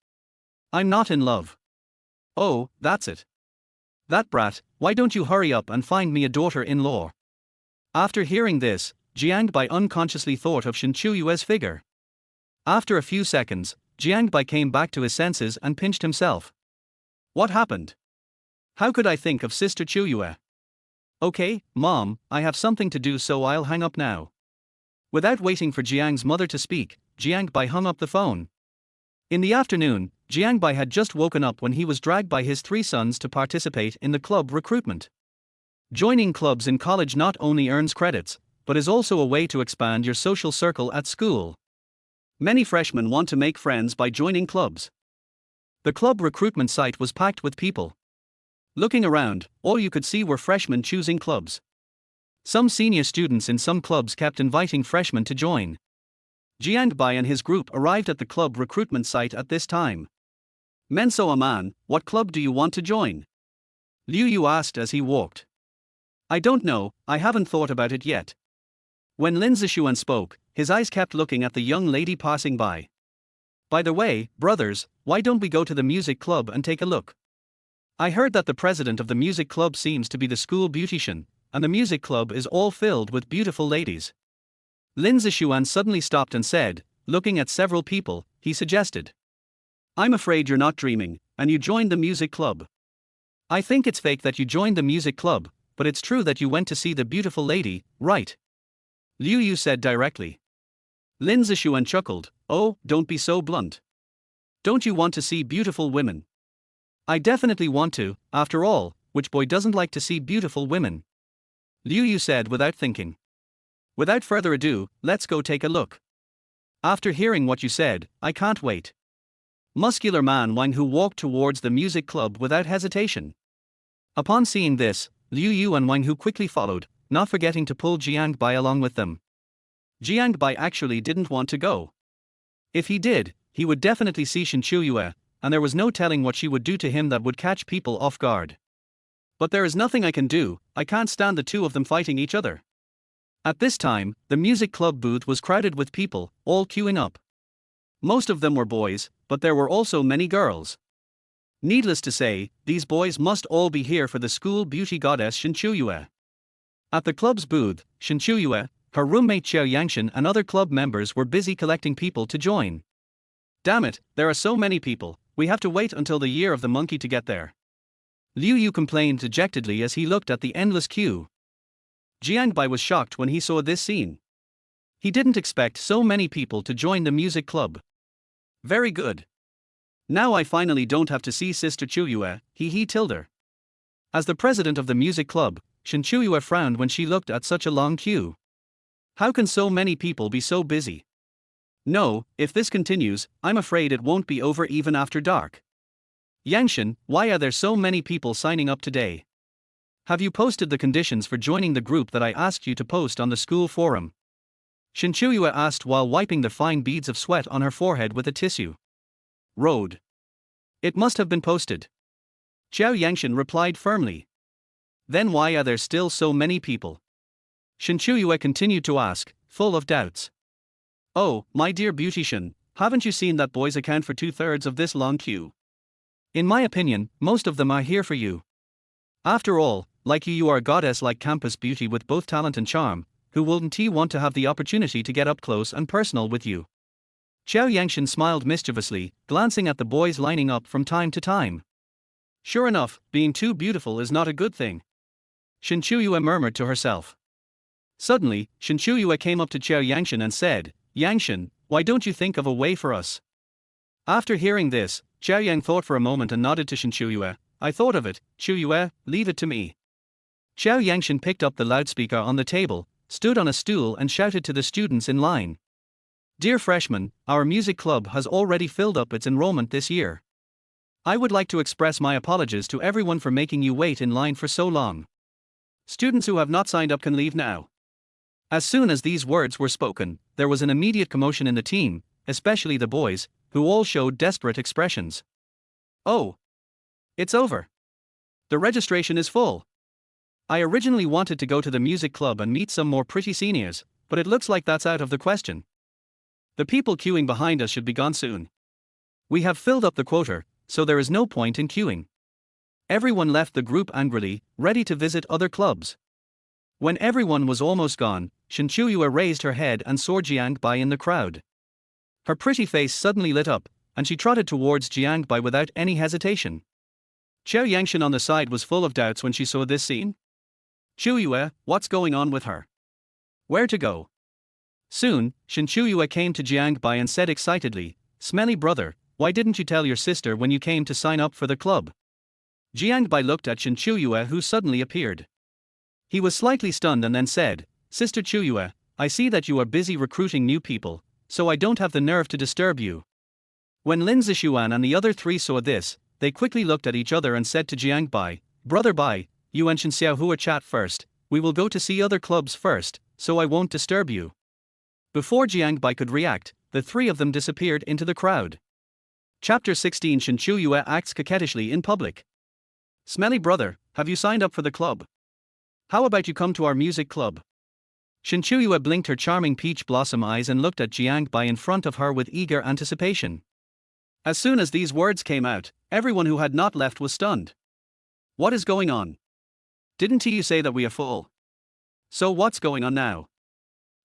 I'm not in love." "Oh, that's it. That brat, why don't you hurry up and find me a daughter-in-law?" After hearing this, Jiang Bai unconsciously thought of Shen Qiuyue's figure. After a few seconds, Jiang Bai came back to his senses and pinched himself. What happened? How could I think of Sister Qiuyue? Okay, Mom, I have something to do, so I'll hang up now. Without waiting for Jiang's mother to speak, Jiang Bai hung up the phone. In the afternoon, Jiang Bai had just woken up when he was dragged by his 3 sons to participate in the club recruitment. Joining clubs in college not only earns credits, but is also a way to expand your social circle at school. Many freshmen want to make friends by joining clubs. The club recruitment site was packed with people. Looking around, all you could see were freshmen choosing clubs. Some senior students in some clubs kept inviting freshmen to join. Jiang Bai and his group arrived at the club recruitment site at this time. "Menso Aman, what club do you want to join?" Liu Yu asked as he walked. "I don't know, I haven't thought about it yet." When Lin Zishuan spoke, his eyes kept looking at the young lady passing by. "By the way, brothers, why don't we go to the music club and take a look? I heard that the president of the music club seems to be the school beautician, and the music club is all filled with beautiful ladies." Lin Zishuan suddenly stopped and said, looking at several people, he suggested, "I'm afraid you're not dreaming, and you joined the music club. I think it's fake that you joined the music club, but it's true that you went to see the beautiful lady, right?" Liu Yu said directly. Lin Zishuan chuckled, "Oh, don't be so blunt. Don't you want to see beautiful women?" "I definitely want to, after all, which boy doesn't like to see beautiful women?" Liu Yu said without thinking. "Without further ado, let's go take a look. After hearing what you said, I can't wait." Muscular man Wang Hu walked towards the music club without hesitation. Upon seeing this, Liu Yu and Wang Hu quickly followed, not forgetting to pull Jiang Bai along with them. Jiang Bai actually didn't want to go. If he did, he would definitely see Shen Qiuyue, and there was no telling what she would do to him that would catch people off guard. "But there is nothing I can do, I can't stand the two of them fighting each other." At this time, the music club booth was crowded with people, all queuing up. Most of them were boys, but there were also many girls. Needless to say, these boys must all be here for the school beauty goddess Shen Qiuyue. At the club's booth, Shen Qiuyue, her roommate Qiao Yangshan and other club members were busy collecting people to join. "Damn it, there are so many people, we have to wait until the year of the monkey to get there." Liu Yu complained dejectedly as he looked at the endless queue. Jiang Bai was shocked when he saw this scene. He didn't expect so many people to join the music club. "Very good. Now I finally don't have to see Sister Qiuyue," he told her. As the president of the music club, Shen Qiuyue frowned when she looked at such a long queue. How can so many people be so busy? No, if this continues, I'm afraid it won't be over even after dark. Yangshan, why are there so many people signing up today? Have you posted the conditions for joining the group that I asked you to post on the school forum? Shen Qiuyue asked while wiping the fine beads of sweat on her forehead with a tissue. Road. It must have been posted. Qiao Yangshan replied firmly. Then why are there still so many people? Shen Qiuyue continued to ask, full of doubts. Oh, my dear beautician, haven't you seen that boys account for 2/3 of this long queue? In my opinion, most of them are here for you. After all, like you are a goddess like campus beauty with both talent and charm, who wouldn't he want to have the opportunity to get up close and personal with you? Qiao Yangshan smiled mischievously, glancing at the boys lining up from time to time. Sure enough, being too beautiful is not a good thing. Shen Qiuyue murmured to herself. Suddenly, Shen Qiuyue came up to Qiao Yangshan and said, Yangshan, why don't you think of a way for us? After hearing this, Qiao Yang thought for a moment and nodded to Shen Qiuyue. I thought of it, Qiuyue, leave it to me. Qiao Yangshan picked up the loudspeaker on the table, stood on a stool and shouted to the students in line. Dear freshmen, our music club has already filled up its enrollment this year. I would like to express my apologies to everyone for making you wait in line for so long. Students who have not signed up can leave now. As soon as these words were spoken, there was an immediate commotion in the team, especially the boys, who all showed desperate expressions. Oh! It's over. The registration is full. I originally wanted to go to the music club and meet some more pretty seniors, but it looks like that's out of the question. The people queuing behind us should be gone soon. We have filled up the quota, so there is no point in queuing. Everyone left the group angrily, ready to visit other clubs. When everyone was almost gone, Shen Qiuyue raised her head and saw Jiang Bai in the crowd. Her pretty face suddenly lit up, and she trotted towards Jiang Bai without any hesitation. Qiao Yangshan on the side was full of doubts when she saw this scene. Qiuyue, what's going on with her? Where to go? Soon, Shen Qiuyue came to Jiang Bai and said excitedly, Smelly brother, why didn't you tell your sister when you came to sign up for the club? Jiang Bai looked at Shen Qiuyue who suddenly appeared. He was slightly stunned and then said, Sister Qiuyue, I see that you are busy recruiting new people, so I don't have the nerve to disturb you. When Lin Zixuan and the other three saw this, they quickly looked at each other and said to Jiang Bai, Brother Bai, you and Shen Xiaohua chat first, we will go to see other clubs first, so I won't disturb you. Before Jiang Bai could react, the three of them disappeared into the crowd. Chapter 16 Shen Qiuyue acts coquettishly in public. Smelly brother, have you signed up for the club? How about you come to our music club? Shen Qiuyue blinked her charming peach blossom eyes and looked at Jiang Bai in front of her with eager anticipation. As soon as these words came out, everyone who had not left was stunned. What is going on? Didn't you say that we are full? So what's going on now?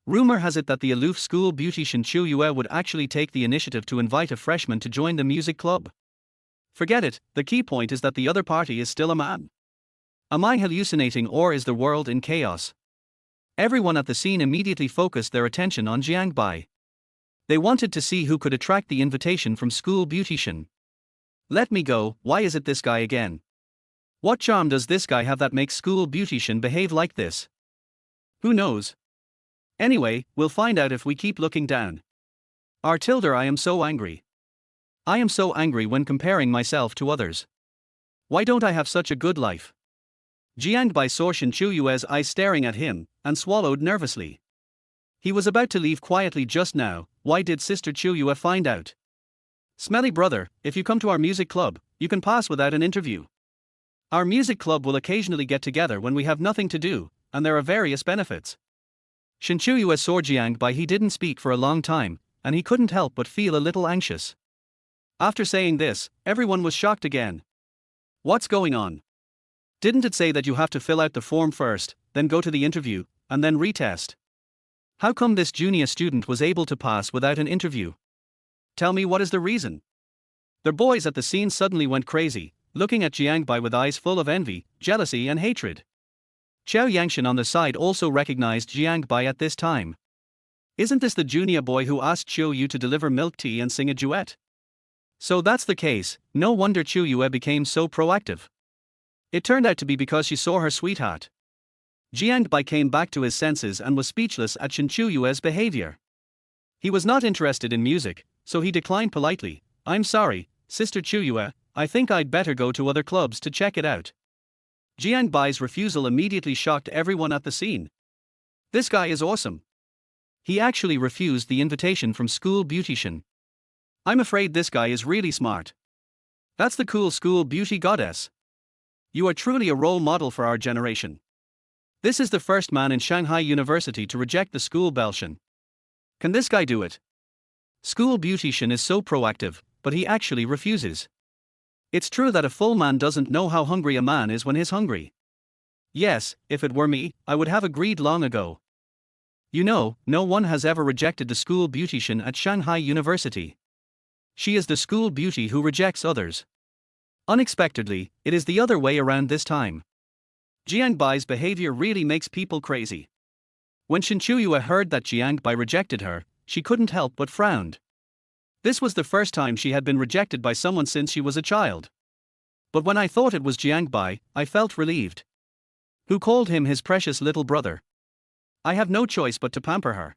Rumor has it that the aloof school beauty Shen Qiuyue would actually take the initiative to invite a freshman to join the music club. Forget it, the key point is that the other party is still a man. Am I hallucinating or is the world in chaos? Everyone at the scene immediately focused their attention on Jiang Bai. They wanted to see who could attract the invitation from school beautician. Let me go, why is it this guy again? What charm does this guy have that makes school beautician behave like this? Who knows? Anyway, we'll find out if we keep looking down. Tilde, I am so angry. I am so angry when comparing myself to others. Why don't I have such a good life? Jiang Bai saw Shen Qiuyue's eyes staring at him, and swallowed nervously. He was about to leave quietly just now. Why did Sister Qiuyue find out? Smelly brother, if you come to our music club, you can pass without an interview. Our music club will occasionally get together when we have nothing to do, and there are various benefits. Shen Qiuyue saw Jiang Bai. He didn't speak for a long time, and he couldn't help but feel a little anxious. After saying this, everyone was shocked again. What's going on? Didn't it say that you have to fill out the form first, then go to the interview, and then retest? How come this junior student was able to pass without an interview? Tell me, what is the reason? The boys at the scene suddenly went crazy, looking at Jiang Bai with eyes full of envy, jealousy and hatred. Qiao Yangshan on the side also recognized Jiang Bai at this time. Isn't this the junior boy who asked Qiuyue to deliver milk tea and sing a duet? So that's the case, no wonder Qiuyue became so proactive. It turned out to be because she saw her sweetheart. Jiang Bai came back to his senses and was speechless at Shen Qiuyue's behavior. He was not interested in music, so he declined politely. I'm sorry, Sister Qiuyue, I think I'd better go to other clubs to check it out. Jiang Bai's refusal immediately shocked everyone at the scene. This guy is awesome. He actually refused the invitation from school beautician. I'm afraid this guy is really smart. That's the cool school beauty goddess. You are truly a role model for our generation. This is the first man in Shanghai University to reject the school Belle. Can this guy do it? School beautician is so proactive, but he actually refuses. It's true that a full man doesn't know how hungry a man is when he's hungry. Yes, if it were me, I would have agreed long ago. You know, no one has ever rejected the school beautician at Shanghai University. She is the school beauty who rejects others. Unexpectedly, it is the other way around this time. Jiang Bai's behavior really makes people crazy. When Shen Qiuyue heard that Jiang Bai rejected her, she couldn't help but frowned. This was the first time she had been rejected by someone since she was a child. But when I thought it was Jiang Bai, I felt relieved. Who called him his precious little brother. I have no choice but to pamper her.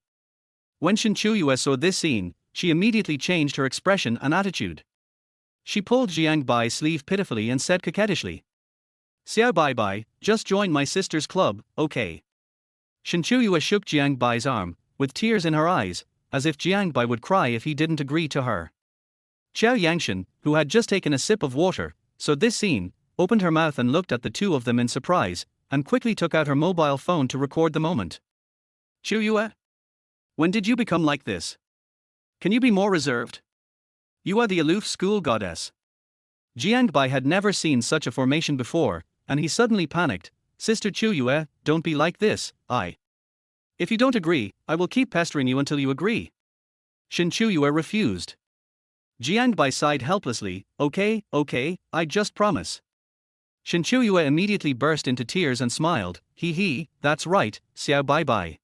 When Shen Qiuyue saw this scene, she immediately changed her expression and attitude. She pulled Jiang Bai's sleeve pitifully and said coquettishly, "Xiao Bai Bai, just join my sister's club, okay?" Shen Qiuyue shook Jiang Bai's arm, with tears in her eyes, as if Jiang Bai would cry if he didn't agree to her. Xiao Yangshan, who had just taken a sip of water, saw this scene, opened her mouth and looked at the two of them in surprise, and quickly took out her mobile phone to record the moment. "Qiuyue? When did you become like this? Can you be more reserved? You are the aloof school goddess." Jiang Bai had never seen such a formation before, and he suddenly panicked. "Sister Qiuyue, don't be like this, If you don't agree, I will keep pestering you until you agree." Shen Qiuyue refused. Jiang Bai sighed helplessly, okay, I just promise." Shen Qiuyue immediately burst into tears and smiled, "Hee, that's right, Xiao Bai Bai.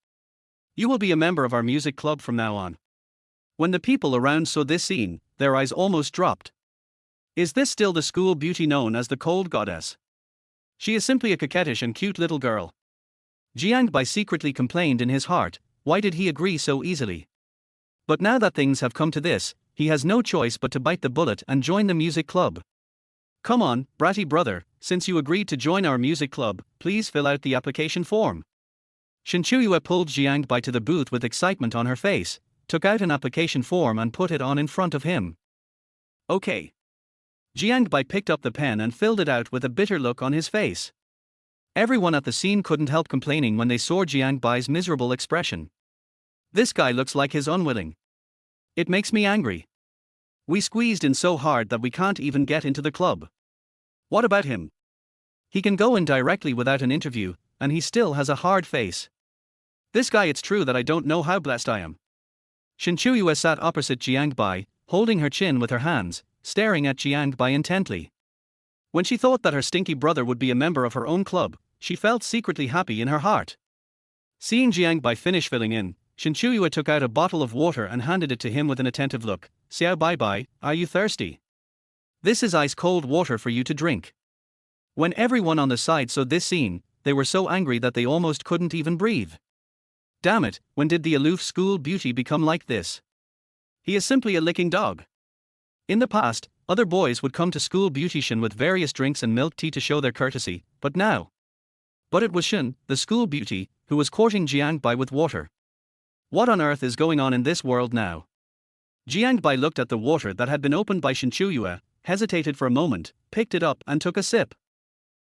You will be a member of our music club from now on." When the people around saw this scene, their eyes almost dropped. Is this still the school beauty known as the cold goddess? She is simply a coquettish and cute little girl. Jiang Bai secretly complained in his heart, why did he agree so easily? But now that things have come to this, he has no choice but to bite the bullet and join the music club. "Come on, bratty brother, since you agreed to join our music club, please fill out the application form." Shen Qiuyue pulled Jiang Bai to the booth with excitement on her face, took out an application form and put it on in front of him. "Okay." Jiang Bai picked up the pen and filled it out with a bitter look on his face. Everyone at the scene couldn't help complaining when they saw Jiang Bai's miserable expression. "This guy looks like he's unwilling. It makes me angry. We squeezed in so hard that we can't even get into the club. What about him? He can go in directly without an interview, and he still has a hard face. This guy, it's true that I don't know how blessed I am." Shen Qiuyue sat opposite Jiang Bai, holding her chin with her hands, staring at Jiang Bai intently. When she thought that her stinky brother would be a member of her own club, she felt secretly happy in her heart. Seeing Jiang Bai finish filling in, Shen Qiuyue took out a bottle of water and handed it to him with an attentive look. "Xiao Bai Bai, are you thirsty? This is ice-cold water for you to drink." When everyone on the side saw this scene, they were so angry that they almost couldn't even breathe. Damn it, when did the aloof school beauty become like this? He is simply a licking dog. In the past, other boys would come to school beautician with various drinks and milk tea to show their courtesy, but it was Shen, the school beauty, who was courting Jiang Bai with water. What on earth is going on in this world now? Jiang Bai looked at the water that had been opened by Shen Qiuyue, hesitated for a moment, picked it up and took a sip.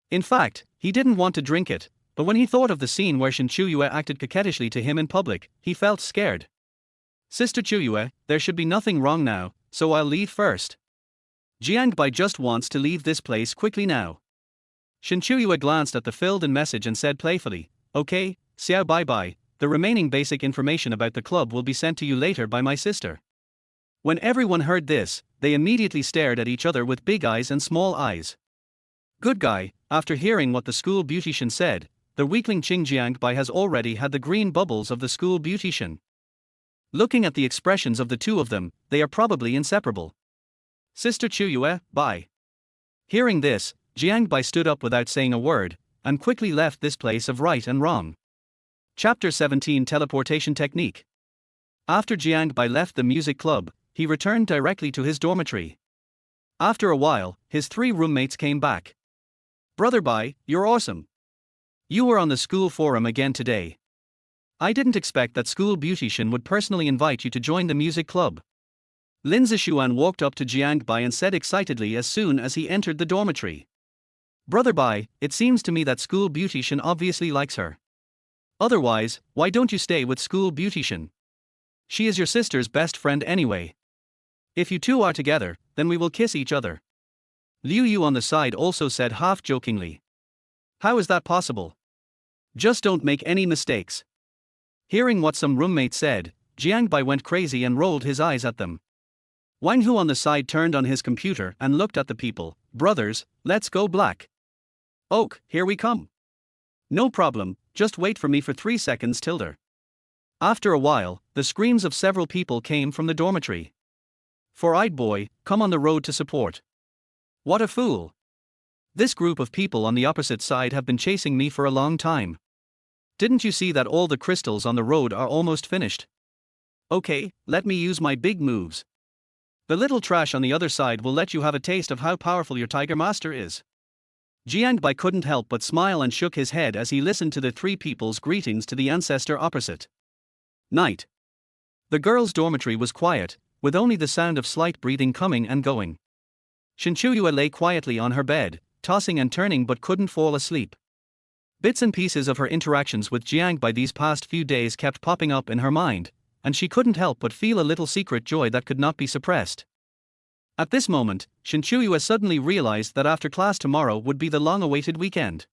In fact, he didn't want to drink it, but when he thought of the scene where Shen Qiuyue acted coquettishly to him in public, he felt scared. "Sister Qiuyue, there should be nothing wrong now, so I'll leave first. Jiang Bai just wants to leave this place quickly now." Shen Qiuyue glanced at the filled-in message and said playfully, "Okay, Xiao Bai Bai, the remaining basic information about the club will be sent to you later by my sister." When everyone heard this, they immediately stared at each other with big eyes and small eyes. Good guy, after hearing what the school beautician said, the weakling Jiang Bai has already had the green bubbles of the school beautician. Looking at the expressions of the two of them, they are probably inseparable. "Sister Qiuyue, bye." Hearing this, Jiang Bai stood up without saying a word, and quickly left this place of right and wrong. Chapter 17 Teleportation Technique. After Jiang Bai left the music club, he returned directly to his dormitory. After a while, his 3 roommates came back. "Brother Bai, you're awesome. You were on the school forum again today. I didn't expect that school beautician would personally invite you to join the music club." Lin Zishuan walked up to Jiang Bai and said excitedly as soon as he entered the dormitory. "Brother Bai, it seems to me that school beautician obviously likes her. Otherwise, why don't you stay with school beautician? She is your sister's best friend anyway. If you two are together, then we will kiss each other." Liu Yu on the side also said half-jokingly. "How is that possible? Just don't make any mistakes. Hearing what some roommate said, Jiang Bai went crazy and rolled his eyes at them. Wang Hu on the side turned on his computer and looked at the people. Brothers, let's go black. Oak, here we come. No problem, just wait for me for 3 seconds tilde. After a while, the screams of several people came from the dormitory. Four-eyed boy, come on the road to support. What a fool. This group of people on the opposite side have been chasing me for a long time. Didn't you see that all the crystals on the road are almost finished? Okay, let me use my big moves. The little trash on the other side will let you have a taste of how powerful your Tiger Master is. Jiang Bai couldn't help but smile and shook his head as he listened to the three people's greetings to the ancestor opposite. Night. The girls' dormitory was quiet, with only the sound of slight breathing coming and going. Shen Qiuyue lay quietly on her bed, tossing and turning but couldn't fall asleep. Bits and pieces of her interactions with Jiang Bai these past few days kept popping up in her mind, and she couldn't help but feel a little secret joy that could not be suppressed. At this moment, Shen Qiuyue suddenly realized that after class tomorrow would be the long-awaited weekend.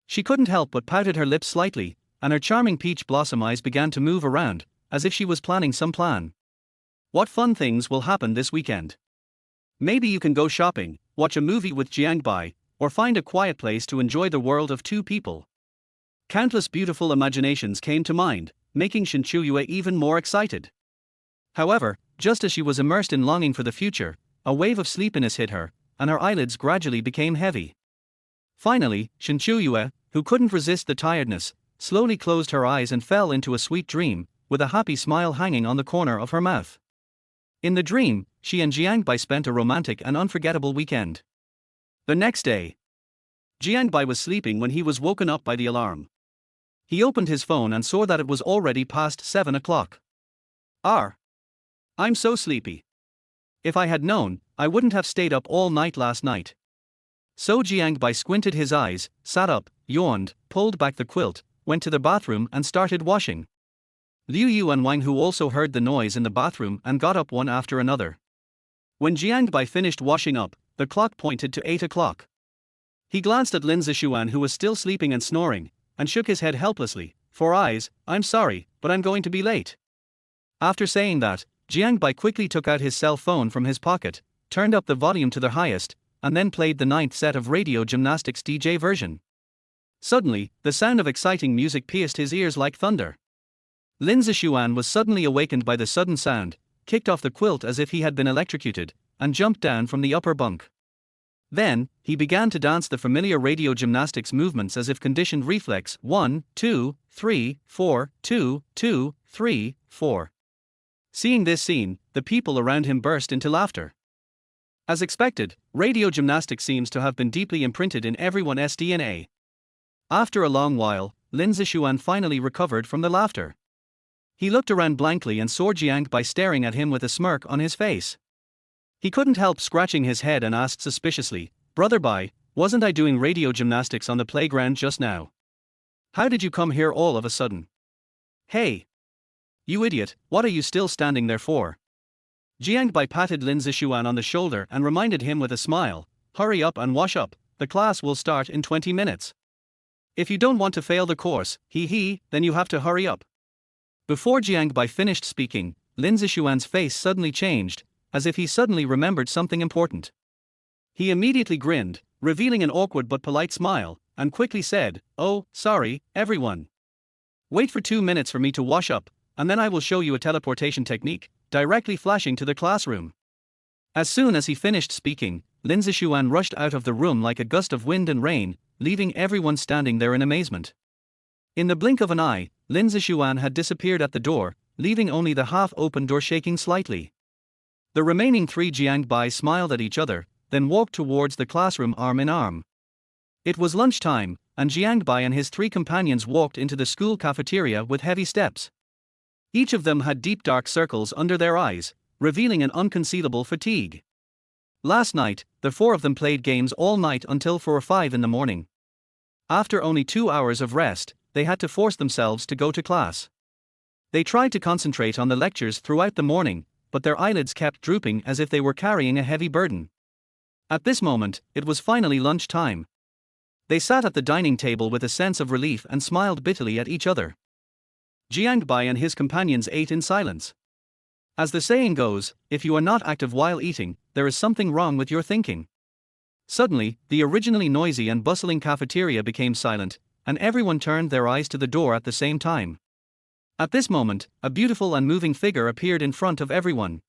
She couldn't help but pouted her lips slightly, and her charming peach blossom eyes began to move around, as if she was planning some plan. What fun things will happen this weekend? Maybe you can go shopping, watch a movie with Jiang Bai, or find a quiet place to enjoy the world of two people. Countless beautiful imaginations came to mind, making Shen Qiuyue even more excited. However, just as she was immersed in longing for the future, a wave of sleepiness hit her, and her eyelids gradually became heavy. Finally, Shen Qiuyue, who couldn't resist the tiredness, slowly closed her eyes and fell into a sweet dream, with a happy smile hanging on the corner of her mouth. In the dream, she and Jiang Bai spent a romantic and unforgettable weekend. The next day, Jiang Bai was sleeping when he was woken up by the alarm. He opened his phone and saw that it was already past 7 o'clock. I'm so sleepy. If I had known, I wouldn't have stayed up all night last night. So Jiang Bai squinted his eyes, sat up, yawned, pulled back the quilt, went to the bathroom and started washing. Liu Yu and Wang Hu also heard the noise in the bathroom and got up one after another. When Jiang Bai finished washing up, the clock pointed to 8 o'clock. He glanced at Lin Zishuan, who was still sleeping and snoring, and shook his head helplessly. "Four eyes, I'm sorry, but I'm going to be late." After saying that, Jiang Bai quickly took out his cell phone from his pocket, turned up the volume to the highest, and then played the 9th set of radio gymnastics DJ version. Suddenly, the sound of exciting music pierced his ears like thunder. Lin Zishuan was suddenly awakened by the sudden sound, kicked off the quilt as if he had been electrocuted, and jumped down from the upper bunk. Then, he began to dance the familiar radio gymnastics movements as if conditioned reflex: 1, 2, 3, 4, 2, 2, 3, 4. Seeing this scene, the people around him burst into laughter. As expected, radio gymnastics seems to have been deeply imprinted in everyone's DNA. After a long while, Lin Zishuan finally recovered from the laughter. He looked around blankly and saw Jiang Bai staring at him with a smirk on his face. He couldn't help scratching his head and asked suspiciously, "Brother Bai, wasn't I doing radio gymnastics on the playground just now? How did you come here all of a sudden?" "Hey! You idiot, what are you still standing there for?" Jiang Bai patted Lin Zishuan on the shoulder and reminded him with a smile, "Hurry up and wash up, the class will start in 20 minutes. If you don't want to fail the course, then you have to hurry up." Before Jiang Bai finished speaking, Lin Zishuan's face suddenly changed, as if he suddenly remembered something important. He immediately grinned, revealing an awkward but polite smile, and quickly said, "Oh, sorry, everyone. Wait for 2 minutes for me to wash up, and then I will show you a teleportation technique," directly flashing to the classroom. As soon as he finished speaking, Lin Zishuan rushed out of the room like a gust of wind and rain, leaving everyone standing there in amazement. In the blink of an eye, Lin Zishuan had disappeared at the door, leaving only the half-open door shaking slightly. The remaining three Jiang Bai smiled at each other, then walked towards the classroom arm in arm. It was lunchtime, and Jiang Bai and his three companions walked into the school cafeteria with heavy steps. Each of them had deep dark circles under their eyes, revealing an unconcealable fatigue. Last night, the four of them played games all night until 4 or 5 in the morning. After only 2 hours of rest, they had to force themselves to go to class. They tried to concentrate on the lectures throughout the morning, but their eyelids kept drooping as if they were carrying a heavy burden. At this moment, it was finally lunch time. They sat at the dining table with a sense of relief and smiled bitterly at each other. Jiang Bai and his companions ate in silence. As the saying goes, if you are not active while eating, there is something wrong with your thinking. Suddenly, the originally noisy and bustling cafeteria became silent, and everyone turned their eyes to the door at the same time. At this moment, a beautiful and moving figure appeared in front of everyone.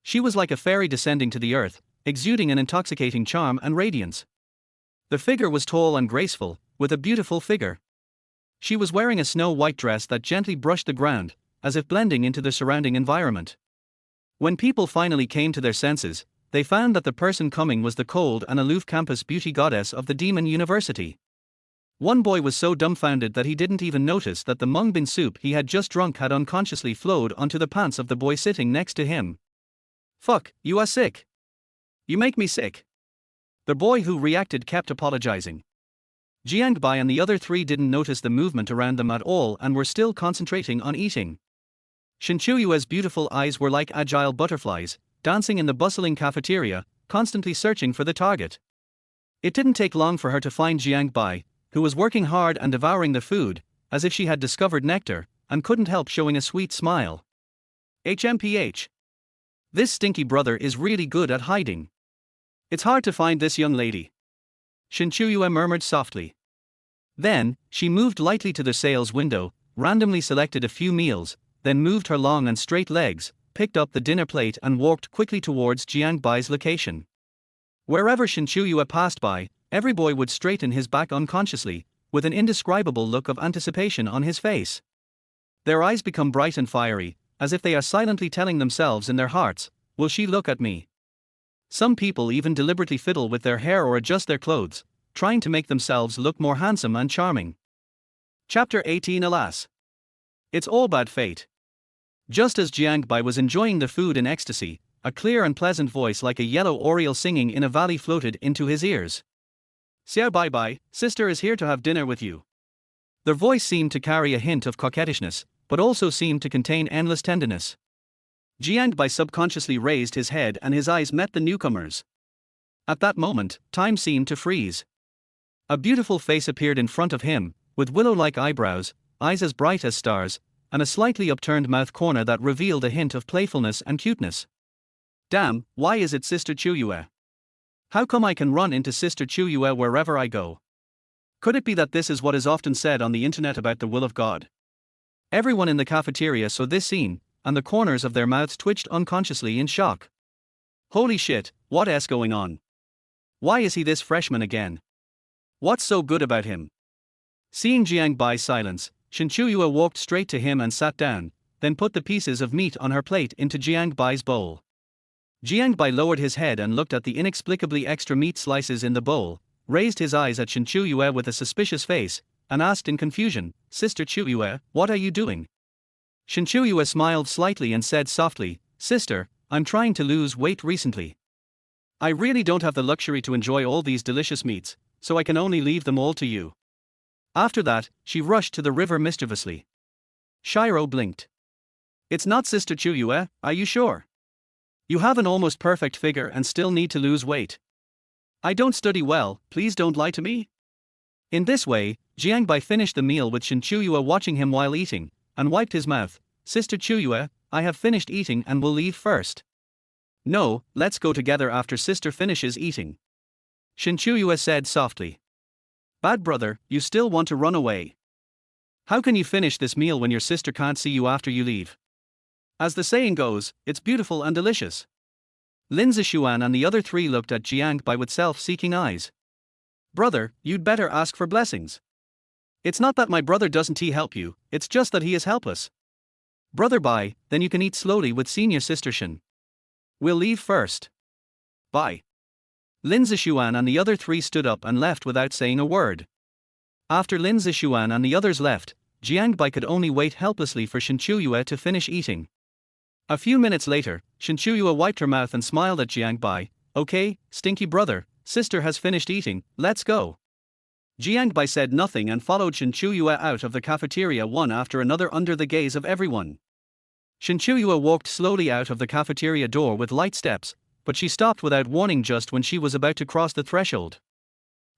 She was like a fairy descending to the earth, exuding an intoxicating charm and radiance. The figure was tall and graceful, with a beautiful figure. She was wearing a snow-white dress that gently brushed the ground, as if blending into the surrounding environment. When people finally came to their senses, they found that the person coming was the cold and aloof campus beauty goddess of the Demon University. One boy was so dumbfounded that he didn't even notice that the mung bean soup he had just drunk had unconsciously flowed onto the pants of the boy sitting next to him. "Fuck, you are sick. You make me sick." The boy who reacted kept apologizing. Jiang Bai and the other three didn't notice the movement around them at all and were still concentrating on eating. Shen Qiuyue's beautiful eyes were like agile butterflies, dancing in the bustling cafeteria, constantly searching for the target. It didn't take long for her to find Jiang Bai, who was working hard and devouring the food, as if she had discovered nectar, and couldn't help showing a sweet smile. HMPH. This stinky brother is really good at hiding. It's hard to find this young lady. Shen Qiuyue murmured softly. Then, she moved lightly to the sales window, randomly selected a few meals, then moved her long and straight legs, picked up the dinner plate and walked quickly towards Jiang Bai's location. Wherever Shen Qiuyue passed by, every boy would straighten his back unconsciously, with an indescribable look of anticipation on his face. Their eyes become bright and fiery, as if they are silently telling themselves in their hearts, "Will she look at me?" Some people even deliberately fiddle with their hair or adjust their clothes, trying to make themselves look more handsome and charming. Chapter 18. Alas! It's all bad fate. Just as Jiang Bai was enjoying the food in ecstasy, a clear and pleasant voice like a yellow oriole singing in a valley floated into his ears. "Xiao Bai Bai, sister is here to have dinner with you." Their voice seemed to carry a hint of coquettishness, but also seemed to contain endless tenderness. Jiang Bai subconsciously raised his head and his eyes met the newcomers. At that moment, time seemed to freeze. A beautiful face appeared in front of him, with willow-like eyebrows, eyes as bright as stars, and a slightly upturned mouth corner that revealed a hint of playfulness and cuteness. "Damn, why is it Sister Qiuyue? How come I can run into Sister Qiuyue wherever I go? Could it be that this is what is often said on the internet about the will of God?" Everyone in the cafeteria saw this scene, and the corners of their mouths twitched unconsciously in shock. Holy shit, what's going on? Why is he this freshman again? What's so good about him? Seeing Jiang Bai's silence, Shen Qiuyue walked straight to him and sat down, then put the pieces of meat on her plate into Jiang Bai's bowl. Jiang Bai lowered his head and looked at the inexplicably extra meat slices in the bowl, raised his eyes at Shen Qiuyue with a suspicious face, and asked in confusion, "Sister Qiuyue, what are you doing?" Shen Qiuyue smiled slightly and said softly, "Sister, I'm trying to lose weight recently. I really don't have the luxury to enjoy all these delicious meats, so I can only leave them all to you." After that, she rushed to the river mischievously. Shiro blinked. "It's not Sister Qiuyue, are you sure? You have an almost perfect figure and still need to lose weight. I don't study well, please don't lie to me." In this way, Jiang Bai finished the meal with Shen Qiuyue watching him while eating, and wiped his mouth. "Sister Qiuyue, I have finished eating and will leave first." "No, let's go together after sister finishes eating," Shen Qiuyue said softly. "Bad brother, you still want to run away? How can you finish this meal when your sister can't see you after you leave? As the saying goes, it's beautiful and delicious." Lin Zishuan and the other three looked at Jiang Bai with self-seeking eyes. "Brother, you'd better ask for blessings. It's not that my brother doesn't help you, it's just that he is helpless." "Brother Bai, then you can eat slowly with senior sister Shen. We'll leave first." "Bye." Lin Zishuan and the other three stood up and left without saying a word. After Lin Zishuan and the others left, Jiang Bai could only wait helplessly for Shen Qiuyue to finish eating. A few minutes later, Shen Qiuyue wiped her mouth and smiled at Jiang Bai. "Okay, stinky brother, sister has finished eating, let's go." Jiang Bai said nothing and followed Shen Qiuyue out of the cafeteria one after another under the gaze of everyone. Shen Qiuyue walked slowly out of the cafeteria door with light steps, but she stopped without warning just when she was about to cross the threshold.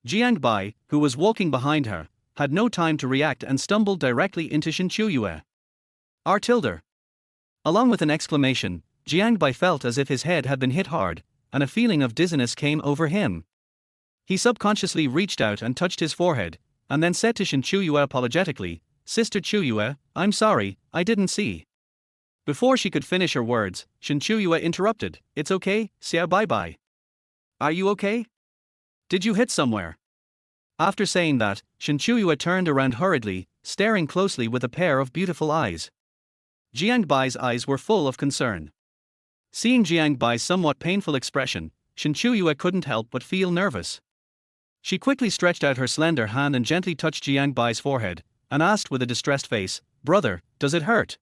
Jiang Bai, who was walking behind her, had no time to react and stumbled directly into Shen Qiuyue. R tilde. Along with an exclamation, Jiang Bai felt as if his head had been hit hard, and a feeling of dizziness came over him. He subconsciously reached out and touched his forehead, and then said to Shen Qiuyue apologetically, "Sister Qiuyue, I'm sorry, I didn't see." Before she could finish her words, Shen Qiuyue interrupted, "It's okay, Xiao Bai Bai. Are you okay? Did you hit somewhere?" After saying that, Shen Qiuyue turned around hurriedly, staring closely with a pair of beautiful eyes. Jiang Bai's eyes were full of concern. Seeing Jiang Bai's somewhat painful expression, Shen Qiuyue couldn't help but feel nervous. She quickly stretched out her slender hand and gently touched Jiang Bai's forehead, and asked with a distressed face, "Brother, does it hurt?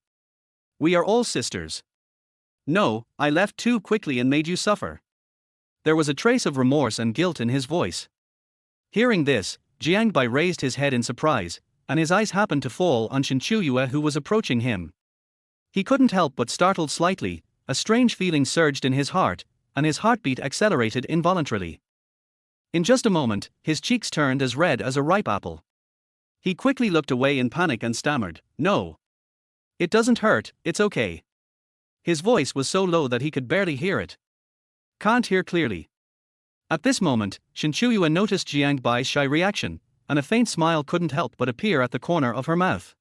We are all sisters." "No, I left too quickly and made you suffer." There was a trace of remorse and guilt in his voice. Hearing this, Jiang Bai raised his head in surprise, and his eyes happened to fall on Shen Qiuyue, who was approaching him. He couldn't help but startled slightly. A strange feeling surged in his heart, and his heartbeat accelerated involuntarily. In just a moment, his cheeks turned as red as a ripe apple. He quickly looked away in panic and stammered, "No. It doesn't hurt, it's okay." His voice was so low that he could barely hear it. "Can't hear clearly." At this moment, Shen Qiuyue noticed Jiang Bai's shy reaction, and a faint smile couldn't help but appear at the corner of her mouth.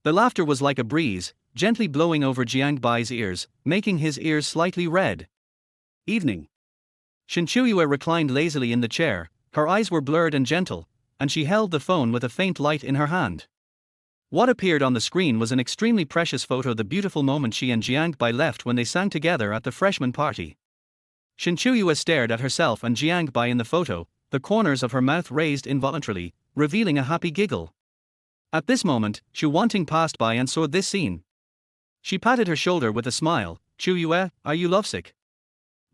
The laughter was like a breeze, gently blowing over Jiang Bai's ears, making his ears slightly red. Evening. Shen Qiuyue reclined lazily in the chair, her eyes were blurred and gentle, and she held the phone with a faint light in her hand. What appeared on the screen was an extremely precious photo, the beautiful moment she and Jiang Bai left when they sang together at the freshman party. Shen Qiuyue stared at herself and Jiang Bai in the photo, the corners of her mouth raised involuntarily, revealing a happy giggle. At this moment, Su Qianqian passed by and saw this scene. She patted her shoulder with a smile, "Qiuyue, are you lovesick?"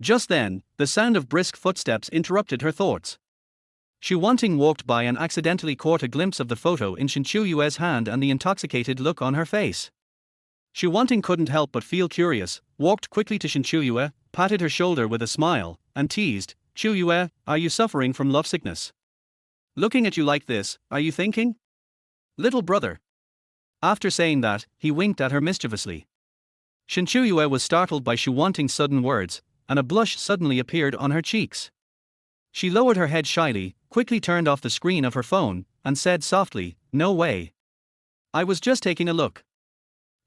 Just then, the sound of brisk footsteps interrupted her thoughts. Su Qianqian walked by and accidentally caught a glimpse of the photo in Shen Qiuyue's hand and the intoxicated look on her face. Su Qianqian couldn't help but feel curious, walked quickly to Shen Qiuyue, patted her shoulder with a smile, and teased, "Qiuyue, are you suffering from lovesickness? Looking at you like this, are you thinking? Little brother." After saying that, he winked at her mischievously. Shen Qiuyue was startled by Su Qianqian's sudden words, and a blush suddenly appeared on her cheeks. She lowered her head shyly, quickly turned off the screen of her phone, and said softly, "No way. I was just taking a look."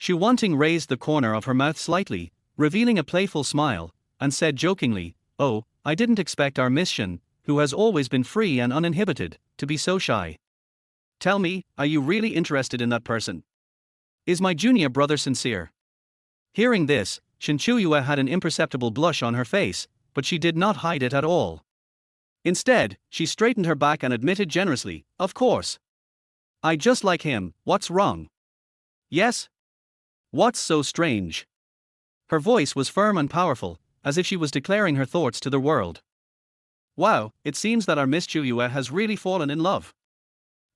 Su Qianqian raised the corner of her mouth slightly, revealing a playful smile, and said jokingly, "Oh, I didn't expect our Miss Shen, who has always been free and uninhibited, to be so shy. Tell me, are you really interested in that person? Is my junior brother sincere?" Hearing this, Shen Qiuyue had an imperceptible blush on her face, but she did not hide it at all. Instead, she straightened her back and admitted generously, "Of course. I just like him, what's wrong?" "Yes? What's so strange?" Her voice was firm and powerful, as if she was declaring her thoughts to the world. "Wow, it seems that our Miss Qiuyue has really fallen in love."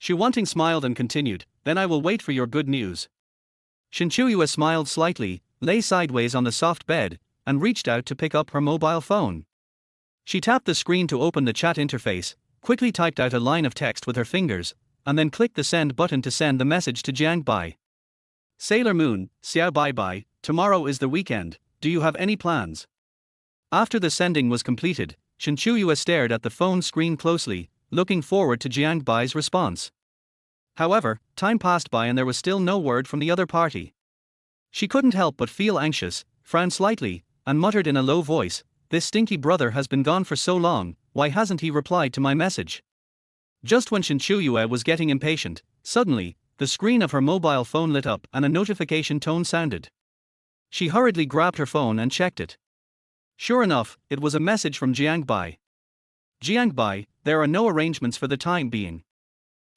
Su Qianqian smiled and continued, "Then I will wait for your good news." Shen Qiuyue smiled slightly, lay sideways on the soft bed, and reached out to pick up her mobile phone. She tapped the screen to open the chat interface, quickly typed out a line of text with her fingers, and then clicked the send button to send the message to Jiang Bai. "Sailor Moon, Xiao Bai Bai, tomorrow is the weekend, do you have any plans?" After the sending was completed, Shen Qiuyue stared at the phone screen closely, looking forward to Jiang Bai's response. However, time passed by and there was still no word from the other party. She couldn't help but feel anxious, frowned slightly, and muttered in a low voice, "This stinky brother has been gone for so long, why hasn't he replied to my message?" Just when Shen Qiuyue was getting impatient, suddenly, the screen of her mobile phone lit up and a notification tone sounded. She hurriedly grabbed her phone and checked it. Sure enough, it was a message from Jiang Bai. "Jiang Bai, there are no arrangements for the time being.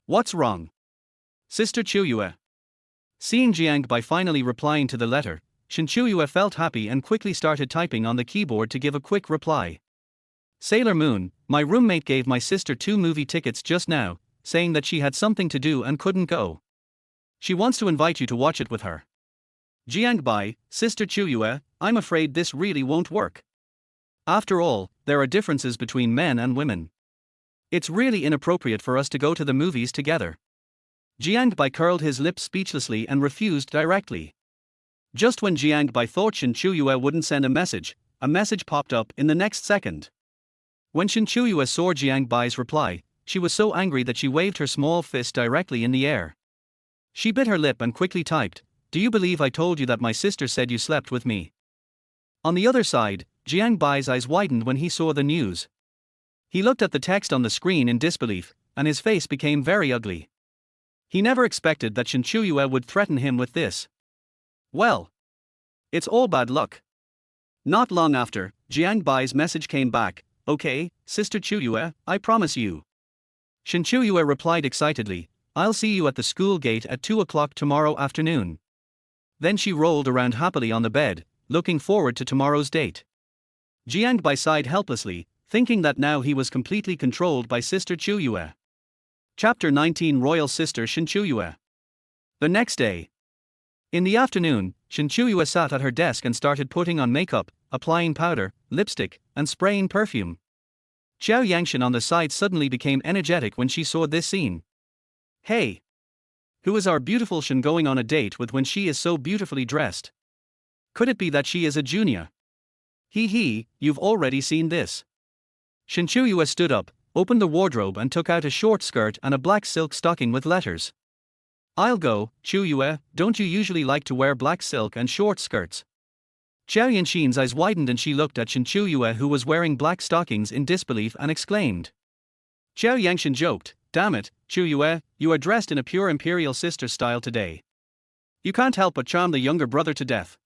What's wrong? Sister Qiuyue." Seeing Jiang Bai finally replying to the letter, Shen Qiuyue felt happy and quickly started typing on the keyboard to give a quick reply. "Sailor Moon, my roommate gave my sister 2 movie tickets just now, saying that she had something to do and couldn't go. She wants to invite you to watch it with her. Jiang Bai, Sister Qiuyue, I'm afraid this really won't work. After all, there are differences between men and women. It's really inappropriate for us to go to the movies together." Jiang Bai curled his lips speechlessly and refused directly. Just when Jiang Bai thought Shen Qiuyue wouldn't send a message popped up in the next second. When Shen Qiuyue saw Jiang Bai's reply, she was so angry that she waved her small fist directly in the air. She bit her lip and quickly typed, "Do you believe I told you that my sister said you slept with me?" On the other side, Jiang Bai's eyes widened when he saw the news. He looked at the text on the screen in disbelief, and his face became very ugly. He never expected that Shen Qiuyue would threaten him with this. Well, it's all bad luck. Not long after, Jiang Bai's message came back, "Okay, Sister Qiuyue, I promise you." Shen Qiuyue replied excitedly, "I'll see you at the school gate at 2 o'clock tomorrow afternoon." Then she rolled around happily on the bed, looking forward to tomorrow's date. Jiang Bai sighed helplessly, thinking that now he was completely controlled by Sister Qiuyue. Chapter 19 Royal Sister Shen Qiuyue. The next day. In the afternoon, Shen Qiuyue sat at her desk and started putting on makeup, applying powder, lipstick, and spraying perfume. Xiao Yangshan on the side suddenly became energetic when she saw this scene. "Hey! Who is our beautiful Shen going on a date with when she is so beautifully dressed? Could it be that she is a junior? You've already seen this." Shen Qiuyue stood up, opened the wardrobe and took out a short skirt and a black silk stocking with letters. "I'll go, Qiuyue, don't you usually like to wear black silk and short skirts?" Xiao Yanshin's eyes widened and she looked at Shen Qiuyue who was wearing black stockings in disbelief and exclaimed. Xiao Yangshin joked, "Damn it, Qiuyue, you are dressed in a pure imperial sister style today. You can't help but charm the younger brother to death."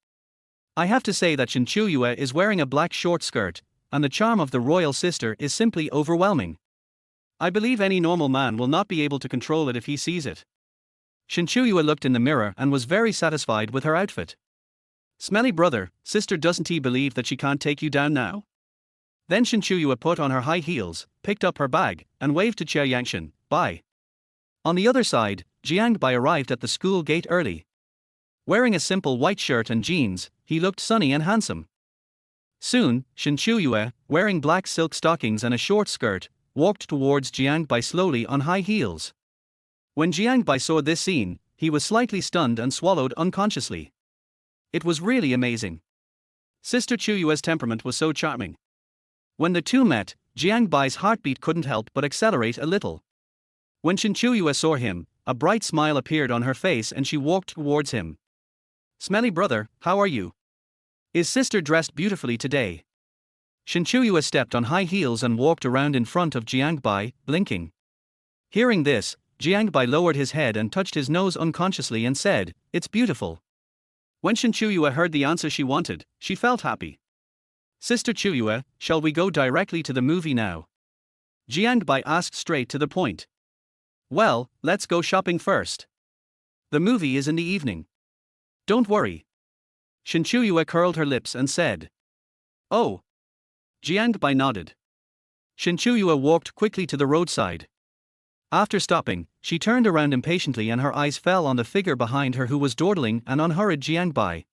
I have to say that Shen Qiuyue is wearing a black short skirt, and the charm of the royal sister is simply overwhelming. I believe any normal man will not be able to control it if he sees it. Shen Qiuyue looked in the mirror and was very satisfied with her outfit. "Smelly brother, sister doesn't he believe that she can't take you down now?" Then Shen Qiuyue put on her high heels, picked up her bag, and waved to Xiao Yangshan, "Bye." On the other side, Jiang Bai arrived at the school gate early. Wearing a simple white shirt and jeans, he looked sunny and handsome. Soon, Shen Qiuyue, wearing black silk stockings and a short skirt, walked towards Jiang Bai slowly on high heels. When Jiang Bai saw this scene, he was slightly stunned and swallowed unconsciously. It was really amazing. Sister Qiuyue's temperament was so charming. When the two met, Jiang Bai's heartbeat couldn't help but accelerate a little. When Shen Qiuyue saw him, a bright smile appeared on her face and she walked towards him. "Smelly brother, how are you? Is sister dressed beautifully today?" Shen Qiuyue stepped on high heels and walked around in front of Jiang Bai, blinking. Hearing this, Jiang Bai lowered his head and touched his nose unconsciously and said, "It's beautiful." When Shen Qiuyue heard the answer she wanted, she felt happy. "Sister Qiuyue, shall we go directly to the movie now?" Jiang Bai asked straight to the point. "Well, let's go shopping first. The movie is in the evening." "Don't worry." Shen Qiuyue curled her lips and said. "Oh." Jiang Bai nodded. Shen Qiuyue walked quickly to the roadside. After stopping, she turned around impatiently and her eyes fell on the figure behind her who was dawdling and unhurried Jiang Bai.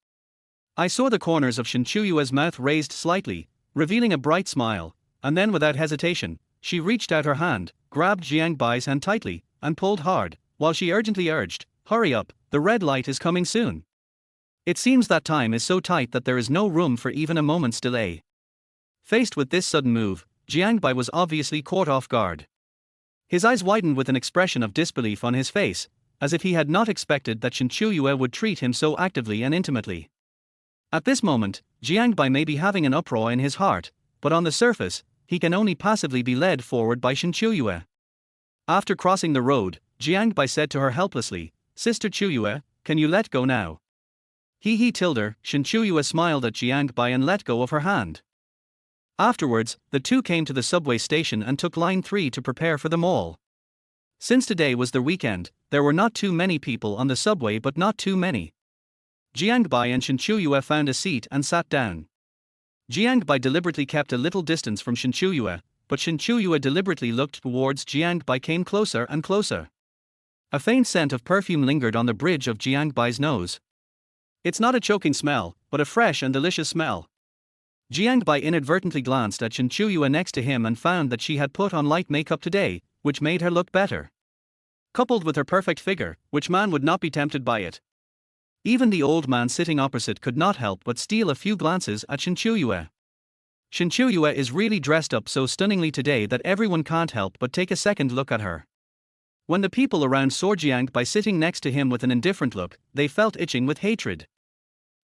I saw the corners of Shen Qiuyue's mouth raised slightly, revealing a bright smile, and then without hesitation, she reached out her hand, grabbed Jiang Bai's hand tightly, and pulled hard, while she urgently urged, "Hurry up, the red light is coming soon." It seems that time is so tight that there is no room for even a moment's delay. Faced with this sudden move, Jiang Bai was obviously caught off guard. His eyes widened with an expression of disbelief on his face, as if he had not expected that Shen Qiuyue would treat him so actively and intimately. At this moment, Jiang Bai may be having an uproar in his heart, but on the surface, he can only passively be led forward by Shen Qiuyue. After crossing the road, Jiang Bai said to her helplessly, "Sister Qiuyue, can you let go now?" Tilde, Shen Qiuyue smiled at Jiang Bai and let go of her hand. Afterwards, the two came to the subway station and took line 3 to prepare for the mall. Since today was the weekend, there were not too many people on the subway but not too many. Jiang Bai and Shen Qiuyue found a seat and sat down. Jiang Bai deliberately kept a little distance from Shen Qiuyue, but Shen Qiuyue deliberately looked towards Jiang Bai came closer and closer. A faint scent of perfume lingered on the bridge of Jiang Bai's nose. It's not a choking smell, but a fresh and delicious smell. Jiang Bai inadvertently glanced at Shen Qiuyue next to him and found that she had put on light makeup today, which made her look better. Coupled with her perfect figure, which man would not be tempted by it? Even the old man sitting opposite could not help but steal a few glances at Shen Qiuyue. Shen Qiuyue is really dressed up so stunningly today that everyone can't help but take a second look at her. When the people around saw Jiang Bai sitting next to him with an indifferent look, they felt itching with hatred.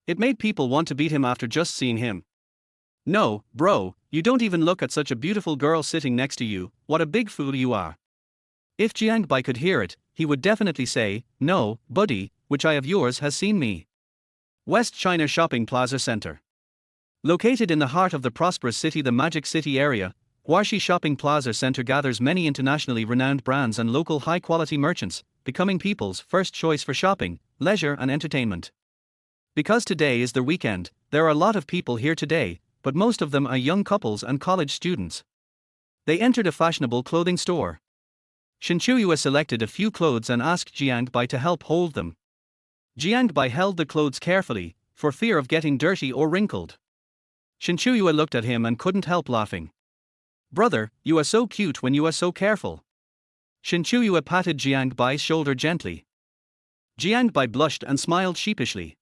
It made people want to beat him after just seeing him. No, bro, you don't even look at such a beautiful girl sitting next to you, what a big fool you are. If Jiang Bai could hear it, he would definitely say, no, buddy, which eye of yours has seen me? West China Shopping Plaza Center. Located in the heart of the prosperous city, the Magic City area, Huaxi Shopping Plaza Center gathers many internationally renowned brands and local high-quality merchants, becoming people's first choice for shopping, leisure and entertainment. Because today is the weekend, there are a lot of people here today, but most of them are young couples and college students. They entered a fashionable clothing store. Shen Qiuyue selected a few clothes and asked Jiang Bai to help hold them. Jiang Bai held the clothes carefully, for fear of getting dirty or wrinkled. Shen Qiuyue looked at him and couldn't help laughing. Brother, you are so cute when you are so careful. Shen Qiuyue patted Jiang Bai's shoulder gently. Jiang Bai blushed and smiled sheepishly.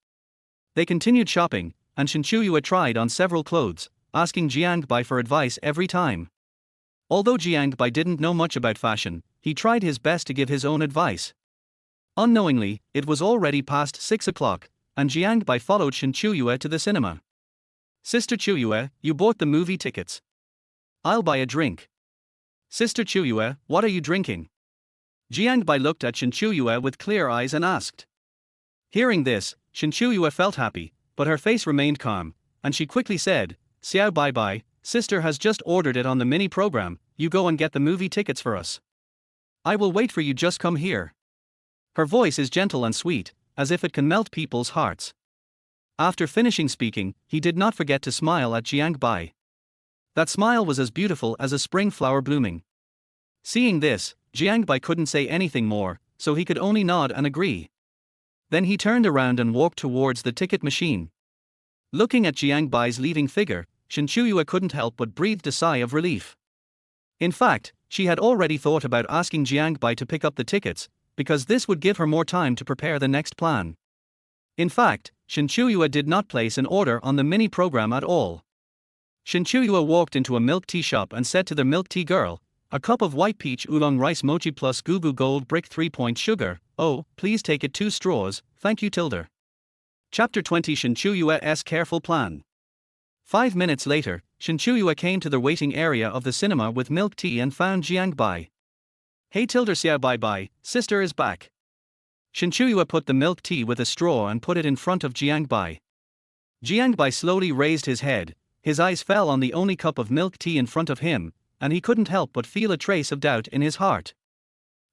They continued shopping, and Shen Qiuyue tried on several clothes, asking Jiang Bai for advice every time. Although Jiang Bai didn't know much about fashion, he tried his best to give his own advice. Unknowingly, it was already past 6 o'clock, and Jiang Bai followed Shen Qiuyue to the cinema. Sister Qiuyue, you bought the movie tickets. I'll buy a drink. Sister Qiuyue, what are you drinking? Jiang Bai looked at Shen Qiuyue with clear eyes and asked. Hearing this, Shen Qiuyue felt happy, but her face remained calm, and she quickly said, Xiao Bai Bai, sister has just ordered it on the mini program, you go and get the movie tickets for us. I will wait for you, just come here. Her voice is gentle and sweet, as if it can melt people's hearts. After finishing speaking, he did not forget to smile at Jiang Bai. That smile was as beautiful as a spring flower blooming. Seeing this, Jiang Bai couldn't say anything more, so he could only nod and agree. Then he turned around and walked towards the ticket machine. Looking at Jiang Bai's leaving figure, Shen Qiuyue couldn't help but breathe a sigh of relief. In fact, she had already thought about asking Jiang Bai to pick up the tickets, because this would give her more time to prepare the next plan. In fact, Shen Qiuyue did not place an order on the mini program at all. Shen Qiuyue walked into a milk tea shop and said to the milk tea girl, a cup of white peach oolong rice mochi plus gugu gold brick 3-point sugar, oh, please take it 2 straws, thank you tilde. Chapter 20 Shen Qiuyue's careful plan. 5 minutes later, Shen Qiuyue came to the waiting area of the cinema with milk tea and found Jiang Bai. Hey tilde Xiao Bai Bai, sister is back. Shen Qiuyue put the milk tea with a straw and put it in front of Jiang Bai. Jiang Bai slowly raised his head, his eyes fell on the only cup of milk tea in front of him, and he couldn't help but feel a trace of doubt in his heart.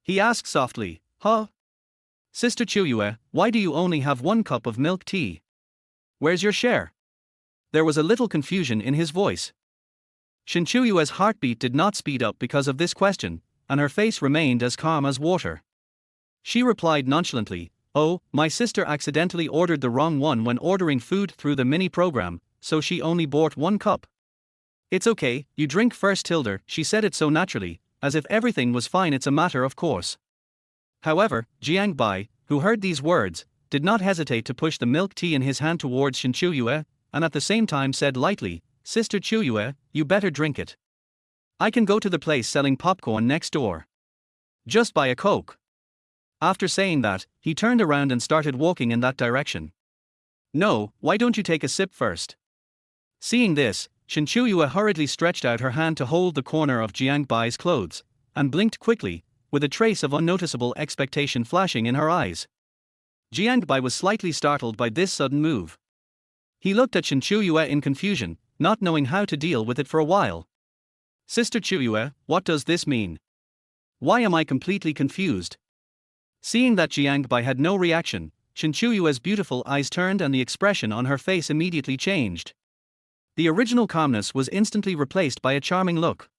He asked softly, Huh? Sister Qiuyue, why do you only have 1 cup of milk tea? Where's your share? There was a little confusion in his voice. Shen Qiuyue's heartbeat did not speed up because of this question, and her face remained as calm as water. She replied nonchalantly, Oh, my sister accidentally ordered the wrong one when ordering food through the mini program, so she only bought 1 cup. It's okay, you drink first tilde, she said it so naturally, as if everything was fine, it's a matter of course. However, Jiang Bai, who heard these words, did not hesitate to push the milk tea in his hand towards Shen Qiuyue, and at the same time said lightly, Sister Qiuyue, you better drink it. I can go to the place selling popcorn next door. Just buy a Coke. After saying that, he turned around and started walking in that direction. No, why don't you take a sip first? Seeing this, Shen Qiuyue hurriedly stretched out her hand to hold the corner of Jiang Bai's clothes, and blinked quickly, with a trace of unnoticeable expectation flashing in her eyes. Jiang Bai was slightly startled by this sudden move. He looked at Shen Qiuyue in confusion, not knowing how to deal with it for a while. Sister Qiuyue, what does this mean? Why am I completely confused? Seeing that Jiang Bai had no reaction, Shen Qiuyue's beautiful eyes turned and the expression on her face immediately changed. The original calmness was instantly replaced by a charming look.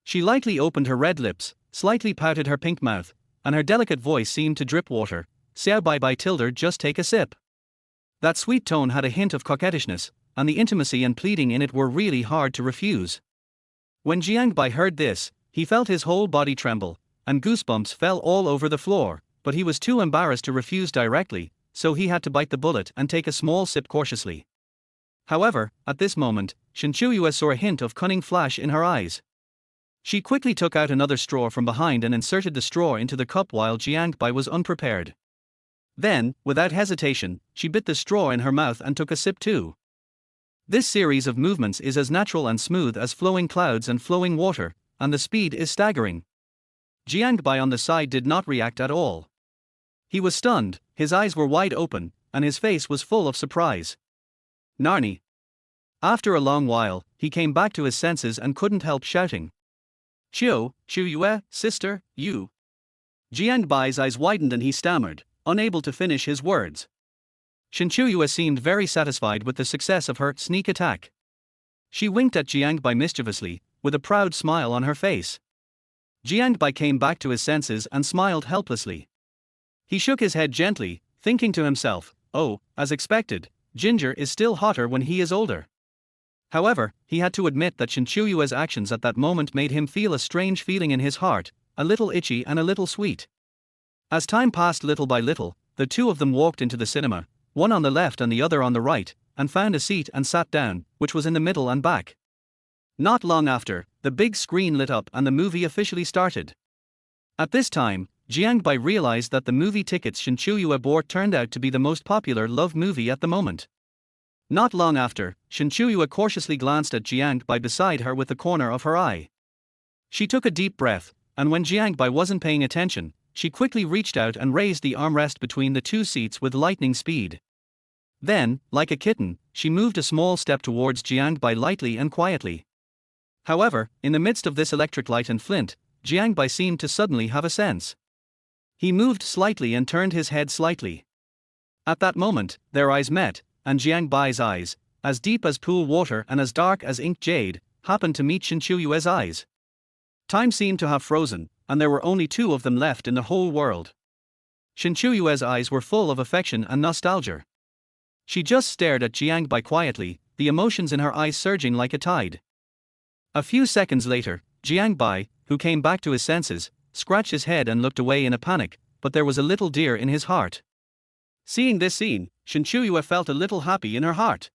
She lightly opened her red lips, slightly pouted her pink mouth, and her delicate voice seemed to drip water. Xiao Bai Bai tilde, just take a sip. That sweet tone had a hint of coquettishness, and the intimacy and pleading in it were really hard to refuse. When Jiang Bai heard this, he felt his whole body tremble, and goosebumps fell all over the floor, but he was too embarrassed to refuse directly, so he had to bite the bullet and take a small sip cautiously. However, at this moment, Shen Qiuyue saw a hint of cunning flash in her eyes. She quickly took out another straw from behind and inserted the straw into the cup while Jiang Bai was unprepared. Then, without hesitation, she bit the straw in her mouth and took a sip too. This series of movements is as natural and smooth as flowing clouds and flowing water, and the speed is staggering. Jiang Bai on the side did not react at all. He was stunned, his eyes were wide open, and his face was full of surprise. Narni. After a long while, he came back to his senses and couldn't help shouting. Qiuyue, sister, you. Jiang Bai's eyes widened and he stammered, unable to finish his words. Shen Qiuyue seemed very satisfied with the success of her sneak attack. She winked at Jiang Bai mischievously, with a proud smile on her face. Jiang Bai came back to his senses and smiled helplessly. He shook his head gently, thinking to himself, oh, as expected, Ginger is still hotter when he is older. However, he had to admit that Shen Qiuyue's actions at that moment made him feel a strange feeling in his heart, a little itchy and a little sweet. As time passed little by little, the two of them walked into the cinema, one on the left and the other on the right, and found a seat and sat down, which was in the middle and back. Not long after, the big screen lit up and the movie officially started. At this time, Jiang Bai realized that the movie tickets Shen Qiuyue bought turned out to be the most popular love movie at the moment. Not long after, Shen Qiuyue cautiously glanced at Jiang Bai beside her with the corner of her eye. She took a deep breath, and when Jiang Bai wasn't paying attention, she quickly reached out and raised the armrest between the two seats with lightning speed. Then, like a kitten, she moved a small step towards Jiang Bai lightly and quietly. However, in the midst of this electric light and flint, Jiang Bai seemed to suddenly have a sense. He moved slightly and turned his head slightly. At that moment, their eyes met, and Jiang Bai's eyes, as deep as pool water and as dark as ink jade, happened to meet Shen Qiuyue's eyes. Time seemed to have frozen, and there were only two of them left in the whole world. Shen Qiuyue's eyes were full of affection and nostalgia. She just stared at Jiang Bai quietly, the emotions in her eyes surging like a tide. A few seconds later, Jiang Bai, who came back to his senses, scratched his head and looked away in a panic, but there was a little deer in his heart. Seeing this scene, Shen Qiuyue felt a little happy in her heart.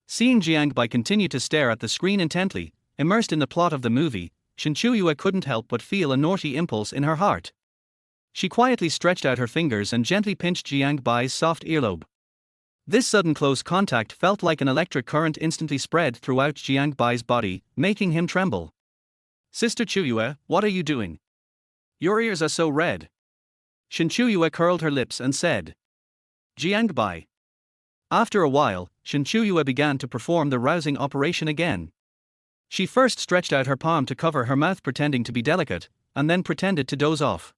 Seeing Jiang Bai continue to stare at the screen intently, immersed in the plot of the movie, Shen Qiuyue couldn't help but feel a naughty impulse in her heart. She quietly stretched out her fingers and gently pinched Jiang Bai's soft earlobe. This sudden close contact felt like an electric current instantly spread throughout Jiang Bai's body, making him tremble. Sister Qiuyue, what are you doing? Your ears are so red. Shen Qiuyue curled her lips and said. Jiang Bai. After a while, Shen Qiuyue began to perform the rousing operation again. She first stretched out her palm to cover her mouth pretending to be delicate, and then pretended to doze off.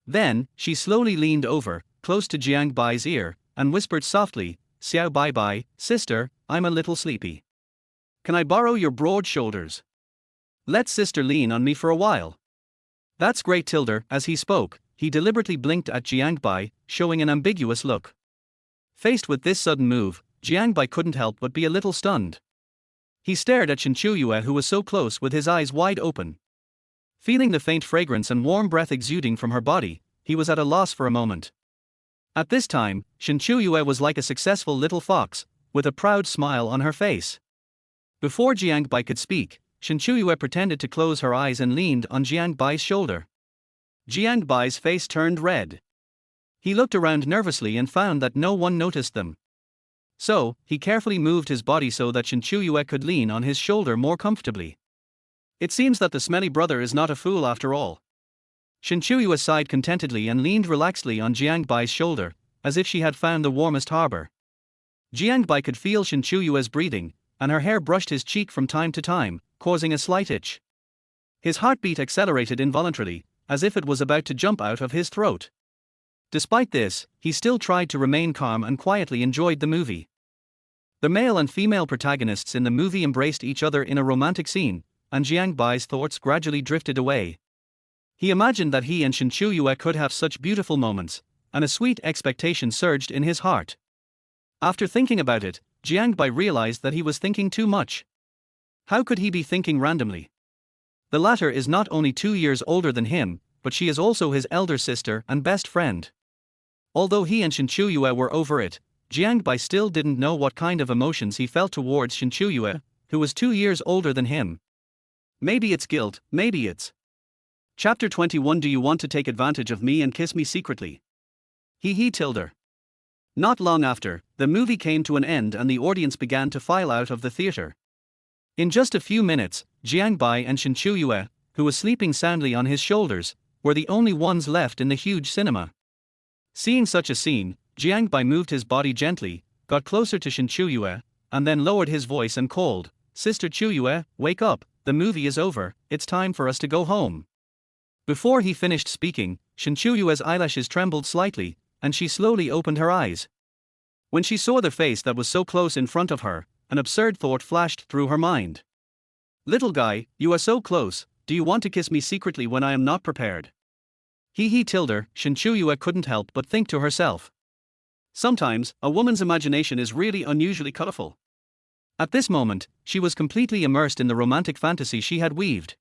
Then, she slowly leaned over, close to Jiang Bai's ear, and whispered softly, Xiao Bai Bai, sister, I'm a little sleepy. Can I borrow your broad shoulders? Let sister lean on me for a while. That's great. As he spoke, he deliberately blinked at Jiang Bai, showing an ambiguous look. Faced with this sudden move, Jiang Bai couldn't help but be a little stunned. He stared at Shen Qiuyue, who was so close, with his eyes wide open. Feeling the faint fragrance and warm breath exuding from her body, he was at a loss for a moment. At this time, Shen Qiuyue was like a successful little fox, with a proud smile on her face. Before Jiang Bai could speak, Shen Qiuyue pretended to close her eyes and leaned on Jiang Bai's shoulder. Jiang Bai's face turned red. He looked around nervously and found that no one noticed them. So, he carefully moved his body so that Shen Qiuyue could lean on his shoulder more comfortably. It seems that the smelly brother is not a fool after all. Shen Qiuyue sighed contentedly and leaned relaxedly on Jiang Bai's shoulder, as if she had found the warmest harbor. Jiang Bai could feel Shen Qiuyue's breathing, and her hair brushed his cheek from time to time, causing a slight itch. His heartbeat accelerated involuntarily, as if it was about to jump out of his throat. Despite this, he still tried to remain calm and quietly enjoyed the movie. The male and female protagonists in the movie embraced each other in a romantic scene, and Jiang Bai's thoughts gradually drifted away. He imagined that he and Shen Qiuyue could have such beautiful moments, and a sweet expectation surged in his heart. After thinking about it, Jiang Bai realized that he was thinking too much. How could he be thinking randomly? The latter is not only 2 years older than him, but she is also his elder sister and best friend. Although he and Shen Qiuyue were over it, Jiang Bai still didn't know what kind of emotions he felt towards Shen Qiuyue, who was 2 years older than him. Maybe it's guilt, maybe it's. Chapter 21. Do you want to take advantage of me and kiss me secretly? He told her. Not long after, the movie came to an end and the audience began to file out of the theater. In just a few minutes, Jiang Bai and Shen Qiuyue, who was sleeping soundly on his shoulders, were the only ones left in the huge cinema. Seeing such a scene, Jiang Bai moved his body gently, got closer to Shen Qiuyue, and then lowered his voice and called, "Sister Qiuyue, wake up, the movie is over, it's time for us to go home." Before he finished speaking, Shen Qiuyue's eyelashes trembled slightly, and she slowly opened her eyes. When she saw the face that was so close in front of her, an absurd thought flashed through her mind. "Little guy, you are so close, do you want to kiss me secretly when I am not prepared?" He told her. Shen Qiuyue couldn't help but think to herself. Sometimes, a woman's imagination is really unusually colorful. At this moment, she was completely immersed in the romantic fantasy she had weaved.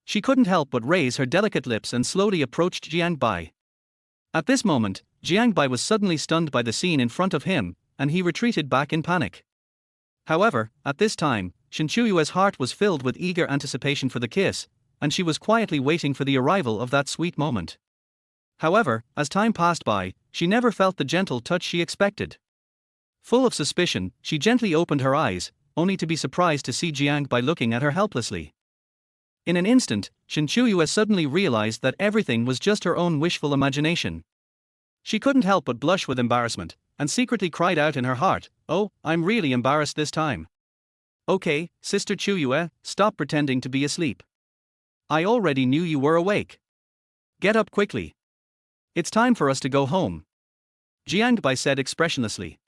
She couldn't help but raise her delicate lips and slowly approached Jiang Bai. At this moment, Jiang Bai was suddenly stunned by the scene in front of him, and he retreated back in panic. However, at this time, Shen Qiuyue's heart was filled with eager anticipation for the kiss, and she was quietly waiting for the arrival of that sweet moment. However, as time passed by, she never felt the gentle touch she expected. Full of suspicion, she gently opened her eyes, only to be surprised to see Jiang Bai looking at her helplessly. In an instant, Shen Qiuyue suddenly realized that everything was just her own wishful imagination. She couldn't help but blush with embarrassment, and secretly cried out in her heart, "Oh, I'm really embarrassed this time." "Okay, Sister Qiuyue, stop pretending to be asleep. I already knew you were awake. Get up quickly. It's time for us to go home," Jiang Bai said expressionlessly.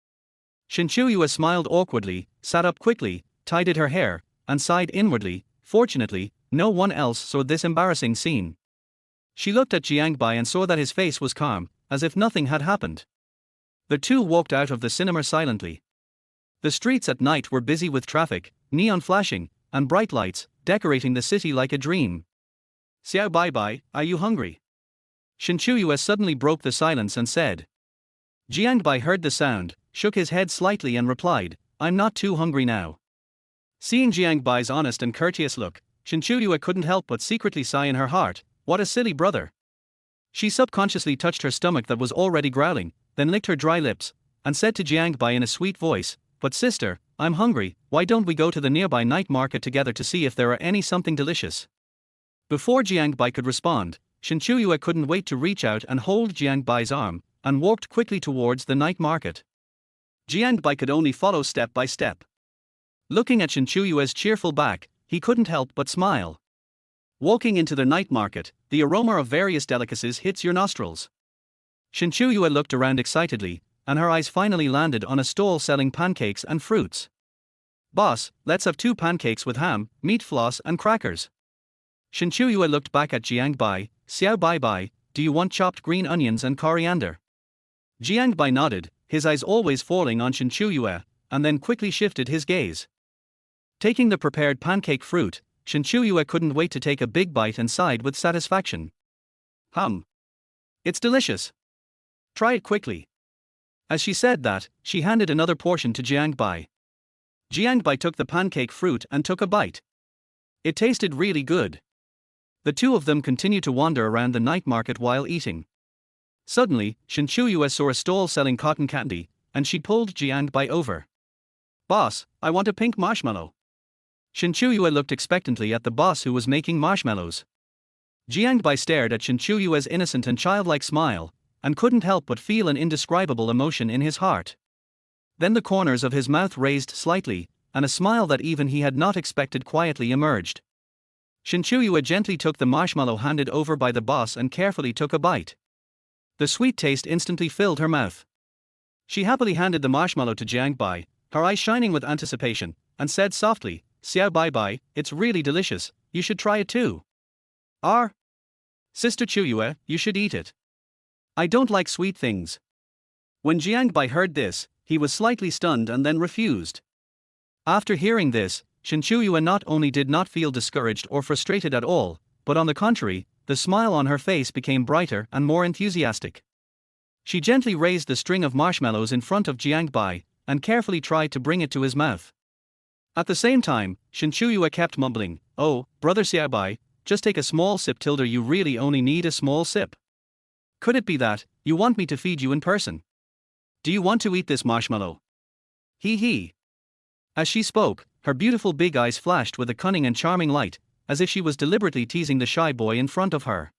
Shen Qiuyue smiled awkwardly, sat up quickly, tidied her hair, and sighed inwardly. Fortunately, no one else saw this embarrassing scene. She looked at Jiang Bai and saw that his face was calm, as if nothing had happened. The two walked out of the cinema silently. The streets at night were busy with traffic, neon flashing, and bright lights, decorating the city like a dream. "Bai Bai, are you hungry?" Shen Qiuyue suddenly broke the silence and said. Jiang Bai heard the sound, shook his head slightly and replied, "I'm not too hungry now." Seeing Jiang Bai's honest and courteous look, Shen Qiuyue couldn't help but secretly sigh in her heart, "What a silly brother." She subconsciously touched her stomach that was already growling, then licked her dry lips, and said to Jiang Bai in a sweet voice, "But sister, I'm hungry, why don't we go to the nearby night market together to see if there are any something delicious?" Before Jiang Bai could respond, Shen Qiuyue couldn't wait to reach out and hold Jiang Bai's arm, and walked quickly towards the night market. Jiang Bai could only follow step by step. Looking at Shen Qiuyue's cheerful back, he couldn't help but smile. Walking into the night market, the aroma of various delicacies hits your nostrils. Shen Qiuyue looked around excitedly, and her eyes finally landed on a stall selling pancakes and fruits. "Boss, let's have 2 pancakes with ham, meat floss and crackers." Shen Qiuyue looked back at Jiang Bai. Bai Bai, do you want chopped green onions and coriander?" Jiang Bai nodded, his eyes always falling on Shen Qiuyue, and then quickly shifted his gaze. Taking the prepared pancake fruit, Shen Qiuyue couldn't wait to take a big bite and sighed with satisfaction. It's delicious. Try it quickly." As she said that, she handed another portion to Jiang Bai. Jiang Bai took the pancake fruit and took a bite. It tasted really good. The two of them continued to wander around the night market while eating. Suddenly, Shen Qiuyue saw a stall selling cotton candy, and she pulled Jiang Bai over. "Boss, I want a pink marshmallow." Shen Qiuyue looked expectantly at the boss who was making marshmallows. Jiang Bai stared at Shen Qiuyue's innocent and childlike smile, and couldn't help but feel an indescribable emotion in his heart. Then the corners of his mouth raised slightly, and a smile that even he had not expected quietly emerged. Shen Qiuyue gently took the marshmallow handed over by the boss and carefully took a bite. The sweet taste instantly filled her mouth. She happily handed the marshmallow to Jiang Bai, her eyes shining with anticipation, and said softly, Bai Bai, it's really delicious, you should try it too." Sister Qiuyue, you should eat it. I don't like sweet things." When Jiang Bai heard this, he was slightly stunned and then refused. After hearing this, Shen Qiuyue not only did not feel discouraged or frustrated at all, but on the contrary, the smile on her face became brighter and more enthusiastic. She gently raised the string of marshmallows in front of Jiang Bai, and carefully tried to bring it to his mouth. At the same time, Shen Qiuyue kept mumbling, "Oh, brother Xiao Bai, just take a small sip tilde, you really only need a small sip. Could it be that you want me to feed you in person? Do you want to eat this marshmallow? Hee hee." As she spoke, her beautiful big eyes flashed with a cunning and charming light, as if she was deliberately teasing the shy boy in front of her.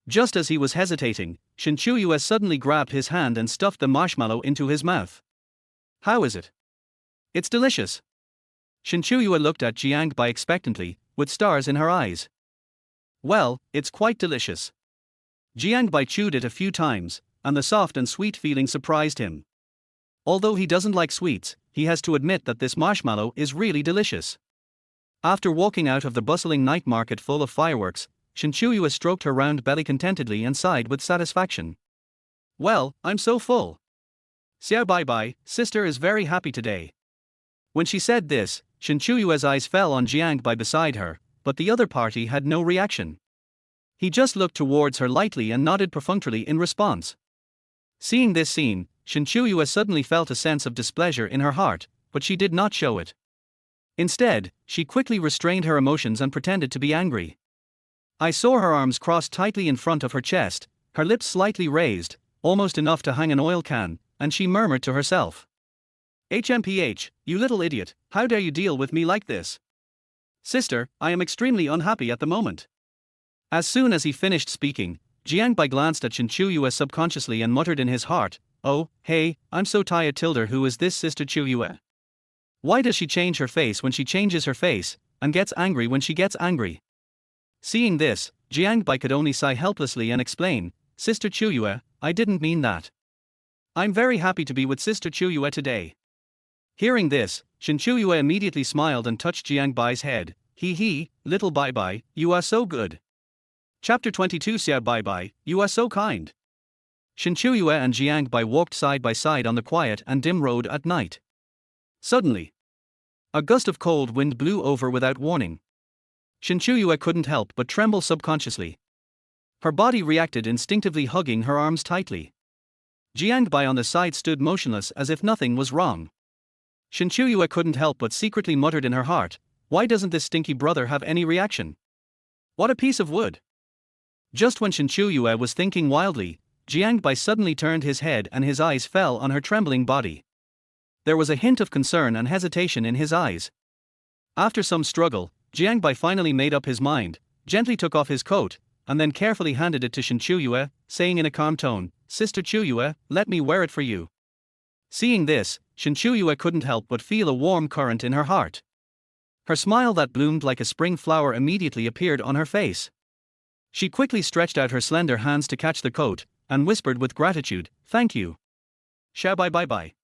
Just as he was hesitating, Shen Qiuyue suddenly grabbed his hand and stuffed the marshmallow into his mouth. "How is it?" "It's delicious." Shen Qiuyue looked at Jiang Bai expectantly, with stars in her eyes. "Well, it's quite delicious." Jiang Bai chewed it a few times, and the soft and sweet feeling surprised him. Although he doesn't like sweets, he has to admit that this marshmallow is really delicious. After walking out of the bustling night market full of fireworks, Shen Qiuyue stroked her round belly contentedly and sighed with satisfaction. "Well, I'm so full. Xiao Bai Bai, sister is very happy today." When she said this, Shen Qiuyue's eyes fell on Jiang Bai beside her, but the other party had no reaction. He just looked towards her lightly and nodded perfunctorily in response. Seeing this scene, Shen Qiuyue suddenly felt a sense of displeasure in her heart, but she did not show it. Instead, she quickly restrained her emotions and pretended to be angry. I saw her arms crossed tightly in front of her chest, her lips slightly raised, almost enough to hang an oil can, and she murmured to herself, "HMPH, you little idiot, how dare you deal with me like this? Sister, I am extremely unhappy at the moment." As soon as he finished speaking, Jiang Bai glanced at Shen Qiuyue subconsciously and muttered in his heart, "Oh, hey, I'm so tired tilde, who is this sister Qiuyue? Why does she change her face when she changes her face, and gets angry when she gets angry?" Seeing this, Jiang Bai could only sigh helplessly and explain, "Sister Qiuyue, I didn't mean that. I'm very happy to be with Sister Qiuyue today." Hearing this, Shen Qiuyue immediately smiled and touched Jiang Bai's head. "Hee hee, little Bai Bai, you are so good." Chapter 22 Xiao Bai Bai, you are so kind. Shen Qiuyue and Jiang Bai walked side by side on the quiet and dim road at night. Suddenly, a gust of cold wind blew over without warning. Shen Qiuyue couldn't help but tremble subconsciously. Her body reacted instinctively, hugging her arms tightly. Jiang Bai on the side stood motionless as if nothing was wrong. Shen Qiuyue couldn't help but secretly muttered in her heart, "Why doesn't this stinky brother have any reaction? What a piece of wood." Just when Shen Qiuyue was thinking wildly, Jiang Bai suddenly turned his head and his eyes fell on her trembling body. There was a hint of concern and hesitation in his eyes. After some struggle, Jiang Bai finally made up his mind, gently took off his coat, and then carefully handed it to Shen Qiuyue, saying in a calm tone, "Sister Qiuyue, let me wear it for you." Seeing this, Shen Qiuyue couldn't help but feel a warm current in her heart. Her smile that bloomed like a spring flower immediately appeared on her face. She quickly stretched out her slender hands to catch the coat, and whispered with gratitude, "Thank you. Xiao Bai Bai Bai."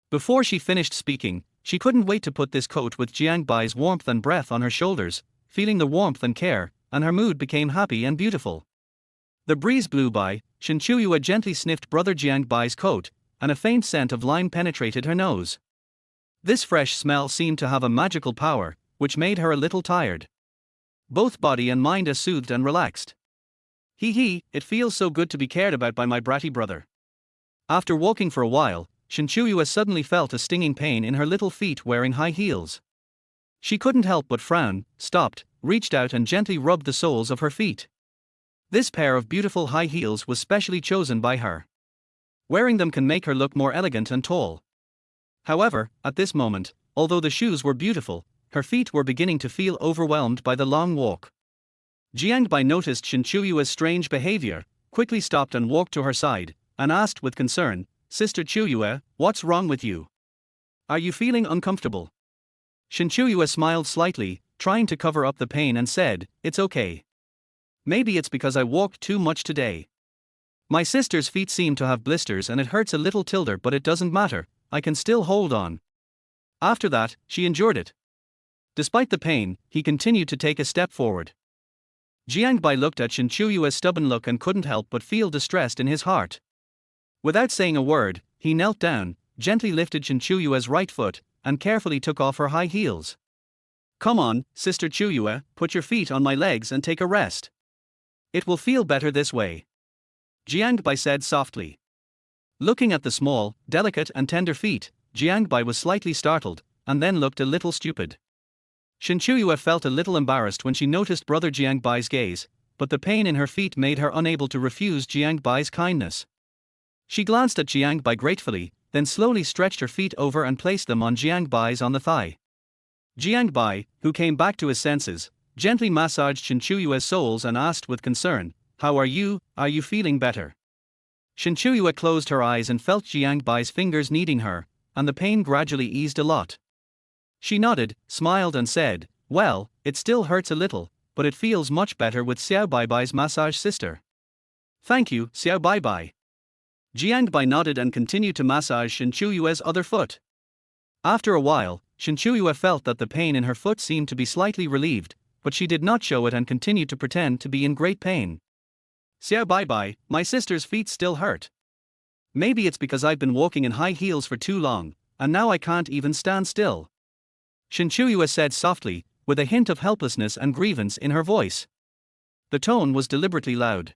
Before she finished speaking, she couldn't wait to put this coat with Jiang Bai's warmth and breath on her shoulders, feeling the warmth and care, and her mood became happy and beautiful. The breeze blew by, Shen Qiuyue gently sniffed brother Jiang Bai's coat, and a faint scent of lime penetrated her nose. This fresh smell seemed to have a magical power, which made her a little tired. Both body and mind are soothed and relaxed. "Hee hee, it feels so good to be cared about by my bratty brother." After walking for a while, Shen Qiuyue suddenly felt a stinging pain in her little feet wearing high heels. She couldn't help but frown, stopped, reached out and gently rubbed the soles of her feet. This pair of beautiful high heels was specially chosen by her. Wearing them can make her look more elegant and tall. However, at this moment, although the shoes were beautiful, her feet were beginning to feel overwhelmed by the long walk. Jiang Bai noticed Shen Qiuyue's strange behavior, quickly stopped and walked to her side, and asked with concern, "Sister Qiuyue, what's wrong with you? Are you feeling uncomfortable?" Shen Qiuyue smiled slightly, trying to cover up the pain and said, "It's okay. Maybe it's because I walked too much today. My sister's feet seem to have blisters and it hurts a little tilde, but it doesn't matter, I can still hold on." After that, she endured it. Despite the pain, he continued to take a step forward. Jiang Bai looked at Shen Qiuyue's stubborn look and couldn't help but feel distressed in his heart. Without saying a word, he knelt down, gently lifted Shen Qiuyue's right foot, and carefully took off her high heels. "Come on, Sister Qiuyue, put your feet on my legs and take a rest. It will feel better this way," Jiang Bai said softly. Looking at the small, delicate and tender feet, Jiang Bai was slightly startled, and then looked a little stupid. Shen Qiuyue felt a little embarrassed when she noticed brother Jiang Bai's gaze, but the pain in her feet made her unable to refuse Jiang Bai's kindness. She glanced at Jiang Bai gratefully, then slowly stretched her feet over and placed them on Jiang Bai's on the thigh. Jiang Bai, who came back to his senses, gently massaged Shen Qiuyue's soles and asked with concern, "How are you feeling better?" Shen Qiuyue closed her eyes and felt Jiang Bai's fingers kneading her, and the pain gradually eased a lot. She nodded, smiled and said, "Well, it still hurts a little, but it feels much better with Xiao Bai Bai's massage sister." "Thank you, Xiao Bai Bai." Jiang Bai nodded and continued to massage Shen Qiuyue's other foot. After a while, Shen Qiuyue felt that the pain in her foot seemed to be slightly relieved, but she did not show it and continued to pretend to be in great pain. "Xiao Bai Bai, my sister's feet still hurt. Maybe it's because I've been walking in high heels for too long, and now I can't even stand still," Shen Qiuyue said softly, with a hint of helplessness and grievance in her voice. The tone was deliberately loud.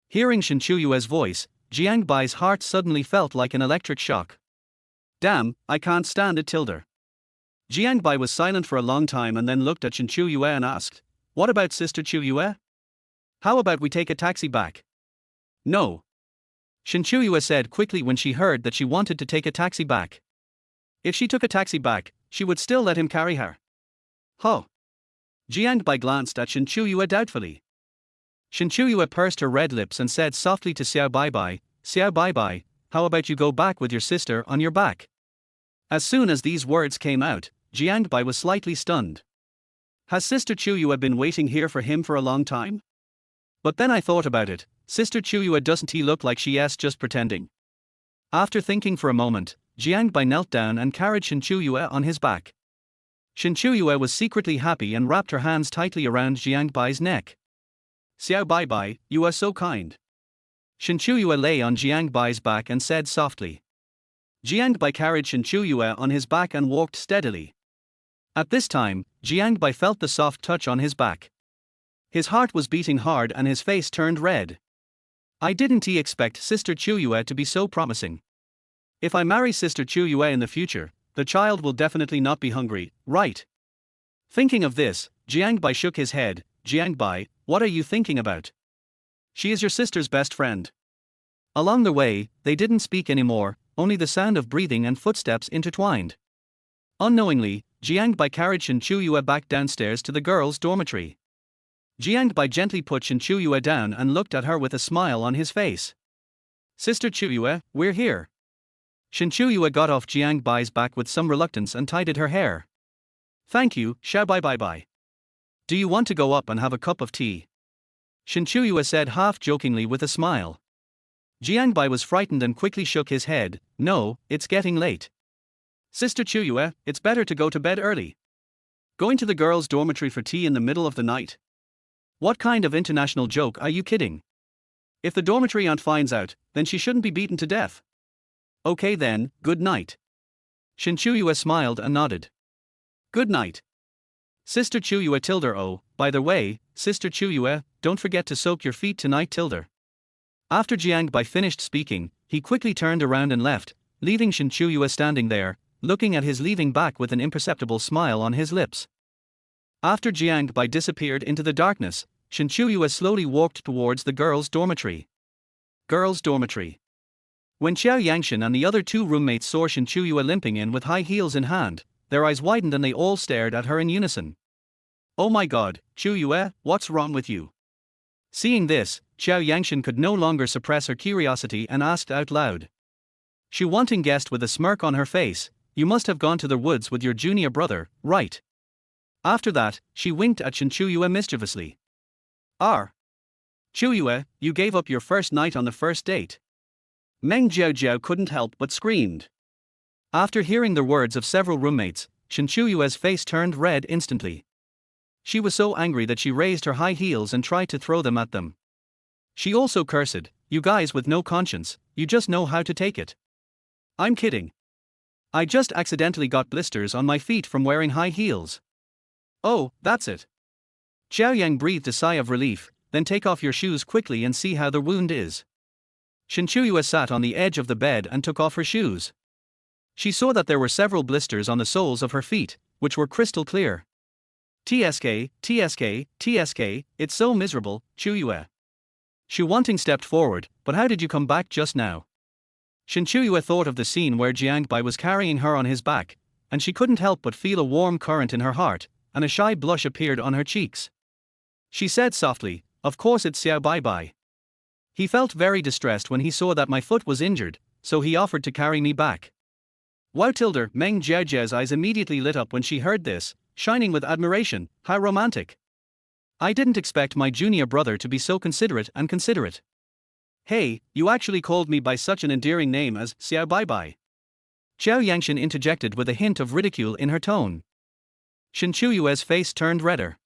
Hearing Shen Qiuyue's voice, Jiang Bai's heart suddenly felt like an electric shock. "Damn, I can't stand it, Tilda." Jiang Bai was silent for a long time and then looked at Shen Qiuyue and asked, "What about Sister Qiuyue? How about we take a taxi back?" "No," Shen Qiuyue said quickly when she heard that she wanted to take a taxi back. If she took a taxi back, she would still let him carry her. "Huh?" Jiang Bai glanced at Shen Qiuyue doubtfully. Shen Qiuyue pursed her red lips and said softly to Xiao Bai Bai, "Xiao Bai Bai, how about you go back with your sister on your back?" As soon as these words came out, Jiang Bai was slightly stunned. Has Sister Qiuyue been waiting here for him for a long time? But then I thought about it, Sister Qiuyue doesn't he look like she's just pretending? After thinking for a moment, Jiang Bai knelt down and carried Shen Qiuyue on his back. Shen Qiuyue was secretly happy and wrapped her hands tightly around Jiang Bai's neck. "Xiao Bai Bai, you are so kind." Shen Qiuyue lay on Jiang Bai's back and said softly. Jiang Bai carried Shen Qiuyue on his back and walked steadily. At this time, Jiang Bai felt the soft touch on his back. His heart was beating hard and his face turned red. I didn't expect Sister Qiuyue to be so promising. If I marry Sister Qiuyue in the future, the child will definitely not be hungry, right? Thinking of this, Jiang Bai shook his head. "Jiang Bai, what are you thinking about? She is your sister's best friend." Along the way, they didn't speak anymore, only the sound of breathing and footsteps intertwined. Unknowingly, Jiang Bai carried Shen Qiuyue back downstairs to the girls' dormitory. Jiang Bai gently put Shen Qiuyue down and looked at her with a smile on his face. "Sister Qiuyue, we're here." Shen Qiuyue got off Jiang Bai's back with some reluctance and tidied her hair. "Thank you, Xiao Bai Bai Bai. Do you want to go up and have a cup of tea?" Shen Qiuyue said half-jokingly with a smile. Jiang Bai was frightened and quickly shook his head. "No, it's getting late. Sister Qiuyue, it's better to go to bed early. Going to the girls' dormitory for tea in the middle of the night? What kind of international joke are you kidding? If the dormitory aunt finds out, then she shouldn't be beaten to death." "Okay then, good night." Shen Qiuyue smiled and nodded. "Good night. Sister Qiuyue tilde. Oh, by the way, Sister Qiuyue, don't forget to soak your feet tonight tilde." After Jiang Bai finished speaking, he quickly turned around and left, leaving Shen Qiuyue standing there, looking at his leaving back with an imperceptible smile on his lips. After Jiang Bai disappeared into the darkness, Shen Qiuyue slowly walked towards the girls' dormitory. Girls' dormitory. When Xiao Yangshan and the other two roommates saw Shen Qiuyue limping in with high heels in hand, their eyes widened and they all stared at her in unison. "Oh my god, Qiuyue, what's wrong with you?" Seeing this, Xiao Yangshan could no longer suppress her curiosity and asked out loud. She wanting guessed with a smirk on her face, "You must have gone to the woods with your junior brother, right?" After that, she winked at Shen Qiuyue mischievously. Qiuyue, you gave up your first night on the first date." Meng Jiao couldn't help but screamed. After hearing the words of several roommates, Shen Qiuyue's face turned red instantly. She was so angry that she raised her high heels and tried to throw them at them. She also cursed, "You guys with no conscience, you just know how to take it." "I'm kidding. I just accidentally got blisters on my feet from wearing high heels." "Oh, that's it." Xiao Yang breathed a sigh of relief. "Then take off your shoes quickly and see how the wound is." Shen Qiuyue sat on the edge of the bed and took off her shoes. She saw that there were several blisters on the soles of her feet, which were crystal clear. "TSK, TSK, TSK, it's so miserable, Qiuyue." Su Wanting stepped forward, "But how did you come back just now?" Shen Qiuyue thought of the scene where Jiang Bai was carrying her on his back, and she couldn't help but feel a warm current in her heart, and a shy blush appeared on her cheeks. She said softly, "Of course it's Bai Bai. He felt very distressed when he saw that my foot was injured, so he offered to carry me back." Wow! Meng Jiajia's eyes immediately lit up when she heard this, shining with admiration. How romantic! I didn't expect my junior brother to be so considerate. Hey, you actually called me by such an endearing name as Bai Bai. Xiao Yangshan interjected with a hint of ridicule in her tone. Shen Qiuyue's face turned redder.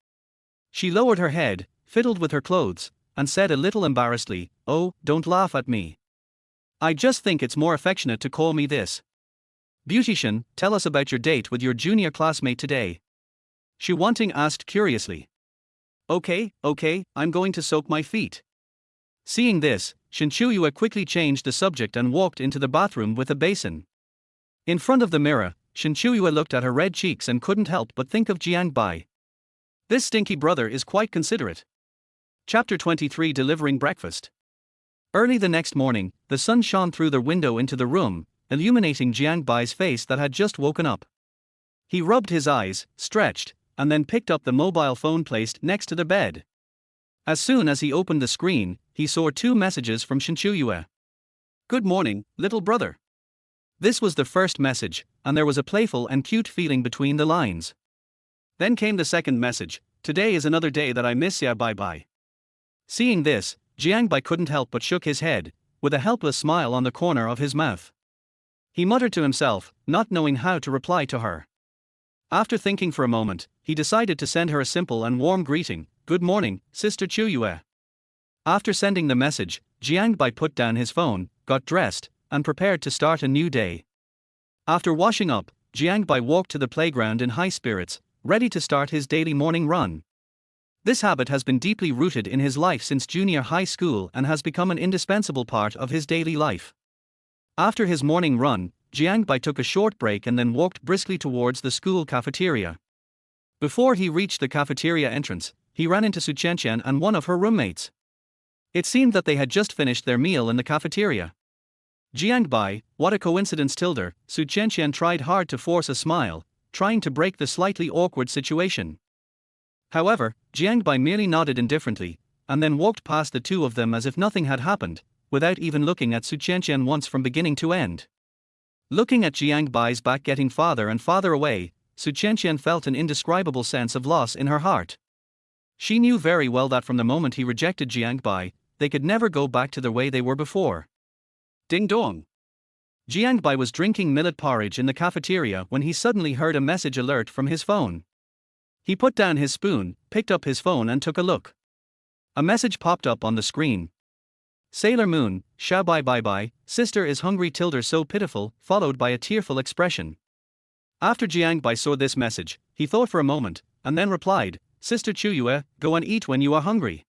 She lowered her head, fiddled with her clothes, and said a little embarrassedly, "Oh, don't laugh at me. I just think it's more affectionate to call me this." "Beautician, tell us about your date with your junior classmate today," Su Wanting asked curiously. Okay, I'm going to soak my feet." Seeing this, Shen Qiuyue quickly changed the subject and walked into the bathroom with a basin. In front of the mirror, Shen Qiuyue looked at her red cheeks and couldn't help but think of Jiang Bai. This stinky brother is quite considerate. Chapter 23 Delivering Breakfast. Early the next morning, the sun shone through the window into the room, illuminating Jiang Bai's face that had just woken up. He rubbed his eyes, stretched, and then picked up the mobile phone placed next to the bed. As soon as he opened the screen, he saw 2 messages from Shen Qiuyue. "Good morning, little brother." This was the first message, and there was a playful and cute feeling between the lines. Then came the second message: "Today is another day that I miss ya, Bai Bai." Seeing this, Jiang Bai couldn't help but shook his head, with a helpless smile on the corner of his mouth. He muttered to himself, not knowing how to reply to her. After thinking for a moment, he decided to send her a simple and warm greeting: "Good morning, Sister Qiuyue." After sending the message, Jiang Bai put down his phone, got dressed, and prepared to start a new day. After washing up, Jiang Bai walked to the playground in high spirits, ready to start his daily morning run. This habit has been deeply rooted in his life since junior high school and has become an indispensable part of his daily life. After his morning run, Jiang Bai took a short break and then walked briskly towards the school cafeteria. Before he reached the cafeteria entrance, he ran into Su Qianqian and one of her roommates. It seemed that they had just finished their meal in the cafeteria. "Jiang Bai, what a coincidence." Su Qianqian tried hard to force a smile, trying to break the slightly awkward situation. However, Jiang Bai merely nodded indifferently, and then walked past the two of them as if nothing had happened, without even looking at Su Qianqian once from beginning to end. Looking at Jiang Bai's back getting farther and farther away, Su Qianqian felt an indescribable sense of loss in her heart. She knew very well that from the moment he rejected Jiang Bai, they could never go back to the way they were before. Ding dong! Jiang Bai was drinking millet porridge in the cafeteria when he suddenly heard a message alert from his phone. He put down his spoon, picked up his phone and took a look. A message popped up on the screen. "Sailor Moon, Bai Bai, sister is hungry. So pitiful," followed by a tearful expression. After Jiang Bai saw this message, he thought for a moment, and then replied, "Sister Qiuyue, go and eat when you are hungry."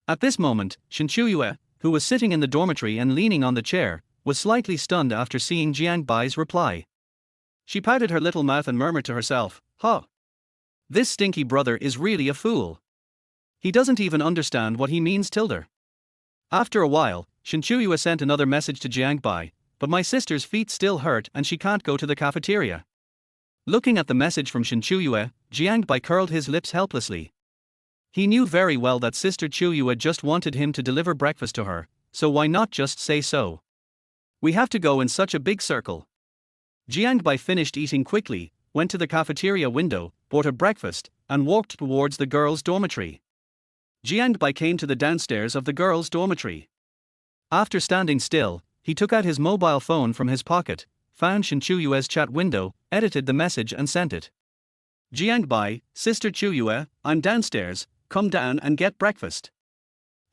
At this moment, Shen Qiuyue, who was sitting in the dormitory and leaning on the chair, was slightly stunned after seeing Jiang Bai's reply. She pouted her little mouth and murmured to herself, "Huh. This stinky brother is really a fool. He doesn't even understand what he means." After a while, Shen Qiuyue sent another message to Jiang Bai, "But my sister's feet still hurt and she can't go to the cafeteria." Looking at the message from Shen Qiuyue, Jiang Bai curled his lips helplessly. He knew very well that Sister Qiuyue just wanted him to deliver breakfast to her, so why not just say so? "We have to go in such a big circle." Jiang Bai finished eating quickly, went to the cafeteria window, bought a breakfast, and walked towards the girls' dormitory. Jiang Bai came to the downstairs of the girls' dormitory. After standing still, he took out his mobile phone from his pocket, found Shen Qiuyue's chat window, edited the message and sent it. "Jiang Bai, Sister Qiuyue, I'm downstairs, come down and get breakfast."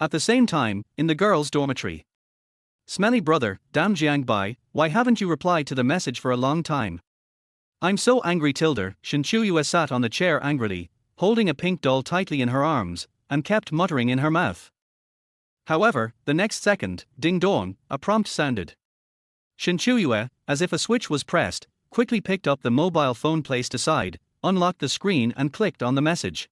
At the same time, in the girls' dormitory. "Smelly brother, damn Jiang Bai, why haven't you replied to the message for a long time? I'm so angry." Shen Qiuyue sat on the chair angrily, holding a pink doll tightly in her arms, and kept muttering in her mouth. However, the next second, ding dong, a prompt sounded. Shen Qiuyue, as if a switch was pressed, quickly picked up the mobile phone placed aside, unlocked the screen and clicked on the message.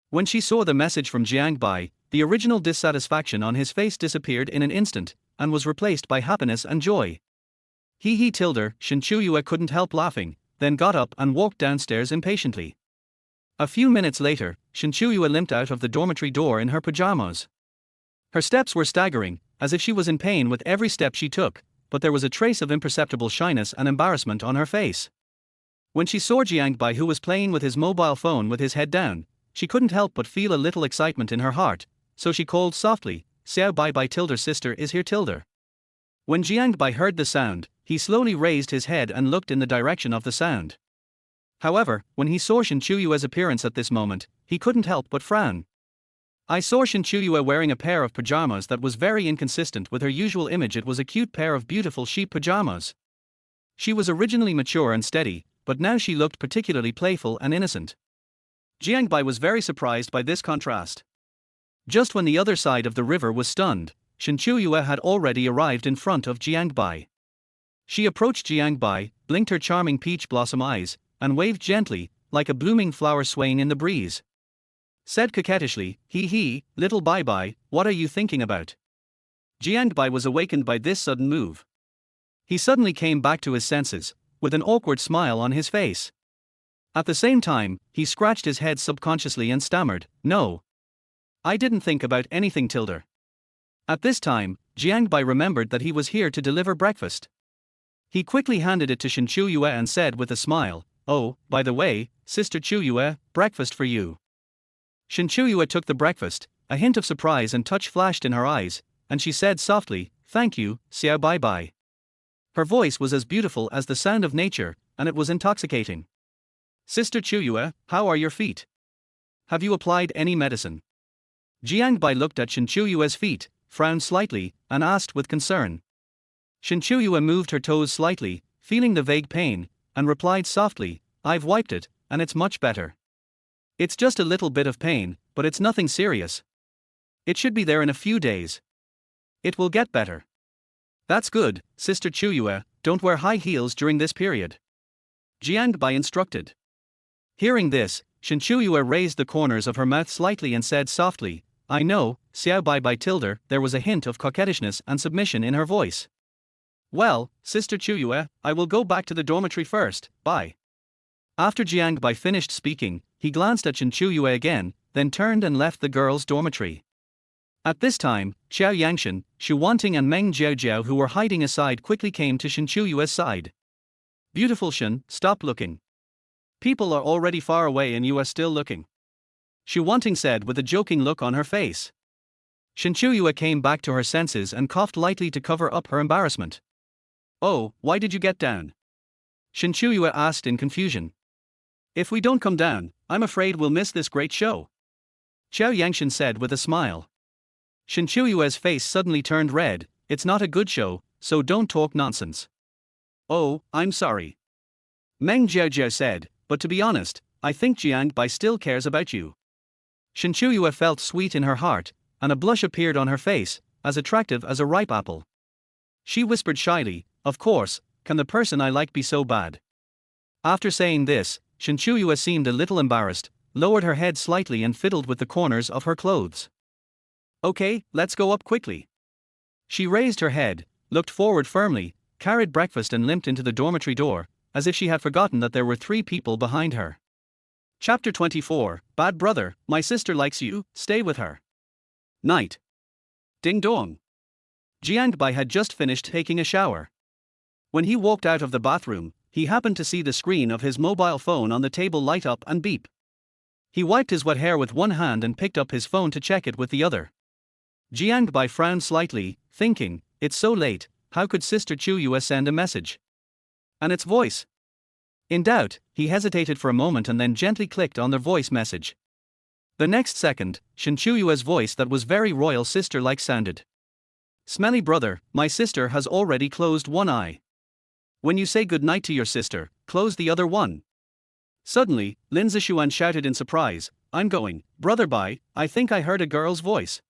When she saw the message from Jiang Bai, the original dissatisfaction on his face disappeared in an instant, and was replaced by happiness and joy. He tilde, Shen Qiuyue couldn't help laughing, then got up and walked downstairs impatiently. A few minutes later, Shen Qiuyue limped out of the dormitory door in her pajamas. Her steps were staggering, as if she was in pain with every step she took, but there was a trace of imperceptible shyness and embarrassment on her face. When she saw Jiang Bai, who was playing with his mobile phone with his head down, she couldn't help but feel a little excitement in her heart, so she called softly, "Xiao Bai Bai tilde sister is here tilde." When Jiang Bai heard the sound, he slowly raised his head and looked in the direction of the sound. However, when he saw Shen Qiuyue's appearance at this moment, he couldn't help but frown. I saw Shen Qiuyue wearing a pair of pajamas that was very inconsistent with her usual image. It was a cute pair of beautiful sheep pajamas. She was originally mature and steady, but now she looked particularly playful and innocent. Jiang Bai was very surprised by this contrast. Just when the other side of the river was stunned, Shen Qiuyue had already arrived in front of Jiang Bai. She approached Jiang Bai, blinked her charming peach blossom eyes, and waved gently, like a blooming flower swaying in the breeze. Said coquettishly, "He, little Bai Bai, what are you thinking about?" Jiang Bai was awakened by this sudden move. He suddenly came back to his senses, with an awkward smile on his face. At the same time, he scratched his head subconsciously and stammered, "No. I didn't think about anything tilde." At this time, Jiang Bai remembered that he was here to deliver breakfast. He quickly handed it to Shen Qiuyue and said with a smile, "Oh, by the way, Sister Qiuyue, breakfast for you." Shen Qiuyue took the breakfast, a hint of surprise and touch flashed in her eyes, and she said softly, "Thank you, Xiao Bai Bai." Her voice was as beautiful as the sound of nature, and it was intoxicating. "Sister Qiuyue, how are your feet? Have you applied any medicine?" Jiang Bai looked at Shen Qiuyue's feet, frowned slightly, and asked with concern. Shen Qiuyue moved her toes slightly, feeling the vague pain, and replied softly, "I've wiped it, and it's much better. It's just a little bit of pain, but it's nothing serious. It should be there in a few days. It will get better." "That's good, Sister Qiuyue, don't wear high heels during this period," Jiang Bai instructed. Hearing this, Shen Qiuyue raised the corners of her mouth slightly and said softly, "I know, Xiao Bai Bai tilde." There was a hint of coquettishness and submission in her voice. "Well, Sister Qiuyue, I will go back to the dormitory first, bye." After Jiang Bai finished speaking, he glanced at Shen Qiuyue again, then turned and left the girls' dormitory. At this time, Xiao Yangshan, Su Wanting and Meng Jiaojiao, who were hiding aside, quickly came to Shen Qiuyue's side. "Beautiful Shen, stop looking. People are already far away and you are still looking," Su Wanting said with a joking look on her face. Shen Qiuyue came back to her senses and coughed lightly to cover up her embarrassment. "Oh, why did you get down?" Shen Qiuyue asked in confusion. "If we don't come down, I'm afraid we'll miss this great show," Xiao Yangshan said with a smile. Shen Qiuyue's face suddenly turned red. "It's not a good show, so don't talk nonsense." "Oh, I'm sorry," Meng Jiaojiao said, "but to be honest, I think Jiang Bai still cares about you." Shen Qiuyue felt sweet in her heart, and a blush appeared on her face, as attractive as a ripe apple. She whispered shyly, "Of course, can the person I like be so bad?" After saying this, Shen Qiuyue seemed a little embarrassed, lowered her head slightly and fiddled with the corners of her clothes. "Okay, let's go up quickly." She raised her head, looked forward firmly, carried breakfast and limped into the dormitory door, as if she had forgotten that there were 3 people behind her. Chapter 24, Bad Brother, My Sister Likes You, Stay With Her. Night. Ding dong. Jiang Bai had just finished taking a shower. When he walked out of the bathroom, he happened to see the screen of his mobile phone on the table light up and beep. He wiped his wet hair with one hand and picked up his phone to check it with the other. Jiang Bai frowned slightly, thinking, "It's so late, how could Sister Qiuyue send a message? And its voice?" In doubt, he hesitated for a moment and then gently clicked on the voice message. The next second, Shen Qiuyue's voice that was very royal sister-like sounded. "Smelly brother, my sister has already closed one eye. When you say good night to your sister, close the other one." Suddenly, Lin Zishuan shouted in surprise, "I'm going, Brother Bai, I think I heard a girl's voice."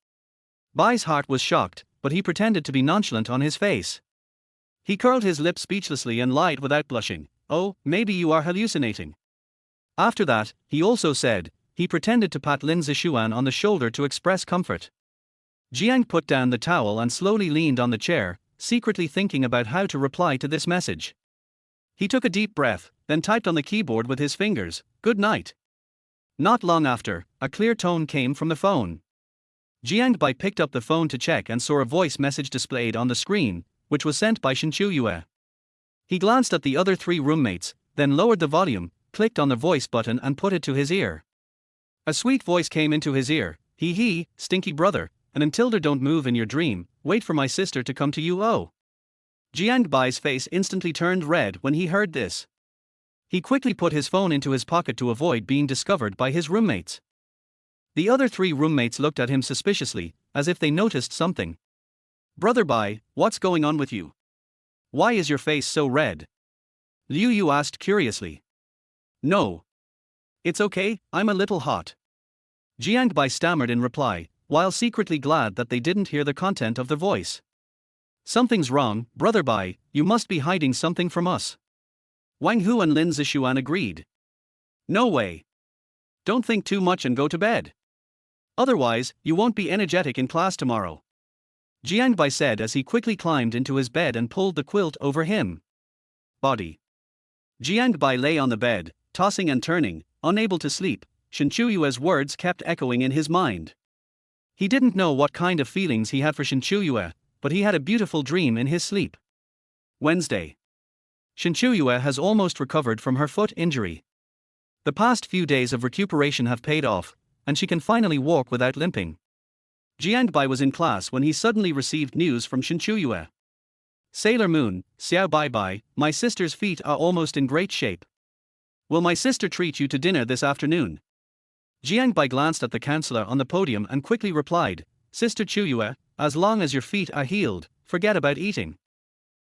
Bai's heart was shocked, but he pretended to be nonchalant on his face. He curled his lips speechlessly and lied without blushing, "Oh, maybe you are hallucinating." After that, he also said, he pretended to pat Lin Zishuan on the shoulder to express comfort. Jiang put down the towel and slowly leaned on the chair, secretly thinking about how to reply to this message. He took a deep breath, then typed on the keyboard with his fingers, "Good night." Not long after, a clear tone came from the phone. Jiang Bai picked up the phone to check and saw a voice message displayed on the screen, which was sent by Shen Qiuyue. He glanced at the other 3 roommates, then lowered the volume, clicked on the voice button and put it to his ear. A sweet voice came into his ear, "Hee, stinky brother, and until there don't move in your dream, wait for my sister to come to you." Oh. Jiang Bai's face instantly turned red when he heard this. He quickly put his phone into his pocket to avoid being discovered by his roommates. The other 3 roommates looked at him suspiciously, as if they noticed something. "Brother Bai, what's going on with you? Why is your face so red?" Liu Yu asked curiously. "No. It's okay, I'm a little hot." Jiang Bai stammered in reply, while secretly glad that they didn't hear the content of the voice. "Something's wrong, Brother Bai, you must be hiding something from us." Wang Hu and Lin Zishuan agreed. "No way. Don't think too much and go to bed. Otherwise, you won't be energetic in class tomorrow," Jiang Bai said as he quickly climbed into his bed and pulled the quilt over him. Body. Jiang Bai lay on the bed, tossing and turning, unable to sleep. Shen Qiuyue's words kept echoing in his mind. He didn't know what kind of feelings he had for Shen Qiuyue, but he had a beautiful dream in his sleep. Wednesday. Shen Qiuyue has almost recovered from her foot injury. The past few days of recuperation have paid off, and she can finally walk without limping. Jiang Bai was in class when he suddenly received news from Shen Qiuyue. "Sailor Moon, Xiao Bai Bai, my sister's feet are almost in great shape. Will my sister treat you to dinner this afternoon?" Jiang Bai glanced at the counselor on the podium and quickly replied, "Sister Qiuyue, as long as your feet are healed, forget about eating."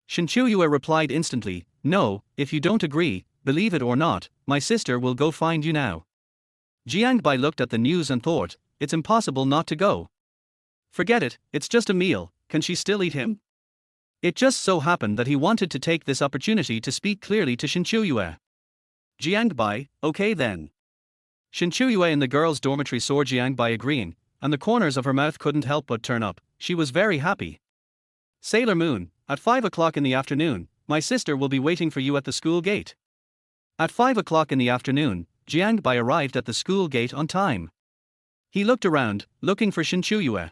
Shen Qiuyue replied instantly, "No, if you don't agree, believe it or not, my sister will go find you now." Jiang Bai looked at the news and thought, it's impossible not to go. Forget it, it's just a meal, can she still eat him? It just so happened that he wanted to take this opportunity to speak clearly to Shen Qiuyue. Jiang Bai, okay then. Shen Qiuyue in the girls' dormitory saw Jiang Bai agreeing, and the corners of her mouth couldn't help but turn up. She was very happy. "Sailor Moon, at 5 o'clock in the afternoon, my sister will be waiting for you at the school gate." At 5 o'clock in the afternoon, Jiang Bai arrived at the school gate on time. He looked around, looking for Shen Qiuyue.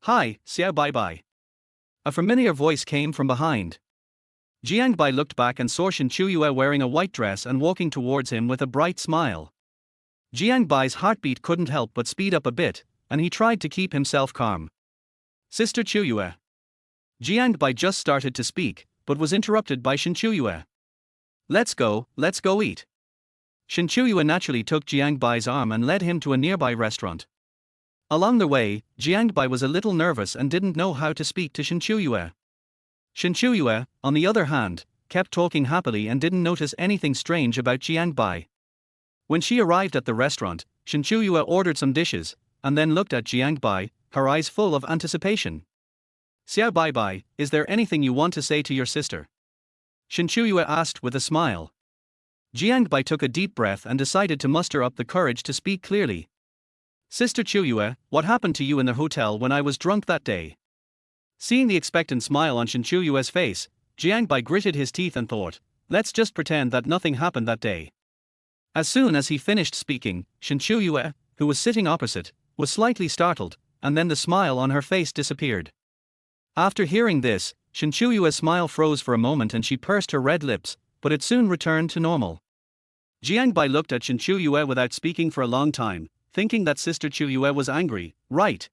"Hi, Xiao Bai Bai." A familiar voice came from behind. Jiang Bai looked back and saw Shen Qiuyue wearing a white dress and walking towards him with a bright smile. Jiang Bai's heartbeat couldn't help but speed up a bit, and he tried to keep himself calm. "Sister Qiuyue." Jiang Bai just started to speak, but was interrupted by Shen Qiuyue. Let's go eat." Shen Qiuyue naturally took Jiang Bai's arm and led him to a nearby restaurant. Along the way, Jiang Bai was a little nervous and didn't know how to speak to Shen Qiuyue. Shen Qiuyue, on the other hand, kept talking happily and didn't notice anything strange about Jiang Bai. When she arrived at the restaurant, Shen Qiuyue ordered some dishes, and then looked at Jiang Bai, her eyes full of anticipation. "Xiao Bai Bai, is there anything you want to say to your sister?" Shen Qiuyue asked with a smile. Jiang Bai took a deep breath and decided to muster up the courage to speak clearly. "Sister Qiuyue, what happened to you in the hotel when I was drunk that day?" Seeing the expectant smile on Shen Qiuyue's face, Jiang Bai gritted his teeth and thought, let's just pretend that nothing happened that day. As soon as he finished speaking, Shen Qiuyue, who was sitting opposite, was slightly startled, and then the smile on her face disappeared. After hearing this, Shen Qiuyue's smile froze for a moment and she pursed her red lips, but it soon returned to normal. Jiang Bai looked at Shen Qiuyue without speaking for a long time, thinking that Sister Qiuyue was angry, right?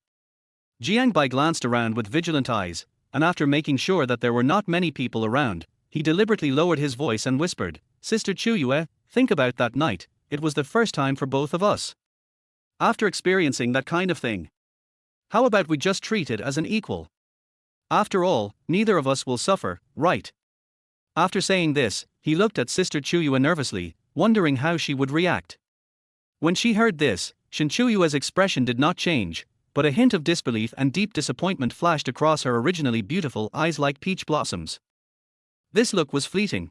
Jiang Bai glanced around with vigilant eyes, and after making sure that there were not many people around, he deliberately lowered his voice and whispered, "Sister Qiuyue, think about that night, it was the first time for both of us. After experiencing that kind of thing, how about we just treat it as an equal? After all, neither of us will suffer, right?" After saying this, he looked at Sister Qiuyue nervously, wondering how she would react. When she heard this, Shen Qiuyue's expression did not change, but a hint of disbelief and deep disappointment flashed across her originally beautiful eyes like peach blossoms. This look was fleeting.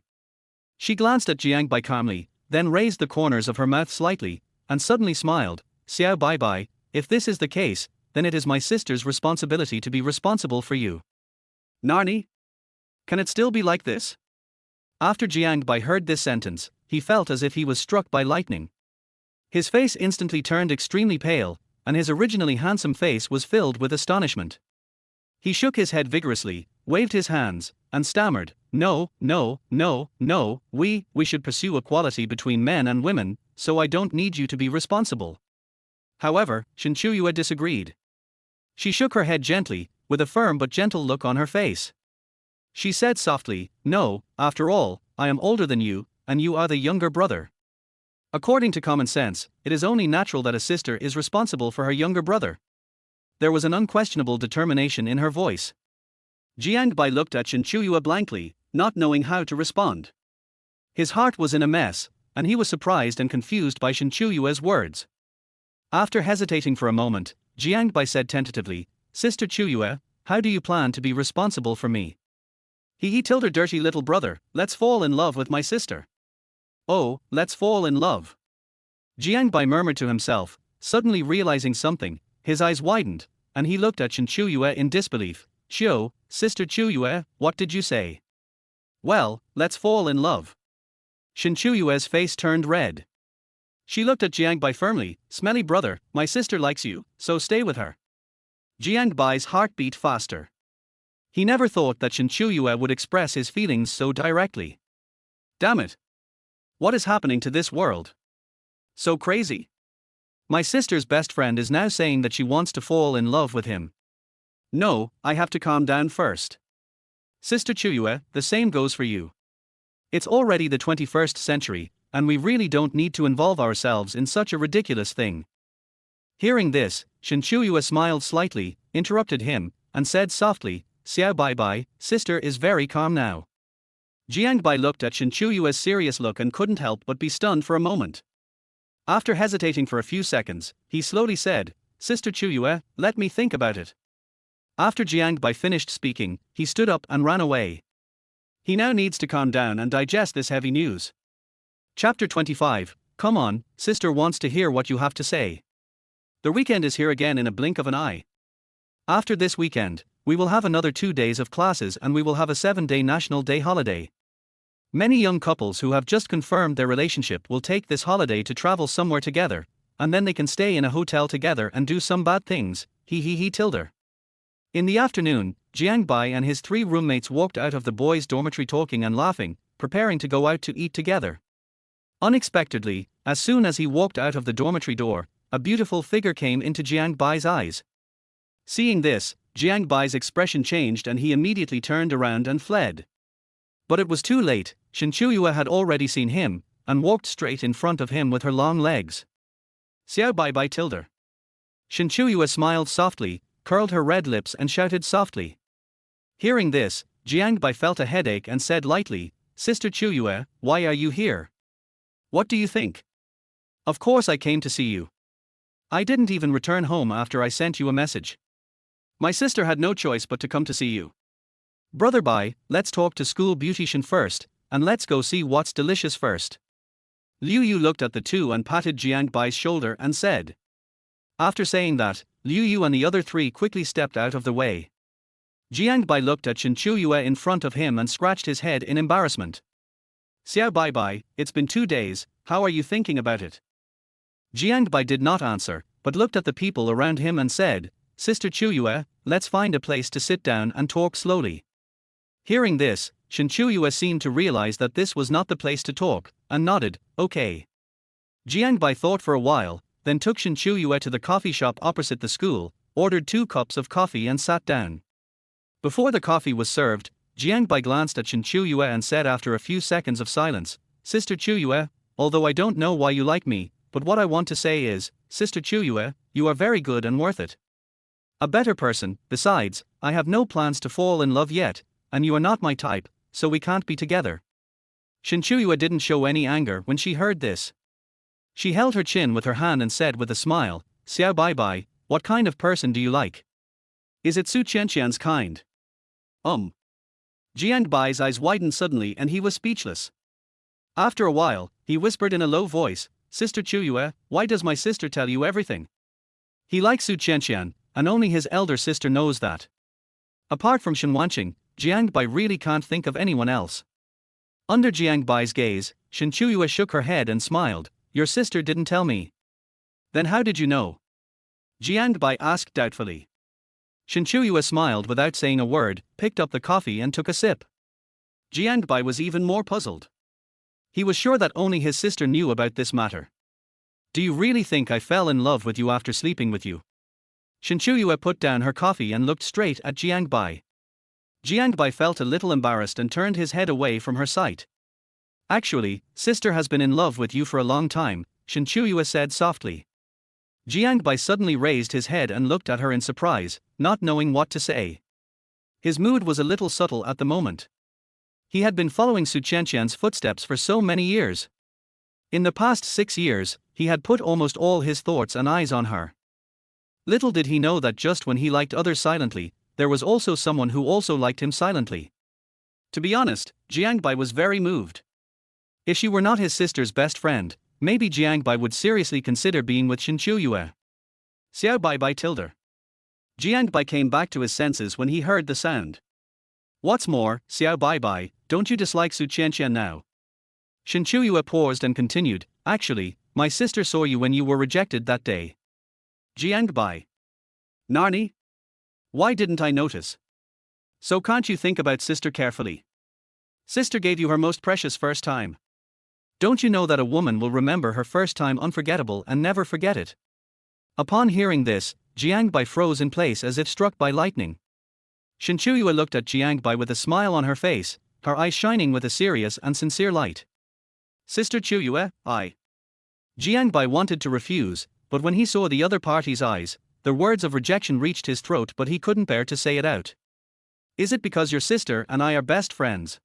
She glanced at Jiang Bai calmly, then raised the corners of her mouth slightly, and suddenly smiled. Xiao Bai Bai, if this is the case, then it is my sister's responsibility to be responsible for you. Narni? Can it still be like this? After Jiang Bai heard this sentence, he felt as if he was struck by lightning. His face instantly turned extremely pale, and his originally handsome face was filled with astonishment. He shook his head vigorously, waved his hands, and stammered, "No, no, no, no, we should pursue equality between men and women, so I don't need you to be responsible." However, Shen Qiuyue disagreed. She shook her head gently, with a firm but gentle look on her face. She said softly, "No, after all, I am older than you, and you are the younger brother. According to common sense, it is only natural that a sister is responsible for her younger brother." There was an unquestionable determination in her voice. Jiang Bai looked at Shen Qiuyue blankly, not knowing how to respond. His heart was in a mess, and he was surprised and confused by Shen Qiuyue's words. After hesitating for a moment, Jiang Bai said tentatively, "Sister Qiuyue, how do you plan to be responsible for me?" He told her dirty little brother, "Let's fall in love with my sister." "Oh, let's fall in love." Jiang Bai murmured to himself, suddenly realizing something. His eyes widened, and he looked at Shen Qiuyue in disbelief. "Qiu, Sister Qiuyue, what did you say?" "Well, let's fall in love." Shen Qiuyue's face turned red. She looked at Jiang Bai firmly. "Smelly brother, my sister likes you, so stay with her." Jiang Bai's heart beat faster. He never thought that Shen Qiuyue would express his feelings so directly. Damn it! What is happening to this world? So crazy. My sister's best friend is now saying that she wants to fall in love with him. No, I have to calm down first. Sister Qiuyue, the same goes for you. It's already the 21st century, and we really don't need to involve ourselves in such a ridiculous thing. Hearing this, Shen Qiuyue smiled slightly, interrupted him, and said softly, "Xiao Bai Bai, sister is very calm now." Jiang Bai looked at Shen Qiuyue's serious look and couldn't help but be stunned for a moment. After hesitating for a few seconds, he slowly said, "Sister Qiuyue, let me think about it." After Jiang Bai finished speaking, he stood up and ran away. He now needs to calm down and digest this heavy news. Chapter 25, Come on, sister wants to hear what you have to say. The weekend is here again in a blink of an eye. After this weekend, we will have another 2 days of classes and we will have a 7-day National Day holiday. Many young couples who have just confirmed their relationship will take this holiday to travel somewhere together, and then they can stay in a hotel together and do some bad things, tilde. In the afternoon, Jiang Bai and his 3 roommates walked out of the boys' dormitory talking and laughing, preparing to go out to eat together. Unexpectedly, as soon as he walked out of the dormitory door, a beautiful figure came into Jiang Bai's eyes. Seeing this, Jiang Bai's expression changed and he immediately turned around and fled. But it was too late. Shen Qiuyue had already seen him, and walked straight in front of him with her long legs. Xiao Bai Bai tilde. Shen Qiuyue smiled softly, curled her red lips and shouted softly. Hearing this, Jiang Bai felt a headache and said lightly, "Sister Qiuyue, why are you here? What do you think? Of course I came to see you. I didn't even return home after I sent you a message. My sister had no choice but to come to see you. Brother Bai, let's talk to school beautician first, and let's go see what's delicious first." Liu Yu looked at the two and patted Jiang Bai's shoulder and said. After saying that, Liu Yu and the other 3 quickly stepped out of the way. Jiang Bai looked at Shen Qiuyue in front of him and scratched his head in embarrassment. "Xiao Bai Bai, it's been 2 days, how are you thinking about it?" Jiang Bai did not answer, but looked at the people around him and said, "Sister Qiuyue, let's find a place to sit down and talk slowly." Hearing this, Shen Qiuyue seemed to realize that this was not the place to talk, and nodded, "Okay." Jiang Bai thought for a while, then took Shen Qiuyue to the coffee shop opposite the school, ordered 2 cups of coffee and sat down. Before the coffee was served, Jiang Bai glanced at Shen Qiuyue and said after a few seconds of silence, "Sister Qiuyue, although I don't know why you like me, but what I want to say is, Sister Qiuyue, you are very good and worth it. A better person, besides, I have no plans to fall in love yet, and you are not my type, so we can't be together." Shen Qiuyue didn't show any anger when she heard this. She held her chin with her hand and said with a smile, "Xiao Bai Bai, what kind of person do you like? Is it Su Qianqian's kind? Jiang Bai's eyes widened suddenly and he was speechless. After a while, he whispered in a low voice, Sister Qiuyue, why does my sister tell you everything? He likes Su Qianqian, and only his elder sister knows that. Apart from Shen Qiuyue, Jiang Bai really can't think of anyone else. Under Jiang Bai's gaze, Shen Qiuyue shook her head and smiled, your sister didn't tell me. Then how did you know? Jiang Bai asked doubtfully. Shen Qiuyue smiled without saying a word, picked up the coffee and took a sip. Jiang Bai was even more puzzled. He was sure that only his sister knew about this matter. Do you really think I fell in love with you after sleeping with you? Shen Qiuyue put down her coffee and looked straight at Jiang Bai. Jiang Bai felt a little embarrassed and turned his head away from her sight. Actually, sister has been in love with you for a long time, Shen Qiuyue said softly. Jiang Bai suddenly raised his head and looked at her in surprise, not knowing what to say. His mood was a little subtle at the moment. He had been following Su Qianqian's footsteps for so many years. In the past 6 years, he had put almost all his thoughts and eyes on her. Little did he know that just when he liked others silently, there was also someone who also liked him silently. To be honest, Jiang Bai was very moved. If she were not his sister's best friend, maybe Jiang Bai would seriously consider being with Shen Qiuyue. Xiao Bai Bai tilde. Jiang Bai came back to his senses when he heard the sound. What's more, Xiao Bai Bai, don't you dislike Su Qianqian now? Shen Qiuyue paused and continued, actually, my sister saw you when you were rejected that day. Jiang Bai. Narni? Why didn't I notice? So can't you think about sister carefully? Sister gave you her most precious first time. Don't you know that a woman will remember her first time unforgettable and never forget it? Upon hearing this, Jiang Bai froze in place as if struck by lightning. Shen Qiuyue looked at Jiang Bai with a smile on her face, her eyes shining with a serious and sincere light. Sister Qiuyue, I. Jiang Bai wanted to refuse, but when he saw the other party's eyes, the words of rejection reached his throat but he couldn't bear to say it out. Is it because your sister and I are best friends?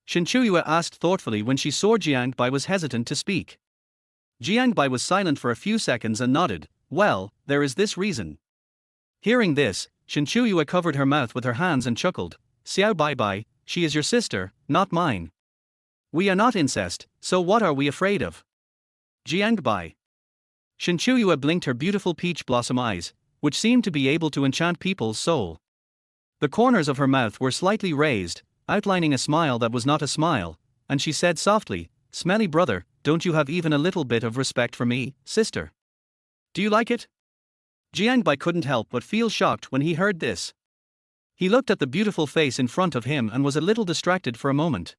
Shen Qiuyue asked thoughtfully when she saw Jiang Bai was hesitant to speak. Jiang Bai was silent for a few seconds and nodded, well, there is this reason. Hearing this, Shen Qiuyue covered her mouth with her hands and chuckled, Xiao Bai Bai, she is your sister, not mine. We are not incest, so what are we afraid of? Jiang Bai. Shen Qiuyue blinked her beautiful peach blossom eyes, which seemed to be able to enchant people's soul. The corners of her mouth were slightly raised, outlining a smile that was not a smile, and she said softly, Smelly brother, don't you have even a little bit of respect for me, sister? Do you like it? Jiang Bai couldn't help but feel shocked when he heard this. He looked at the beautiful face in front of him and was a little distracted for a moment.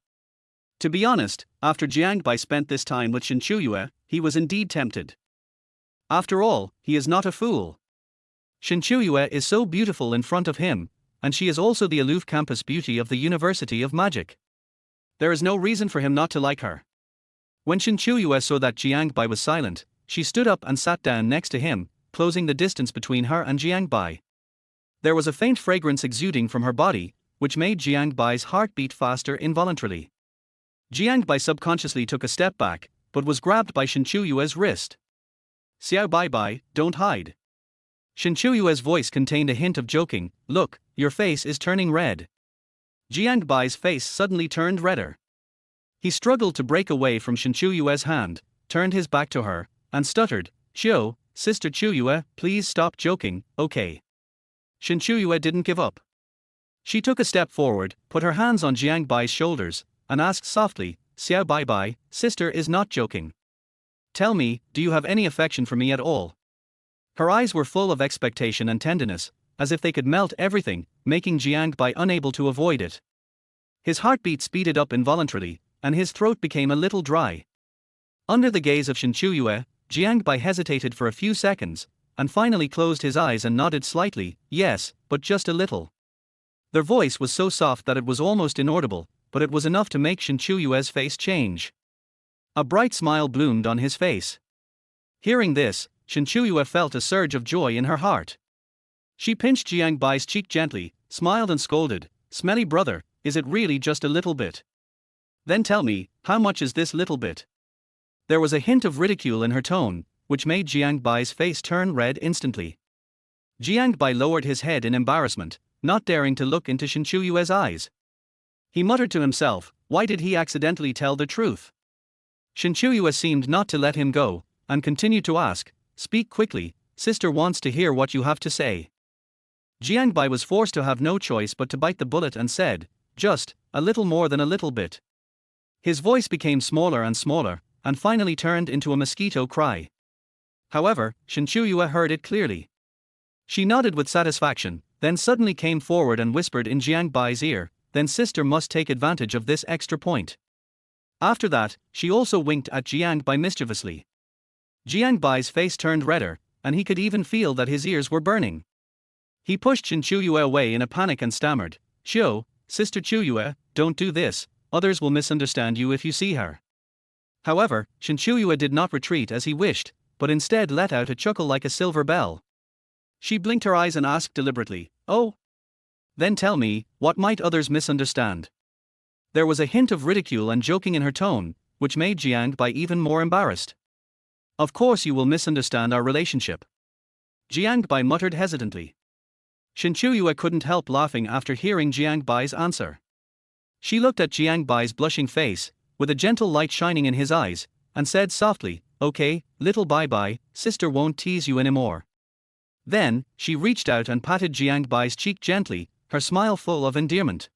To be honest, after Jiang Bai spent this time with Shen Qiuyue, he was indeed tempted. After all, he is not a fool. Shen Qiuyue is so beautiful in front of him, and she is also the aloof campus beauty of the University of Magic. There is no reason for him not to like her. When Shen Qiuyue saw that Jiang Bai was silent, she stood up and sat down next to him, closing the distance between her and Jiang Bai. There was a faint fragrance exuding from her body, which made Jiang Bai's heart beat faster involuntarily. Jiang Bai subconsciously took a step back, but was grabbed by Shen Qiuyue's wrist. Xiao Bai Bai, don't hide. Shen Qiuyue's voice contained a hint of joking, look, your face is turning red. Jiang Bai's face suddenly turned redder. He struggled to break away from Shen Qiuyue's hand, turned his back to her, and stuttered, Qiu, Sister Qiuyue, please stop joking, okay. Shen Qiuyue didn't give up. She took a step forward, put her hands on Jiang Bai's shoulders, and asked softly, Xiao Bai Bai, sister is not joking. Tell me, do you have any affection for me at all? Her eyes were full of expectation and tenderness, as if they could melt everything, making Jiang Bai unable to avoid it. His heartbeat speeded up involuntarily, and his throat became a little dry. Under the gaze of Shen Qiuyue, Jiang Bai hesitated for a few seconds, and finally closed his eyes and nodded slightly, yes, but just a little. Their voice was so soft that it was almost inaudible, but it was enough to make Shen Qiuyue's face change. A bright smile bloomed on his face. Hearing this, Shen Qiuyue felt a surge of joy in her heart. She pinched Jiang Bai's cheek gently, smiled and scolded, Smelly brother, is it really just a little bit? Then tell me, how much is this little bit? There was a hint of ridicule in her tone, which made Jiang Bai's face turn red instantly. Jiang Bai lowered his head in embarrassment, not daring to look into Shen Qiuyue's eyes. He muttered to himself, why did he accidentally tell the truth? Shen Qiuyue seemed not to let him go, and continued to ask, speak quickly, sister wants to hear what you have to say. Jiang Bai was forced to have no choice but to bite the bullet and said, just, a little more than a little bit. His voice became smaller and smaller, and finally turned into a mosquito cry. However, Shen Qiuyue heard it clearly. She nodded with satisfaction, then suddenly came forward and whispered in Jiang Bai's ear, then sister must take advantage of this extra point. After that, she also winked at Jiang Bai mischievously. Jiang Bai's face turned redder, and he could even feel that his ears were burning. He pushed Shen Qiuyue away in a panic and stammered, Xiu, sister Qiuyue, don't do this, others will misunderstand you if you see her. However, Shen Qiuyue did not retreat as he wished, but instead let out a chuckle like a silver bell. She blinked her eyes and asked deliberately, oh? Then tell me, what might others misunderstand? There was a hint of ridicule and joking in her tone, which made Jiang Bai even more embarrassed. Of course you will misunderstand our relationship. Jiang Bai muttered hesitantly. Shen Qiuyue couldn't help laughing after hearing Jiang Bai's answer. She looked at Jiang Bai's blushing face, with a gentle light shining in his eyes, and said softly, okay, little Bai Bai, sister won't tease you anymore. Then, she reached out and patted Jiang Bai's cheek gently, her smile full of endearment.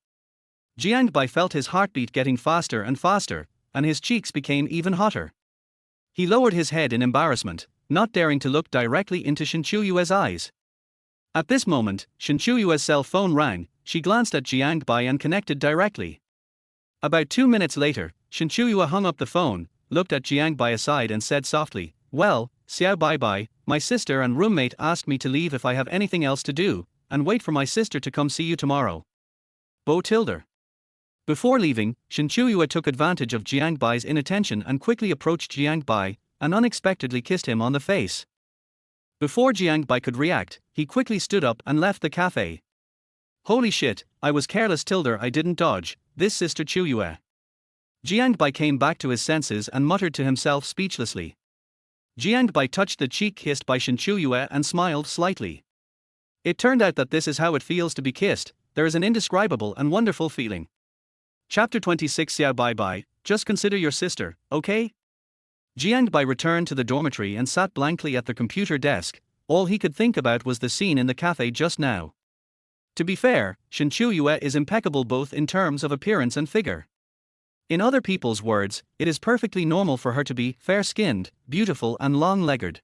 Jiang Bai felt his heartbeat getting faster and faster, and his cheeks became even hotter. He lowered his head in embarrassment, not daring to look directly into Shen Qiuyue's eyes. At this moment, Shen Qiuyue's cell phone rang. She glanced at Jiang Bai and connected directly. About 2 minutes later, Shen Qiuyue hung up the phone, looked at Jiang Bai aside and said softly, well, Xiao Bai Bai, my sister and roommate asked me to leave if I have anything else to do, and wait for my sister to come see you tomorrow. Bo tilde. Before leaving, Shen Qiuyue took advantage of Jiang Bai's inattention and quickly approached Jiang Bai, and unexpectedly kissed him on the face. Before Jiang Bai could react, he quickly stood up and left the cafe. Holy shit, I was careless tilde I didn't dodge, this sister Qiuyue. Jiang Bai came back to his senses and muttered to himself speechlessly. Jiang Bai touched the cheek kissed by Shen Qiuyue and smiled slightly. It turned out that this is how it feels to be kissed, there is an indescribable and wonderful feeling. Chapter 26 Xiao Bai Bai, just consider your sister, okay? Jiang Bai returned to the dormitory and sat blankly at the computer desk. All he could think about was the scene in the cafe just now. To be fair, Shen Qiuyue is impeccable both in terms of appearance and figure. In other people's words, it is perfectly normal for her to be fair-skinned, beautiful and long-legged.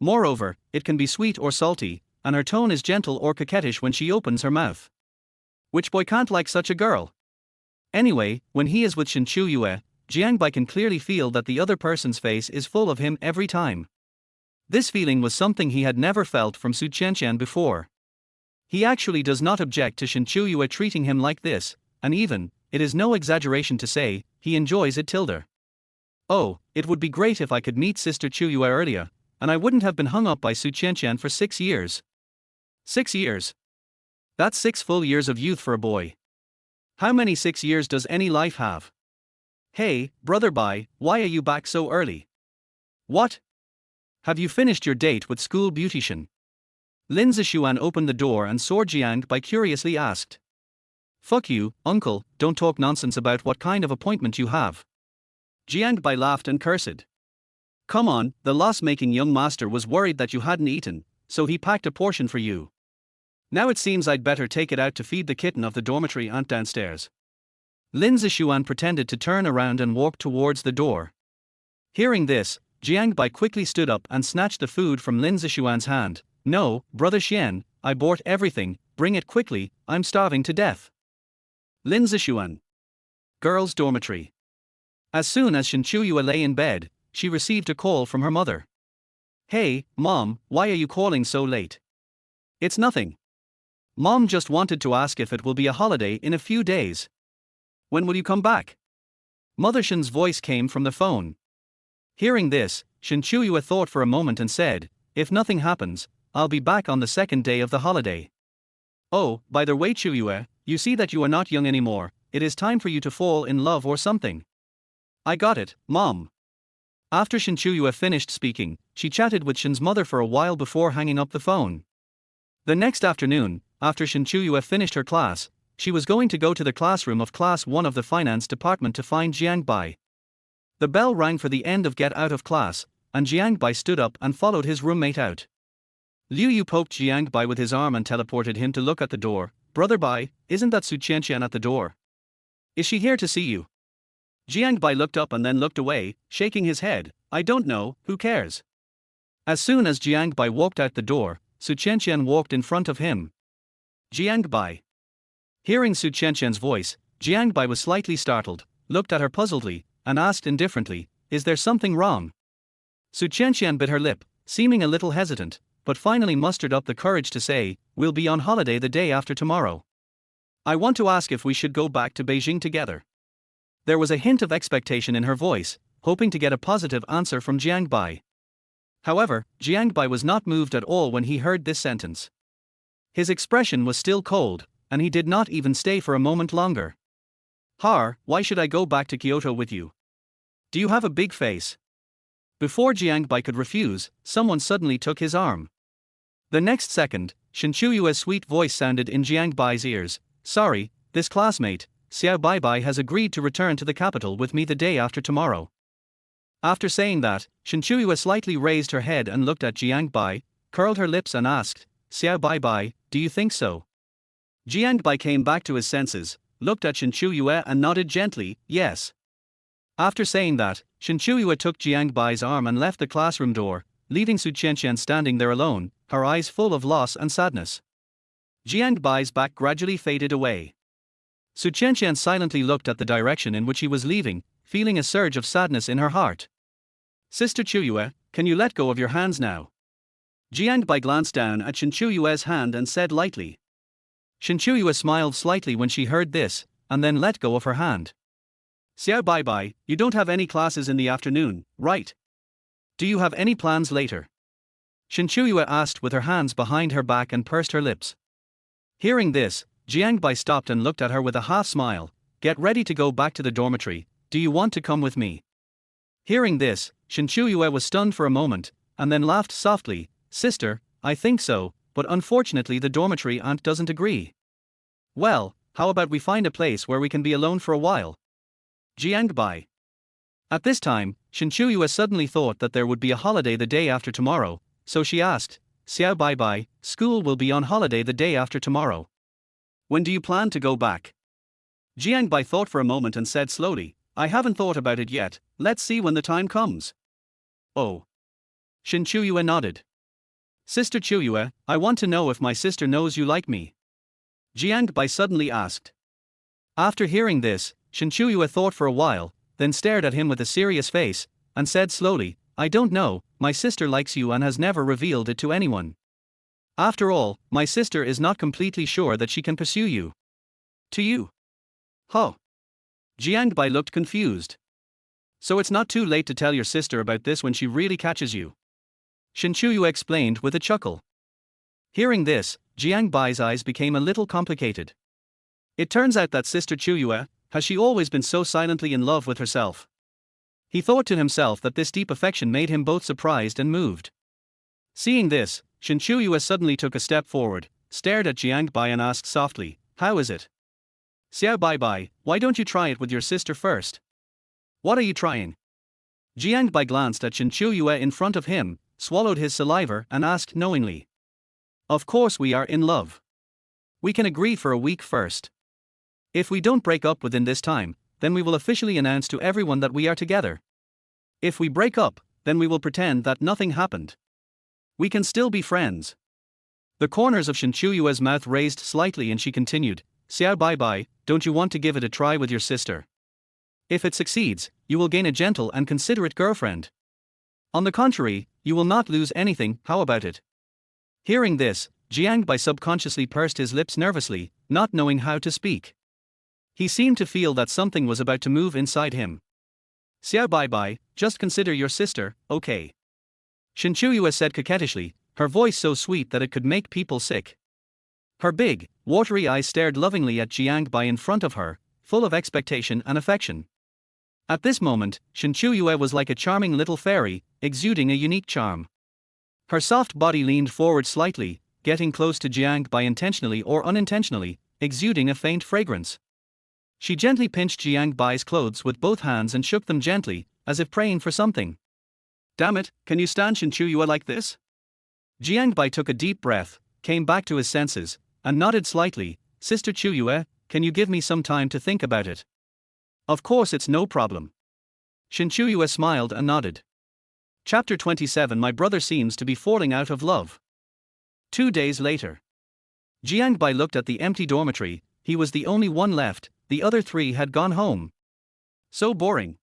Moreover, it can be sweet or salty, and her tone is gentle or coquettish when she opens her mouth. Which boy can't like such a girl? Anyway, when he is with Shen Qiuyue, Jiang Bai can clearly feel that the other person's face is full of him every time. This feeling was something he had never felt from Su Qianqian before. He actually does not object to Shen Qiuyue treating him like this, and even, it is no exaggeration to say, he enjoys it tilde. Oh, it would be great if I could meet sister Qiuyue earlier, and I wouldn't have been hung up by Su Qianqian for 6 years. 6 years. That's 6 full years of youth for a boy. How many 6 years does any life have? Hey, brother Bai, why are you back so early? What? Have you finished your date with school beautician? Lin Zishuan opened the door and saw Jiang Bai curiously asked. Fuck you, uncle, don't talk nonsense about what kind of appointment you have. Jiang Bai laughed and cursed. Come on, the loss-making young master was worried that you hadn't eaten, so he packed a portion for you. Now it seems I'd better take it out to feed the kitten of the dormitory aunt downstairs. Lin Zishuan pretended to turn around and walk towards the door. Hearing this, Jiang Bai quickly stood up and snatched the food from Lin Zishuan's hand. No, brother Xian, I bought everything, bring it quickly, I'm starving to death. Lin Zishuan. Girls' dormitory. As soon as Shen Qiuyue lay in bed, she received a call from her mother. Hey, Mom, why are you calling so late? It's nothing. Mom just wanted to ask if it will be a holiday in a few days. When will you come back? Mother Shen's voice came from the phone. Hearing this, Shen Qiuyue thought for a moment and said, if nothing happens, I'll be back on the second day of the holiday. Oh, by the way Qiuyue, you see that you are not young anymore, it is time for you to fall in love or something. I got it, Mom. After Shen Qiuyue finished speaking, she chatted with Shen's mother for a while before hanging up the phone. The next afternoon, after Shen Qiuyue finished her class, she was going to go to the classroom of Class 1 of the finance department to find Jiang Bai. The bell rang for the end of get out of class, and Jiang Bai stood up and followed his roommate out. Liu Yu poked Jiang Bai with his arm and teleported him to look at the door. Brother Bai, isn't that Su Qianqian at the door? Is she here to see you? Jiang Bai looked up and then looked away, shaking his head. I don't know, who cares? As soon as Jiang Bai walked out the door, Su Qianqian walked in front of him. Jiang Bai. Hearing Su Qianqian's voice, Jiang Bai was slightly startled, looked at her puzzledly, and asked indifferently, is there something wrong? Su Qianqian bit her lip, seeming a little hesitant, but finally mustered up the courage to say, we'll be on holiday the day after tomorrow. I want to ask if we should go back to Beijing together. There was a hint of expectation in her voice, hoping to get a positive answer from Jiang Bai. However, Jiang Bai was not moved at all when he heard this sentence. His expression was still cold, and he did not even stay for a moment longer. Har, why should I go back to Kyoto with you? Do you have a big face? Before Jiang Bai could refuse, someone suddenly took his arm. The next second, Shen Qiuyue's sweet voice sounded in Jiang Bai's ears. Sorry, this classmate, Bai Bai, has agreed to return to the capital with me the day after tomorrow. After saying that, Shen Qiuyue slightly raised her head and looked at Jiang Bai, curled her lips and asked, Bai Bai, do you think so? Jiang Bai came back to his senses, looked at Shen Qiuyue and nodded gently, yes. After saying that, Shen Qiuyue took Jiang Bai's arm and left the classroom door, leaving Su Qianqian standing there alone, her eyes full of loss and sadness. Jiang Bai's back gradually faded away. Su Qianqian silently looked at the direction in which he was leaving, feeling a surge of sadness in her heart. Sister Qiuyue, can you let go of your hands now? Jiang Bai glanced down at Shen Qiuyue's hand and said lightly. Shen Qiuyue smiled slightly when she heard this, and then let go of her hand. Bai Bai, you don't have any classes in the afternoon, right? Do you have any plans later? Shen Qiuyue asked with her hands behind her back and pursed her lips. Hearing this, Jiang Bai stopped and looked at her with a half smile. Get ready to go back to the dormitory, do you want to come with me? Hearing this, Shen Qiuyue was stunned for a moment, and then laughed softly. Sister, I think so, but unfortunately the dormitory aunt doesn't agree. Well, how about we find a place where we can be alone for a while? Jiang Bai. At this time, Shen Qiuyue suddenly thought that there would be a holiday the day after tomorrow, so she asked, Bai Bai, school will be on holiday the day after tomorrow. When do you plan to go back? Jiang Bai thought for a moment and said slowly, I haven't thought about it yet, let's see when the time comes. Oh. Shen Qiuyue nodded. Sister Qiuyue, I want to know if my sister knows you like me. Jiang Bai suddenly asked. After hearing this, Shen Qiuyue thought for a while, then stared at him with a serious face, and said slowly, I don't know, my sister likes you and has never revealed it to anyone. After all, my sister is not completely sure that she can pursue you. To you? Huh. Jiang Bai looked confused. So it's not too late to tell your sister about this when she really catches you. Shen Qiuyue explained with a chuckle. Hearing this, Jiang Bai's eyes became a little complicated. It turns out that Sister Qiuyue, has she always been so silently in love with herself? He thought to himself that this deep affection made him both surprised and moved. Seeing this, Shen Qiuyue suddenly took a step forward, stared at Jiang Bai and asked softly, how is it? Bai Bai, why don't you try it with your sister first? What are you trying? Jiang Bai glanced at Shen Qiuyue in front of him, swallowed his saliva and asked knowingly. Of course we are in love. We can agree for a week first. If we don't break up within this time, then we will officially announce to everyone that we are together. If we break up, then we will pretend that nothing happened. We can still be friends. The corners of Shen Qiuyue's mouth raised slightly and she continued, Bai Bai, don't you want to give it a try with your sister? If it succeeds, you will gain a gentle and considerate girlfriend. On the contrary, you will not lose anything, how about it? Hearing this, Jiang Bai subconsciously pursed his lips nervously, not knowing how to speak. He seemed to feel that something was about to move inside him. Bai Bai, just consider your sister, okay? Shen Qiuyue said coquettishly, her voice so sweet that it could make people sick. Her big, watery eyes stared lovingly at Jiang Bai in front of her, full of expectation and affection. At this moment, Shen Qiuyue was like a charming little fairy, exuding a unique charm. Her soft body leaned forward slightly, getting close to Jiang Bai intentionally or unintentionally, exuding a faint fragrance. She gently pinched Jiang Bai's clothes with both hands and shook them gently, as if praying for something. Damn it, can you stand Shen Qiuyue like this? Jiang Bai took a deep breath, came back to his senses, and nodded slightly. Sister Qiuyue, can you give me some time to think about it? Of course, it's no problem. Shen Qiuyue smiled and nodded. Chapter 27. My brother seems to be falling out of love. 2 days later. Jiang Bai looked at the empty dormitory. He was the only one left, the other 3 had gone home. So boring.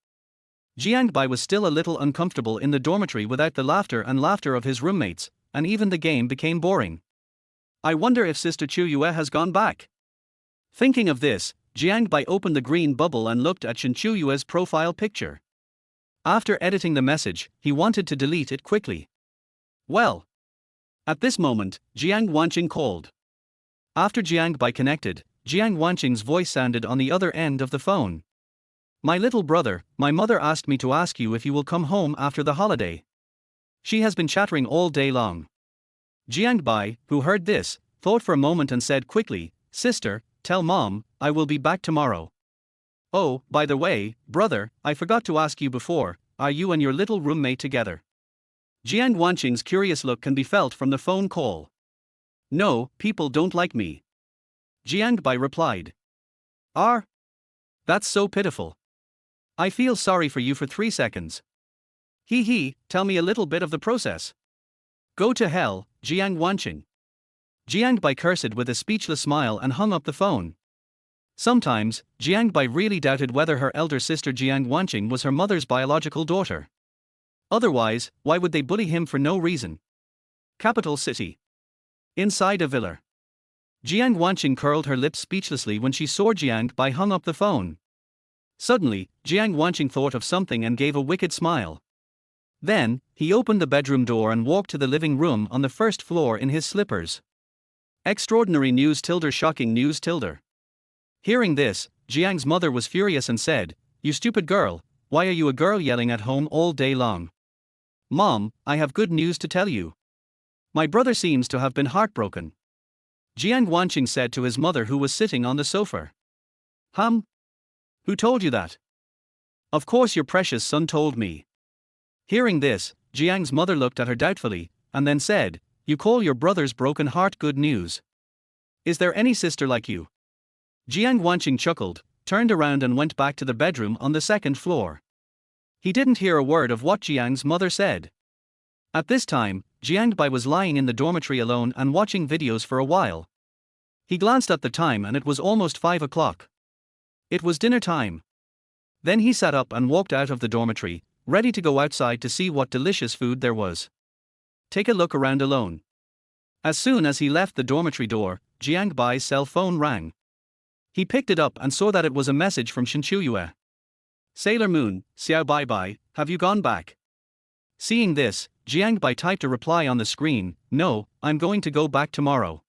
Jiang Bai was still a little uncomfortable in the dormitory without the laughter of his roommates, and even the game became boring. I wonder if Sister Qiuyue has gone back. Thinking of this, Jiang Bai opened the green bubble and looked at Shen Qiuyue's profile picture. After editing the message, he wanted to delete it quickly. Well. At this moment, Jiang Wanqing called. After Jiang Bai connected, Jiang Wanqing's voice sounded on the other end of the phone. My little brother, my mother asked me to ask you if you will come home after the holiday. She has been chattering all day long. Jiang Bai, who heard this, thought for a moment and said quickly, Sister, tell Mom, I will be back tomorrow. Oh, by the way, brother, I forgot to ask you before, are you and your little roommate together? Jiang Wanqing's curious look can be felt from the phone call. No, people don't like me. Jiang Bai replied. That's so pitiful. I feel sorry for you for 3 seconds. Tell me a little bit of the process. Go to hell, Jiang Wanqing. Jiang Bai cursed with a speechless smile and hung up the phone. Sometimes, Jiang Bai really doubted whether her elder sister Jiang Wanqing was her mother's biological daughter. Otherwise, why would they bully him for no reason? Capital city. Inside a villa. Jiang Wanqing curled her lips speechlessly when she saw Jiang Bai hung up the phone. Suddenly, Jiang Wanqing thought of something and gave a wicked smile. Then, he opened the bedroom door and walked to the living room on the first floor in his slippers. Extraordinary news tilde shocking news tilde. Hearing this, Jiang's mother was furious and said, You stupid girl, why are you a girl yelling at home all day long? Mom, I have good news to tell you. My brother seems to have been heartbroken. Jiang Wanqing said to his mother who was sitting on the sofa. Who told you that? Of course your precious son told me. Hearing this, Jiang's mother looked at her doubtfully, and then said, You call your brother's broken heart good news? Is there any sister like you? Jiang Wanqing chuckled, turned around and went back to the bedroom on the second floor. He didn't hear a word of what Jiang's mother said. At this time, Jiang Bai was lying in the dormitory alone and watching videos for a while. He glanced at the time and it was almost 5 o'clock. It was dinner time. Then he sat up and walked out of the dormitory, ready to go outside to see what delicious food there was. Take a look around alone. As soon as he left the dormitory door, Jiang Bai's cell phone rang. He picked it up and saw that it was a message from Shen Qiuyue. Sailor Moon, Xiao Bai Bai, have you gone back? Seeing this, Jiang Bai typed a reply on the screen, No, I'm going to go back tomorrow.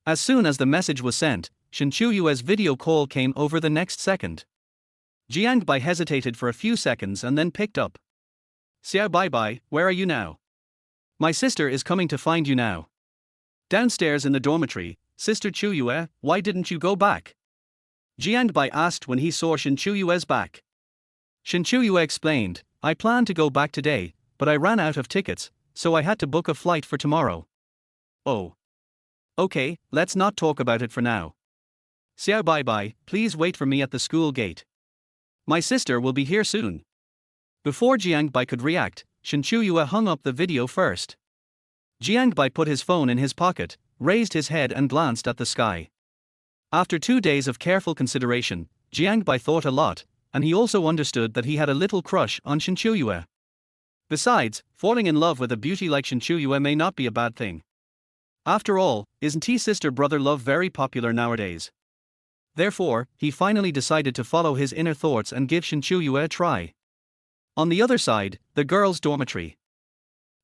As soon as the message was sent, Shen Qiuyue's video call came over the next second. Jiang Bai hesitated for a few seconds and then picked up. Xiao Bai Bai, where are you now? My sister is coming to find you now. Downstairs in the dormitory. Sister Qiuyue, why didn't you go back? Jiang Bai asked when he saw Shen Qiuyue's back. Shen Qiuyue explained, I planned to go back today, but I ran out of tickets, so I had to book a flight for tomorrow. Oh. Okay, let's not talk about it for now. Xiao Bai Bai, please wait for me at the school gate. My sister will be here soon. Before Jiang Bai could react, Shen Qiuyue hung up the video first. Jiang Bai put his phone in his pocket, raised his head and glanced at the sky. After 2 days of careful consideration, Jiang Bai thought a lot, and he also understood that he had a little crush on Shen Qiuyue. Besides, falling in love with a beauty like Shen Qiuyue may not be a bad thing. After all, isn't sister-brother love very popular nowadays? Therefore, he finally decided to follow his inner thoughts and give Shen Qiuyue a try. On the other side, the girls' dormitory.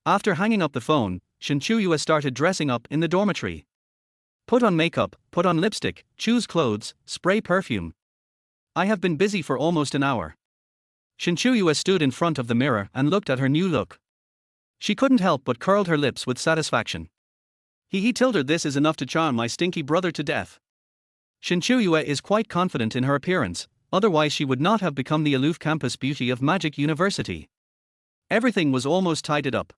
After hanging up the phone, Shen Qiuyue started dressing up in the dormitory. Put on makeup, put on lipstick, choose clothes, spray perfume. I have been busy for almost an hour. Shen Qiuyue stood in front of the mirror and looked at her new look. She couldn't help but curled her lips with satisfaction. He told her this is enough to charm my stinky brother to death. Shen Qiuyue is quite confident in her appearance, otherwise she would not have become the aloof campus beauty of Magic University. Everything was almost tidied up.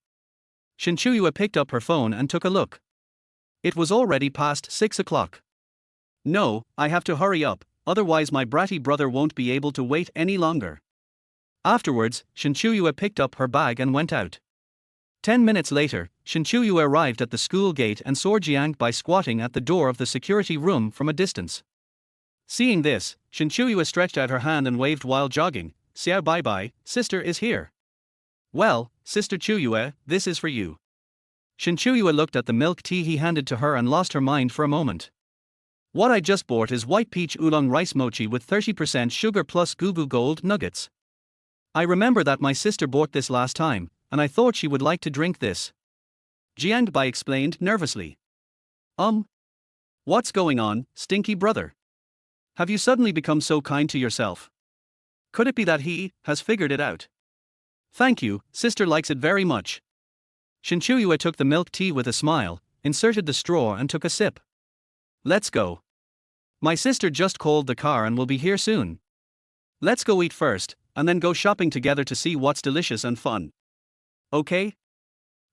Shen Qiuyue picked up her phone and took a look. It was already past 6 o'clock. No, I have to hurry up, otherwise my bratty brother won't be able to wait any longer. Afterwards, Shen Qiuyue picked up her bag and went out. 10 minutes later, Shen Qiuyue arrived at the school gate and saw Jiang Bai squatting at the door of the security room from a distance. Seeing this, Shen Qiuyue stretched out her hand and waved while jogging. Bai Bai, sister is here. Well, Sister Qiuyue, this is for you. Shen Qiuyue looked at the milk tea he handed to her and lost her mind for a moment. What I just bought is white peach oolong rice mochi with 30% sugar plus Goo Gold nuggets. I remember that my sister bought this last time, and I thought she would like to drink this. Jiang Bai explained nervously. What's going on, stinky brother? Have you suddenly become so kind to yourself? Could it be that he has figured it out? Thank you, sister likes it very much. Shen Qiuyue took the milk tea with a smile, inserted the straw and took a sip. Let's go. My sister just called the car and will be here soon. Let's go eat first, and then go shopping together to see what's delicious and fun. Okay?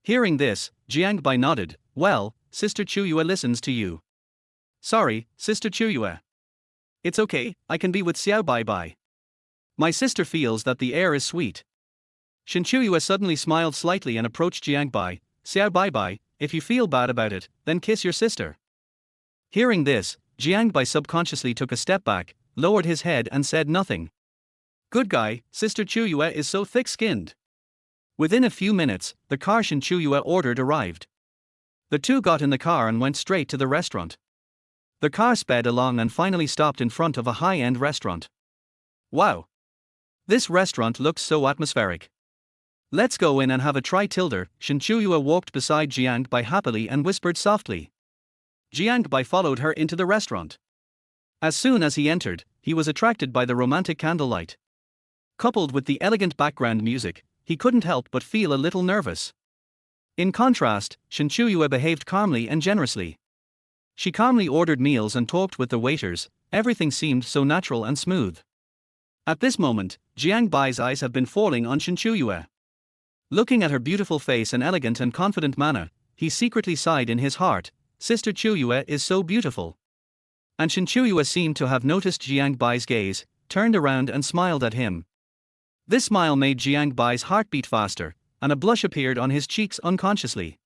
Hearing this, Jiang Bai nodded. Well, Sister Qiuyue listens to you. Sorry, Sister Qiuyue. It's okay, I can be with Bai Bai. My sister feels that the air is sweet. Shen Qiuyue suddenly smiled slightly and approached Jiang Bai. Bai Bai, if you feel bad about it, then kiss your sister. Hearing this, Jiang Bai subconsciously took a step back, lowered his head and said nothing. Good guy, Sister Qiuyue is so thick-skinned. Within a few minutes, the car Shen Qiuyue ordered arrived. The two got in the car and went straight to the restaurant. The car sped along and finally stopped in front of a high-end restaurant. Wow! This restaurant looks so atmospheric. Let's go in and have a try. Shen Qiuyue walked beside Jiang Bai happily and whispered softly. Jiang Bai followed her into the restaurant. As soon as he entered, he was attracted by the romantic candlelight. Coupled with the elegant background music, he couldn't help but feel a little nervous. In contrast, Shen Qiuyue behaved calmly and generously. She calmly ordered meals and talked with the waiters, everything seemed so natural and smooth. At this moment, Jiang Bai's eyes have been falling on Shen Qiuyue. Looking at her beautiful face and elegant and confident manner, he secretly sighed in his heart, Sister Qiuyue is so beautiful. And Shen Qiuyue seemed to have noticed Jiang Bai's gaze, turned around and smiled at him. This smile made Jiang Bai's heart beat faster, and a blush appeared on his cheeks unconsciously.